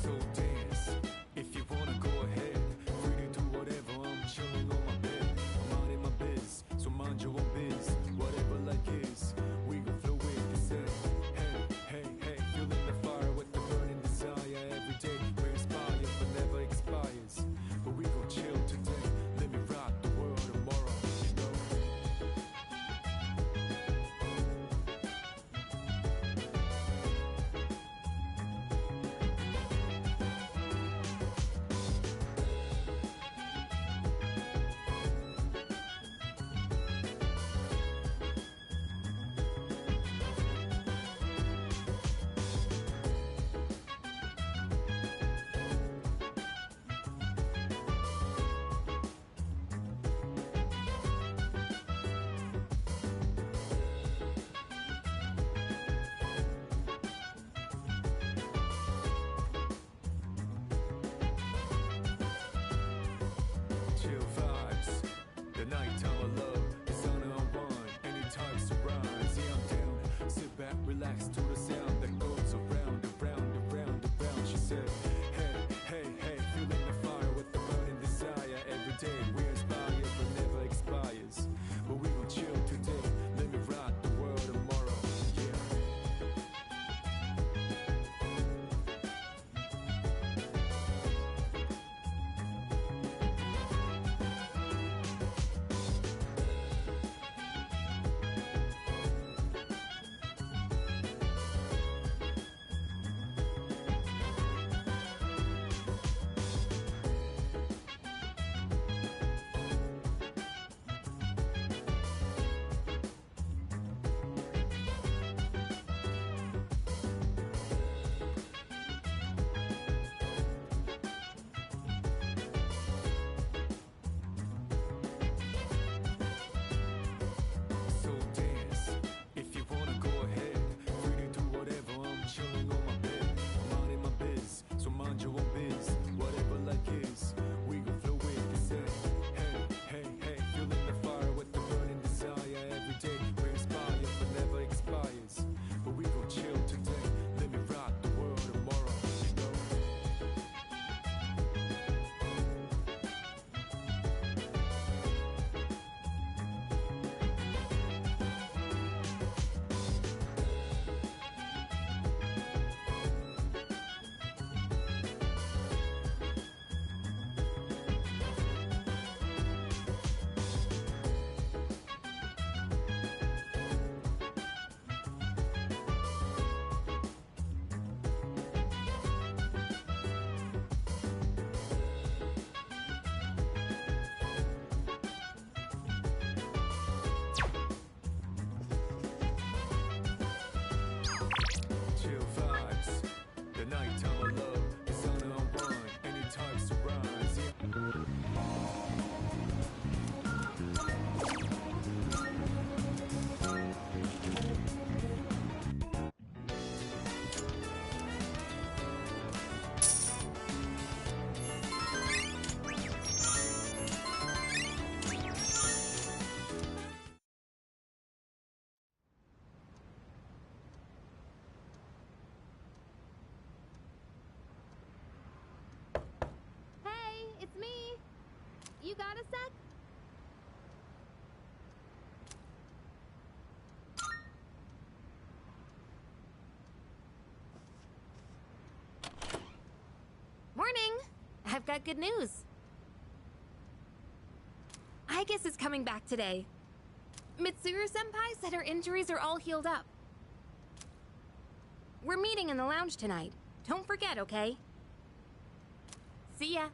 So dance, if you wanna go ahead. Free to do whatever, I'm chilling on my bed. I'm out in my biz, so mind your own biz. Whatever like is, we gon' flow with this head. Hey, hey, hey, feeling the fire with the burning desire. Every day we're inspired, but never expires. But we gon' chill today, let me rock the world tomorrow, you know? Chill vibes, the nighttime I love, the sun unwind, any types to rise. Yeah, I'm down. Sit back, relax to the sound that goes around, around, around, around. She said, hey, hey, hey, feeling the fire with the burning desire. Every day we inspire, but never expires. But we gon' chill today, let me rock the world tomorrow. Yeah. So dance, if you wanna go ahead. Free to do whatever, I'm chilling on my bed. I'm out in my biz, so mind your own biz. Whatever like is, we gon' flow with this head. Hey, hey, hey, feeling the fire with the burning desire. Every day we're inspired, but never expires. But we gon' chill today, let me rock the world tomorrow, you know? Chill vibes, the nighttime I love, the sun unwind, any types to rise. Yeah. Hey, it's me. You got a sec? Morning. I've got good news. I guess is coming back today. Mitsuru-senpai said her injuries are all healed up. We're meeting in the lounge tonight. Don't forget, okay? See ya.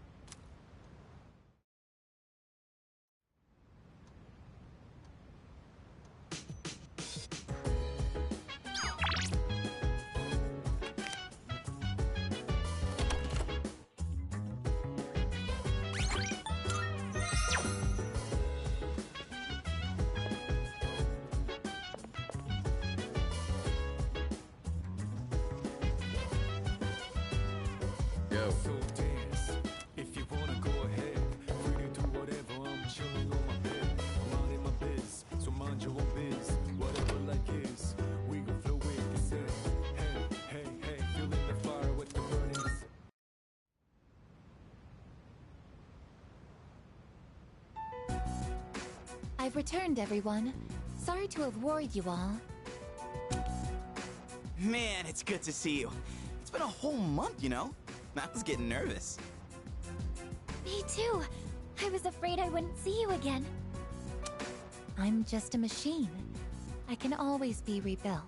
I've returned, everyone. Sorry to have worried you all. Man, it's good to see you. It's been a whole month, you know? I was getting nervous. Me too. I was afraid I wouldn't see you again. I'm just a machine. I can always be rebuilt.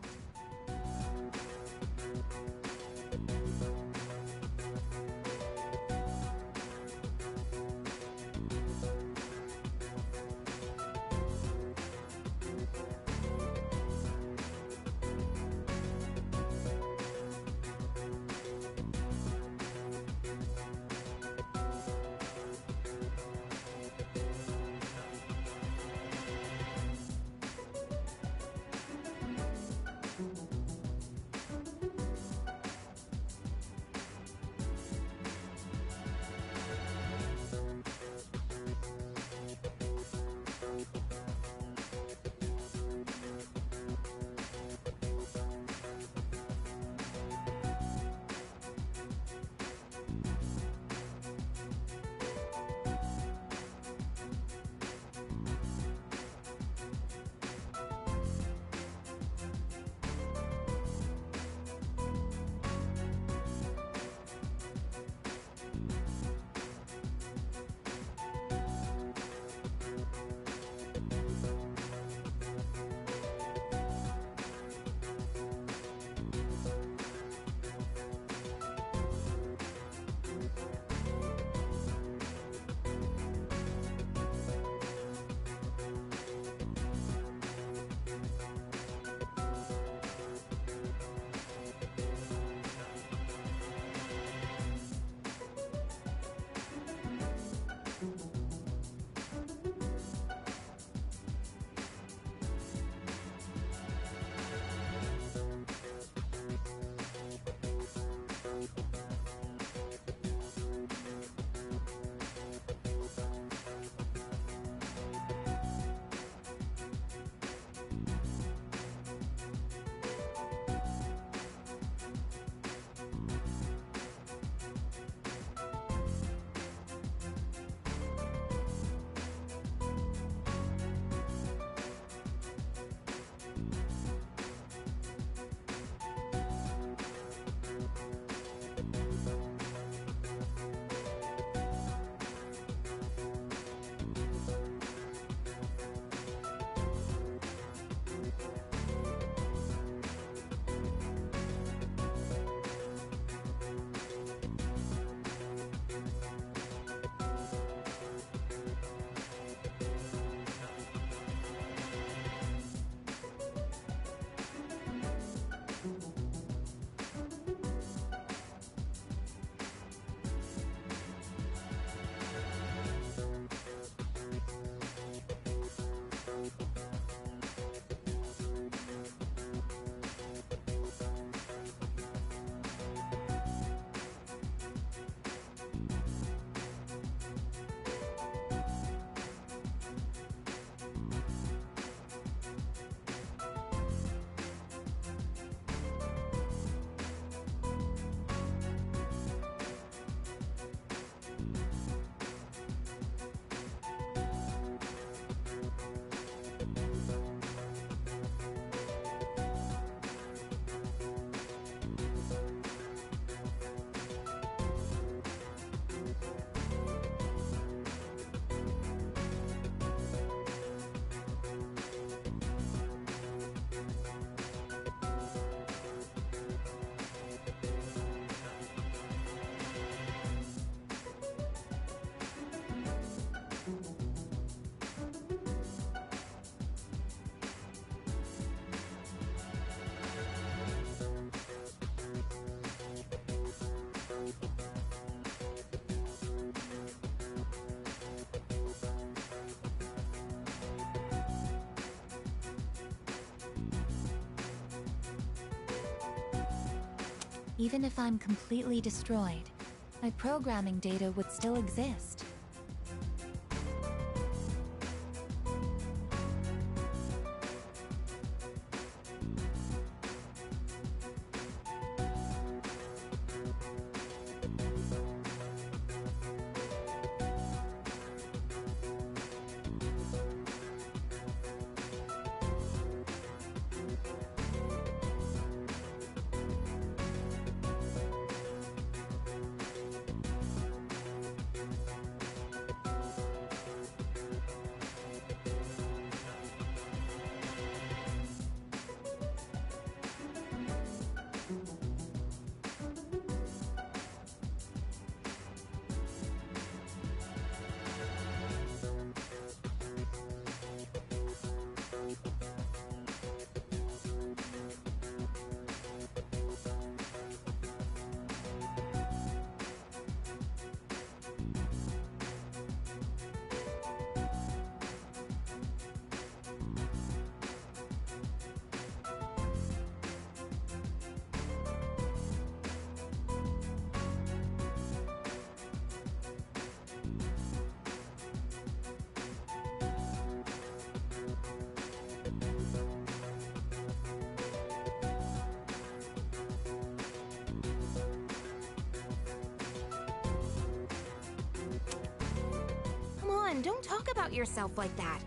Even if I'm completely destroyed, my programming data would still exist. on, don't talk about yourself like that.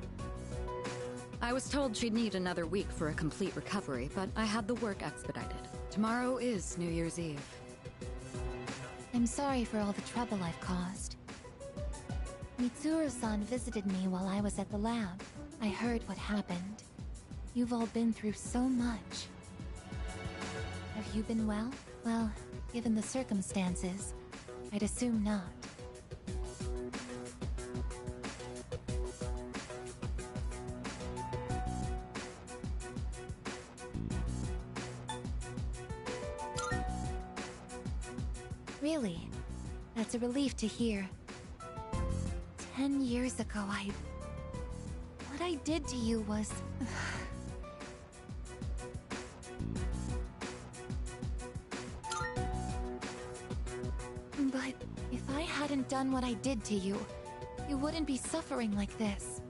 I was told she'd need another week for a complete recovery, but I had the work expedited. Tomorrow is New Year's Eve. I'm sorry for all the trouble I've caused. Mitsuru-san visited me while I was at the lab. I heard what happened. You've all been through so much. Have you been well? Well, given the circumstances, I'd assume not. Really? That's a relief to hear. 10 years ago, what I did to you was... But if I hadn't done what I did to you, you wouldn't be suffering like this.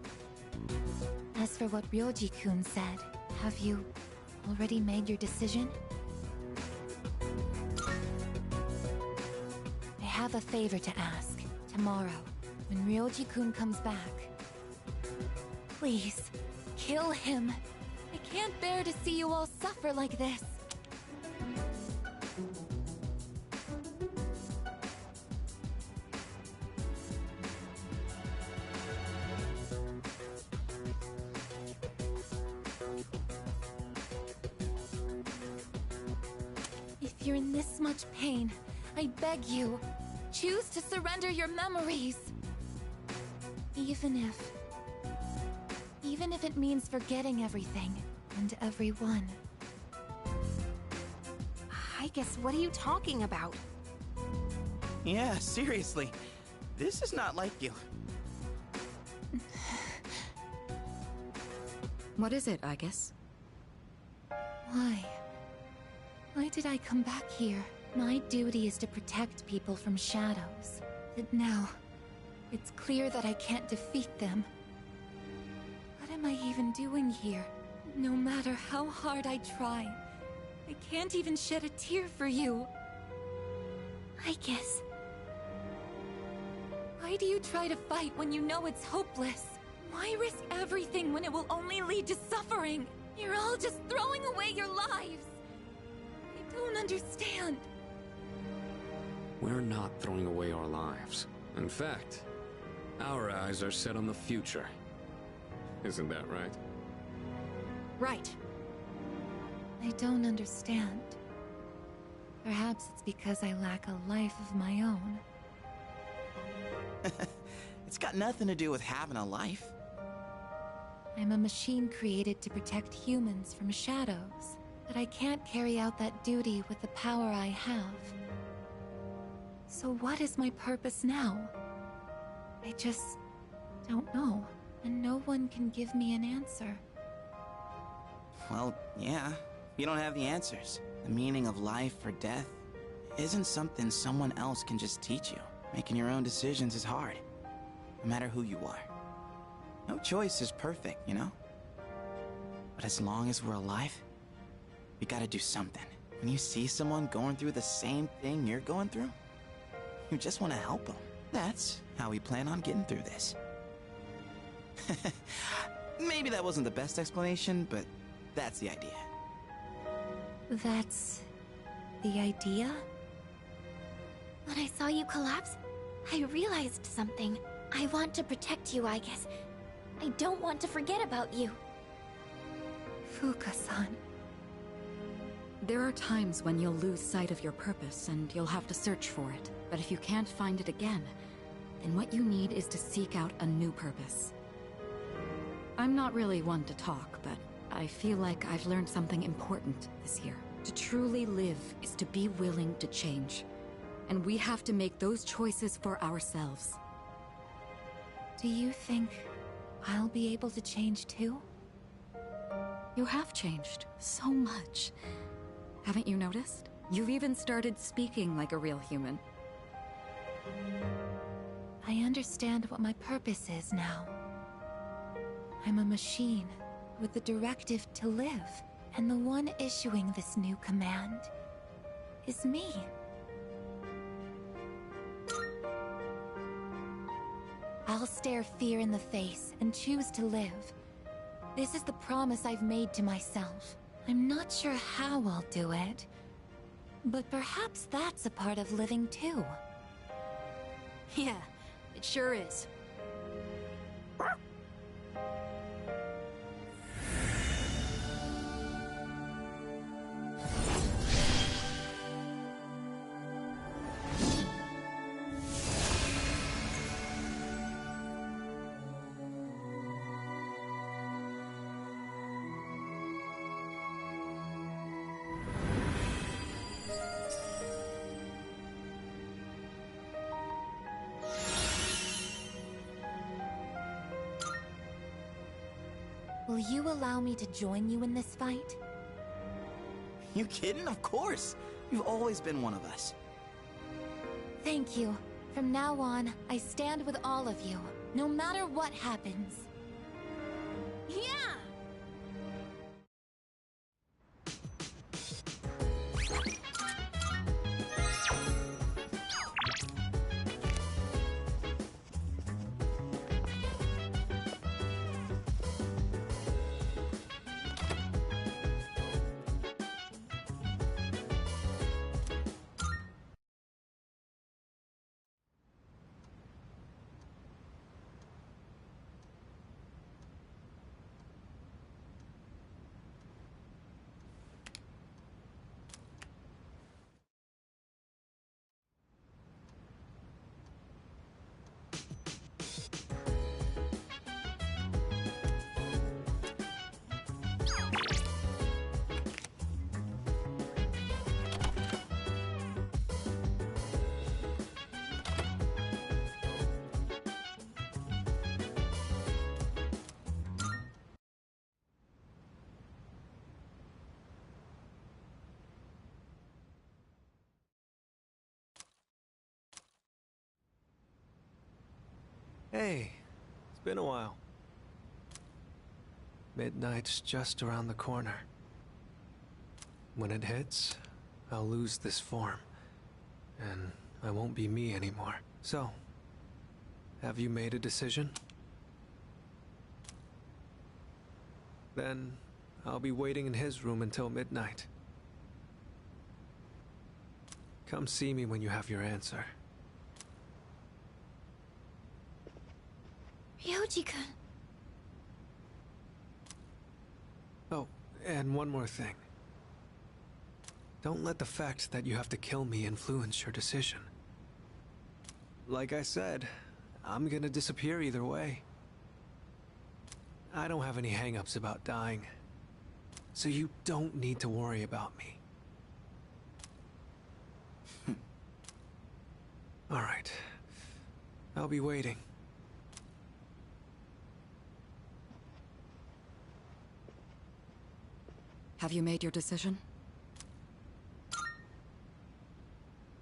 As for what Ryoji-kun said, have you already made your decision? I have a favor to ask. Tomorrow, when Ryoji-kun comes back, please, kill him. I can't bear to see you all suffer like this. If you're in this much pain, I beg you, choose to surrender your memories. Even if it means forgetting everything and everyone. I guess, what are you talking about? Yeah, seriously. This is not like you. What is it, I guess? Why? Why did I come back here? My duty is to protect people from shadows. But now, it's clear that I can't defeat them. What am I even doing here? No matter how hard I try, I can't even shed a tear for you. I guess. Why do you try to fight when you know it's hopeless? Why risk everything when it will only lead to suffering? You're all just throwing away your lives. I don't understand. We're not throwing away our lives. In fact, our eyes are set on the future. Isn't that right? Right. I don't understand. Perhaps it's because I lack a life of my own. It's got nothing to do with having a life. I'm a machine created to protect humans from shadows, but I can't carry out that duty with the power I have. So what is my purpose now? I just don't know, and no one can give me an answer. Well, yeah. You don't have the answers. The meaning of life or death isn't something someone else can just teach you. Making your own decisions is hard, no matter who you are. No choice is perfect, you know? But as long as we're alive, we gotta do something. When you see someone going through the same thing you're going through, you just want to help them. That's how we plan on getting through this. Maybe that wasn't the best explanation, but that's the idea. That's the idea? When I saw you collapse, I realized something. I want to protect you, I guess. I don't want to forget about you. Fuka-san. There are times when you'll lose sight of your purpose and you'll have to search for it. But if you can't find it again, then what you need is to seek out a new purpose. I'm not really one to talk, but I feel like I've learned something important this year. To truly live is to be willing to change. And we have to make those choices for ourselves. Do you think I'll be able to change too? You have changed so much. Haven't you noticed? You've even started speaking like a real human. I understand what my purpose is now. I'm a machine with the directive to live, and the one issuing this new command is me. I'll I'll stare fear in the face and choose to live. This is the promise I've made to myself. I'm not sure how I'll do it, but perhaps that's a part of living too. Yeah, it sure is. Will you allow me to join you in this fight? You kidding? Of course! You've always been one of us. Thank you. From now on, I stand with all of you, no matter what happens. Yeah! Hey, it's been a while. Midnight's just around the corner. When it hits, I'll lose this form, and I won't be me anymore. So, have you made a decision? Then, I'll be waiting in his room until midnight. Come see me when you have your answer. Ryoji-kun. Oh, and one more thing. Don't let the fact that you have to kill me influence your decision. Like I said, I'm gonna disappear either way. I don't have any hang-ups about dying, so you don't need to worry about me. All right. I'll be waiting. Have you made your decision?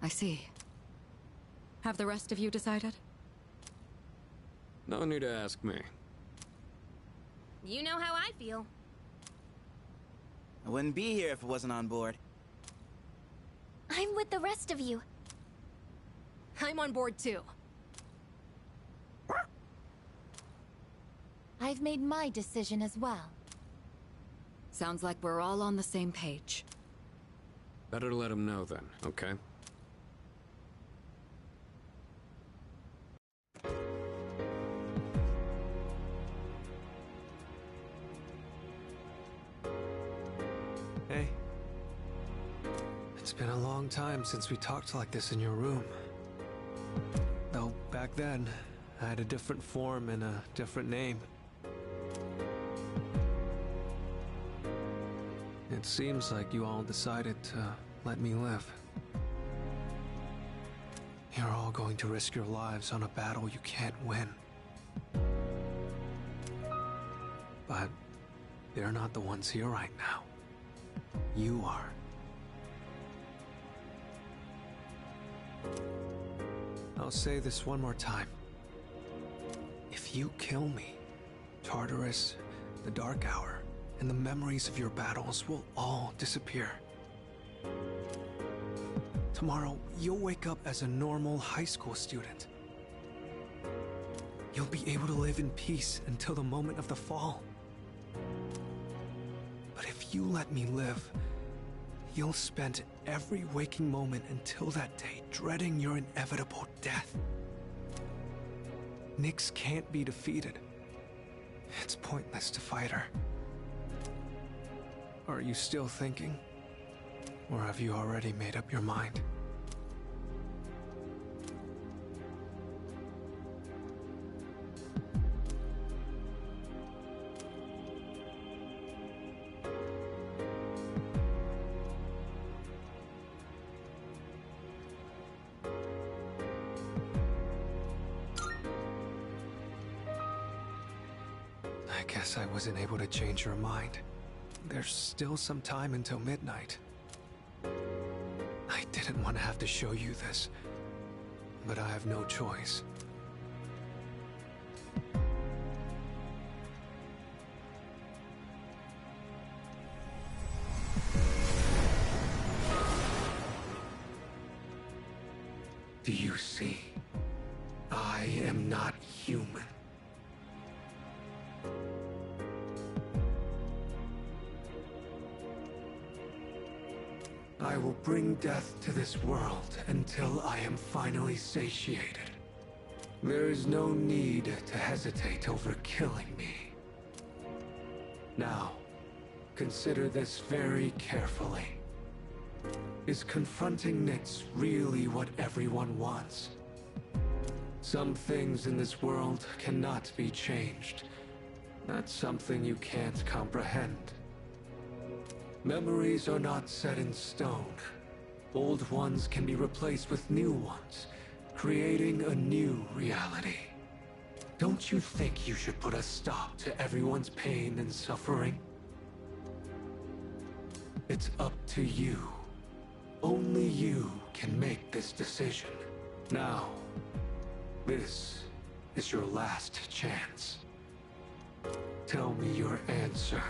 I see. Have the rest of you decided? No need to ask me. You know how I feel. I wouldn't be here if it wasn't on board. I'm with the rest of you. I'm on board too. I've made my decision as well. Sounds like we're all on the same page. Better let him know then, okay? Hey. It's been a long time since we talked like this in your room. Though back then, I had a different form and a different name. It seems like you all decided to let me live. You're all going to risk your lives on a battle you can't win. But they're not the ones here right now. You are. I'll say this one more time. If you kill me, Tartarus, the Dark Hour, and the memories of your battles will all disappear. Tomorrow, you'll wake up as a normal high school student. you'll be able to live in peace until the moment of the fall. But if you let me live, you'll spend every waking moment until that day dreading your inevitable death. Nyx can't be defeated. It's pointless to fight her. Are you still thinking? Or have you already made up your mind? I guess I wasn't able to change your mind. There's still some time until midnight. I didn't want to have to show you this, but I have no choice. Do you see? I am not human. I will bring death to this world until I am finally satiated. There is no need to hesitate over killing me. Now, consider this very carefully. Is confronting Nyx really what everyone wants? Some things in this world cannot be changed. That's something you can't comprehend. Memories are not set in stone. Old ones can be replaced with new ones, creating a new reality. Don't you think you should put a stop to everyone's pain and suffering? It's up to you. Only you can make this decision. Now, this is your last chance. Tell me your answer.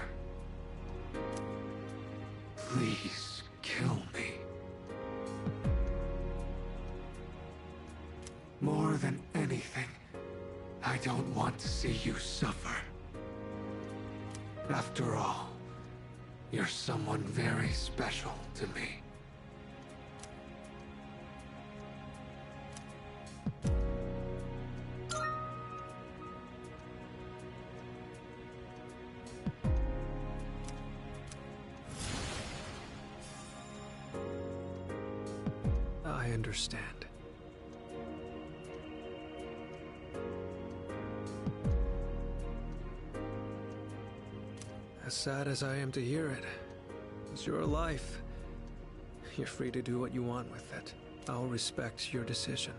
Please kill me. More than anything, I don't want to see you suffer. After all, you're someone very special to me. I understand. As sad as I am to hear it, it's your life. You're free to do what you want with it. I'll respect your decision.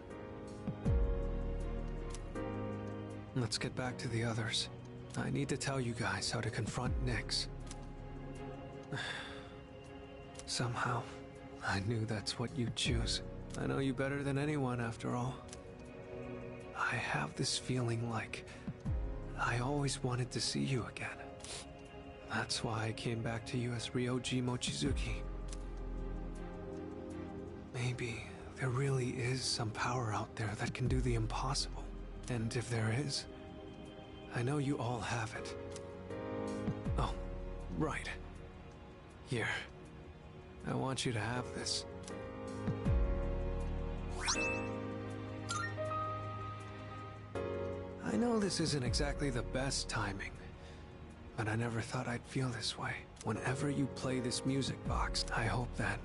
Let's get back to the others. I need to tell you guys how to confront Nyx. Somehow, I knew that's what you'd choose. I know you better than anyone, after all. I have this feeling like I always wanted to see you again. That's why I came back to you as Ryoji Mochizuki. Maybe there really is some power out there that can do the impossible. And if there is, I know you all have it. Oh, right. Here. I want you to have this. I know this isn't exactly the best timing, but I never thought I'd feel this way. Whenever you play this music box, I hope that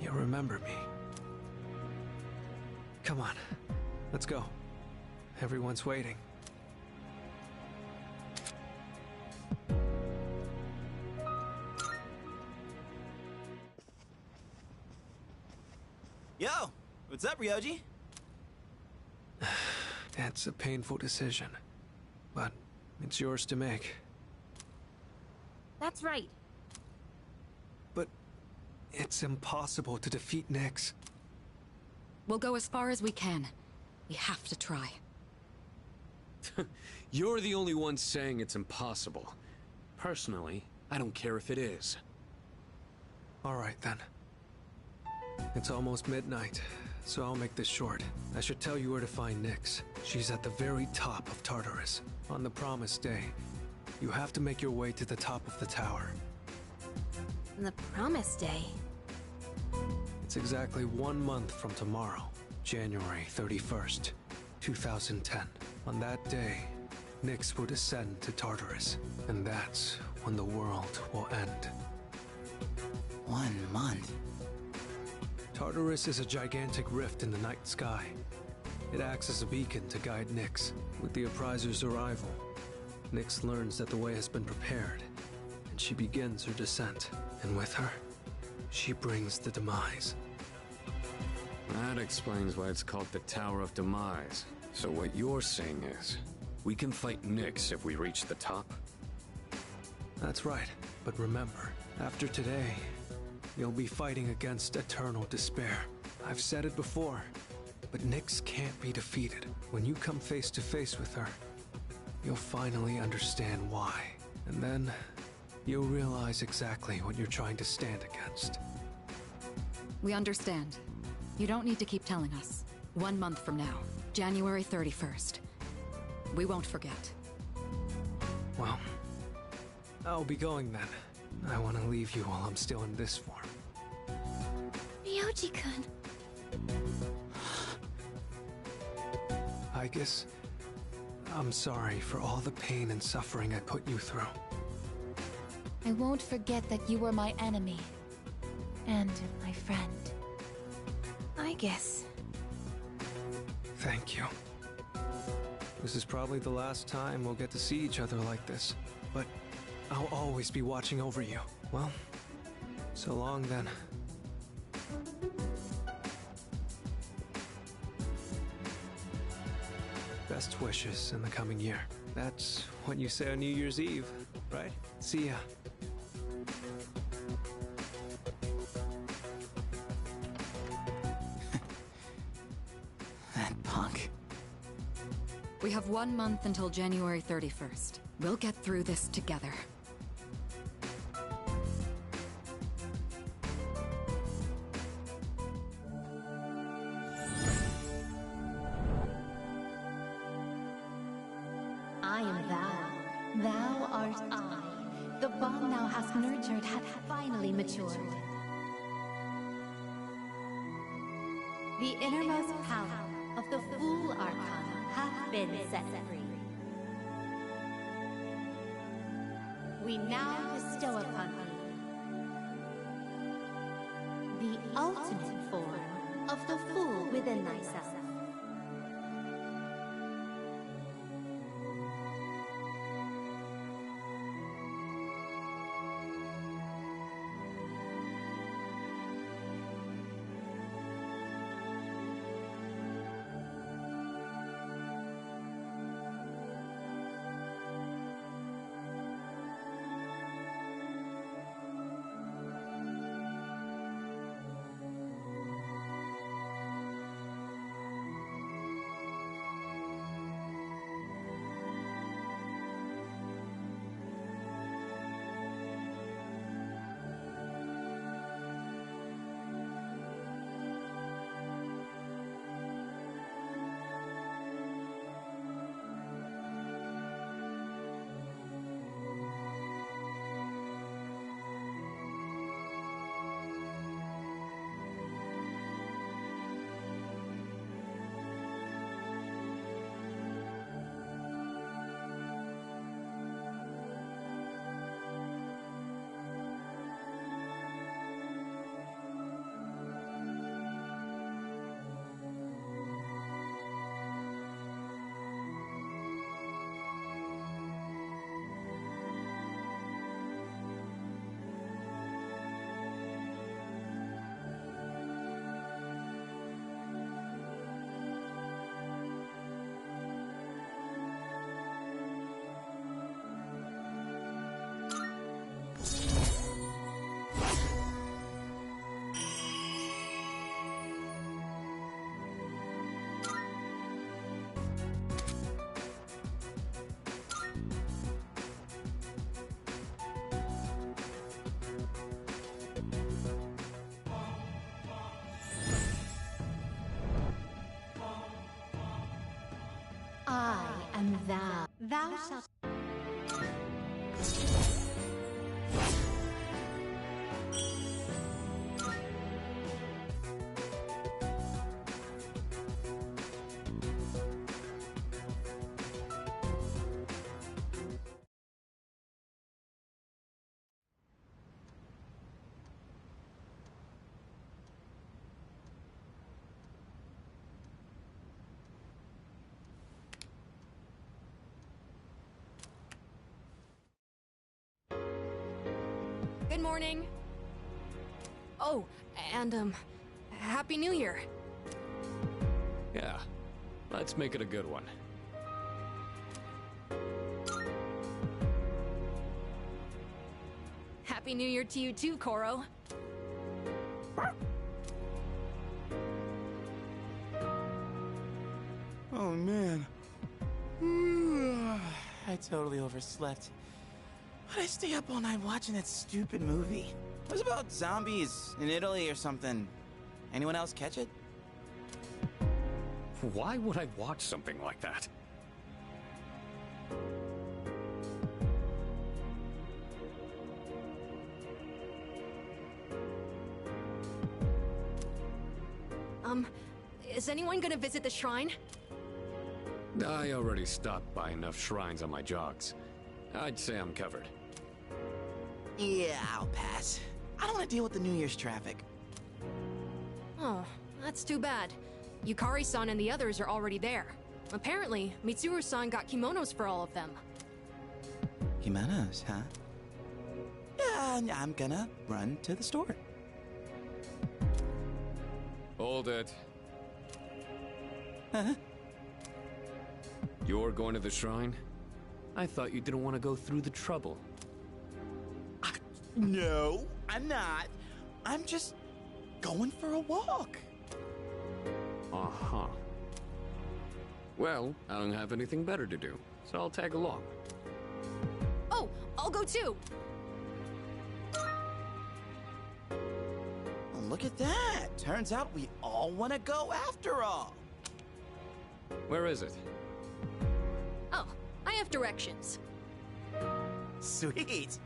you remember me. Come on, let's go. Everyone's waiting. Yo, what's up, Ryoji? It's a painful decision, but it's yours to make. That's right. But it's impossible to defeat Nyx. We'll go as far as we can. We have to try. You're the only one saying it's impossible. Personally, I don't care if it is. All right, then. It's almost midnight. So I'll make this short. I should tell you where to find Nyx. She's at the very top of Tartarus. On the promised day, you have to make your way to the top of the tower. The promised day? It's exactly 1 month from tomorrow, January 31st, 2010. On that day, Nyx will descend to Tartarus, and that's when the world will end. 1 month? Tartarus is a gigantic rift in the night sky. It acts as a beacon to guide Nyx. With the Apprizer's arrival, Nyx learns that the way has been prepared, and she begins her descent. And with her, she brings the demise. That explains why it's called the Tower of Demise. So what you're saying is, we can fight Nyx if we reach the top? That's right. But remember, after today, you'll be fighting against eternal despair. I've said it before, but Nyx can't be defeated. When you come face to face with her, you'll finally understand why. And then, you'll realize exactly what you're trying to stand against. We understand. You don't need to keep telling us. 1 month from now, January 31st. We won't forget. Well, I'll be going then. I want to leave you while I'm still in this form. Ryoji-kun. I guess I'm sorry for all the pain and suffering I put you through. I won't forget that you were my enemy. And my friend. I guess. Thank you. This is probably the last time we'll get to see each other like this, but I'll always be watching over you. Well, so long then. Best wishes in the coming year. That's what you say on New Year's Eve, right? See ya. That punk. We have 1 month until January 31st. We'll get through this together. I am thou. Thou art I. The bond thou hast nurtured hath finally matured. The innermost power of the Fool Arcana hath been set free. We now bestow upon thee the ultimate form of the Fool within thyself. and thou shalt. Good morning. Oh, and, Happy New Year. Yeah, let's make it a good one. Happy New Year to you too, Koro. Oh, man. I totally overslept. Why'd I stay up all night watching that stupid movie? It was about zombies in Italy or something. Anyone else catch it? Why would I watch something like that? Is anyone gonna visit the shrine? I already stopped by enough shrines on my jogs. I'd say I'm covered. Yeah, I'll pass. I don't want to deal with the New Year's traffic. Oh, that's too bad. Yukari-san and the others are already there. Apparently, Mitsuru-san got kimonos for all of them. Kimonos, huh? Yeah, I'm gonna run to the store. Hold it. You're going to the shrine? I thought you didn't want to go through the trouble. No, I'm not. I'm just going for a walk. Uh-huh. Well, I don't have anything better to do, so I'll tag along. Oh, I'll go too! Well, look at that. Turns out we all want to go after all. Where is it? Oh, I have directions. Sweet.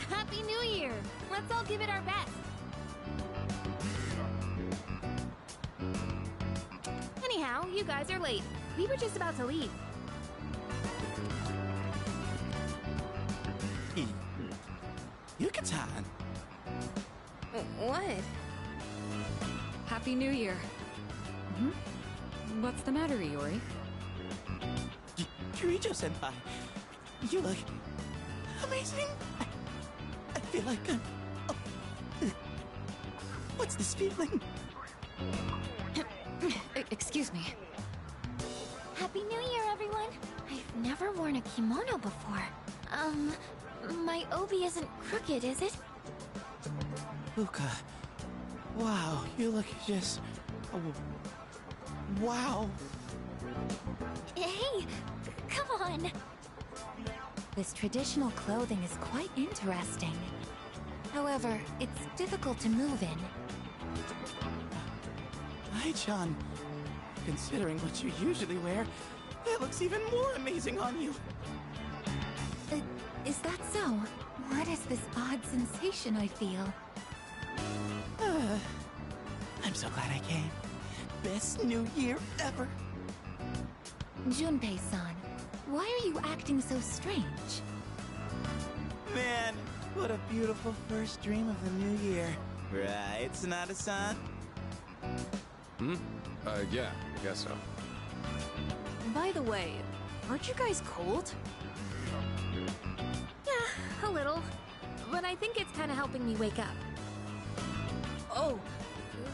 Happy New Year! Let's all give it our best. Anyhow, you guys are late. We were just about to leave. Yucatan. What? Happy New Year. What's the matter, Iori? Kirijo-senpai, you look amazing. I feel like I'm... What's this feeling? Excuse me. Happy New Year, everyone! I've never worn a kimono before. My obi isn't crooked, is it? Luca, wow, you look just... wow. Hey, come on! This traditional clothing is quite interesting. However, it's difficult to move in. Ai-chan, considering what you usually wear, it looks even more amazing on you. Is that so? What is this odd sensation I feel? I'm so glad I came. Best New Year ever. Junpei-san, why are you acting so strange? Man, what a beautiful first dream of the new year. Right, Sonata-san? Yeah, I guess so. By the way, aren't you guys cold? Yeah, a little. But I think it's kind of helping me wake up. Oh,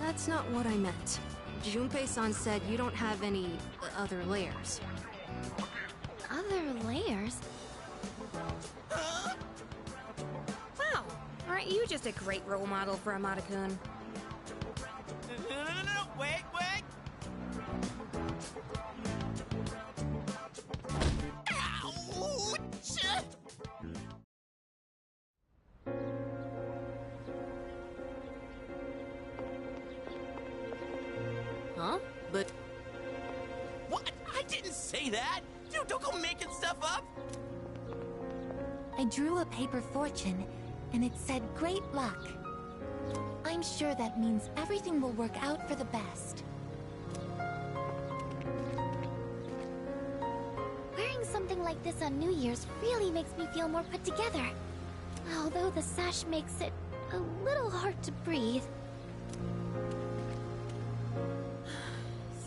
that's not what I meant. Junpei-san said you don't have any other layers. Other layers? Wow, aren't you just a great role model for Amada-kun? No, wait! that! Dude, don't go making stuff up! I drew a paper fortune, and it said great luck. I'm sure that means everything will work out for the best. Wearing something like this on New Year's really makes me feel more put together. Although the sash makes it a little hard to breathe.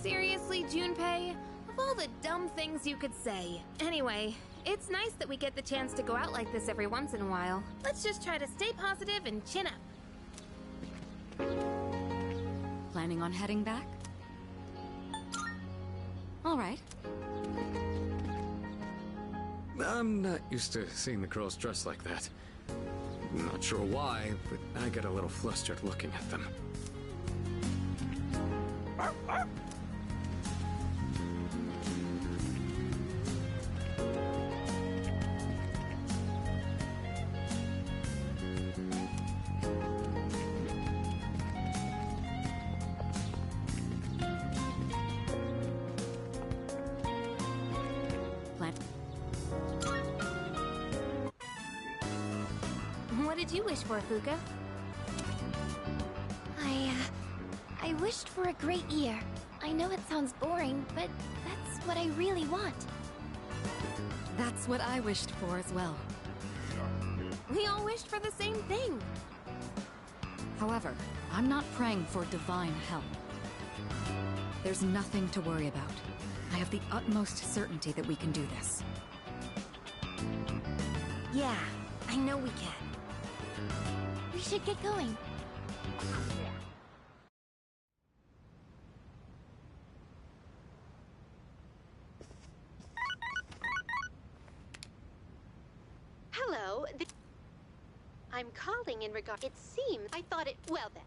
Seriously, Junpei? Of all the dumb things you could say. Anyway, it's nice that we get the chance to go out like this every once in a while. Let's just try to stay positive and chin up. Planning on heading back? All right. I'm not used to seeing the girls dressed like that. Not sure why, but I get a little flustered looking at them. What did you wish for, Fuka? I wished for a great year. I know it sounds boring, but that's what I really want. That's what I wished for as well. We all wished for the same thing. However, I'm not praying for divine help. There's nothing to worry about. I have the utmost certainty that we can do this. Yeah, I know we can. We should get going. Hello. I'm calling in regard. It seems I thought it. Well then.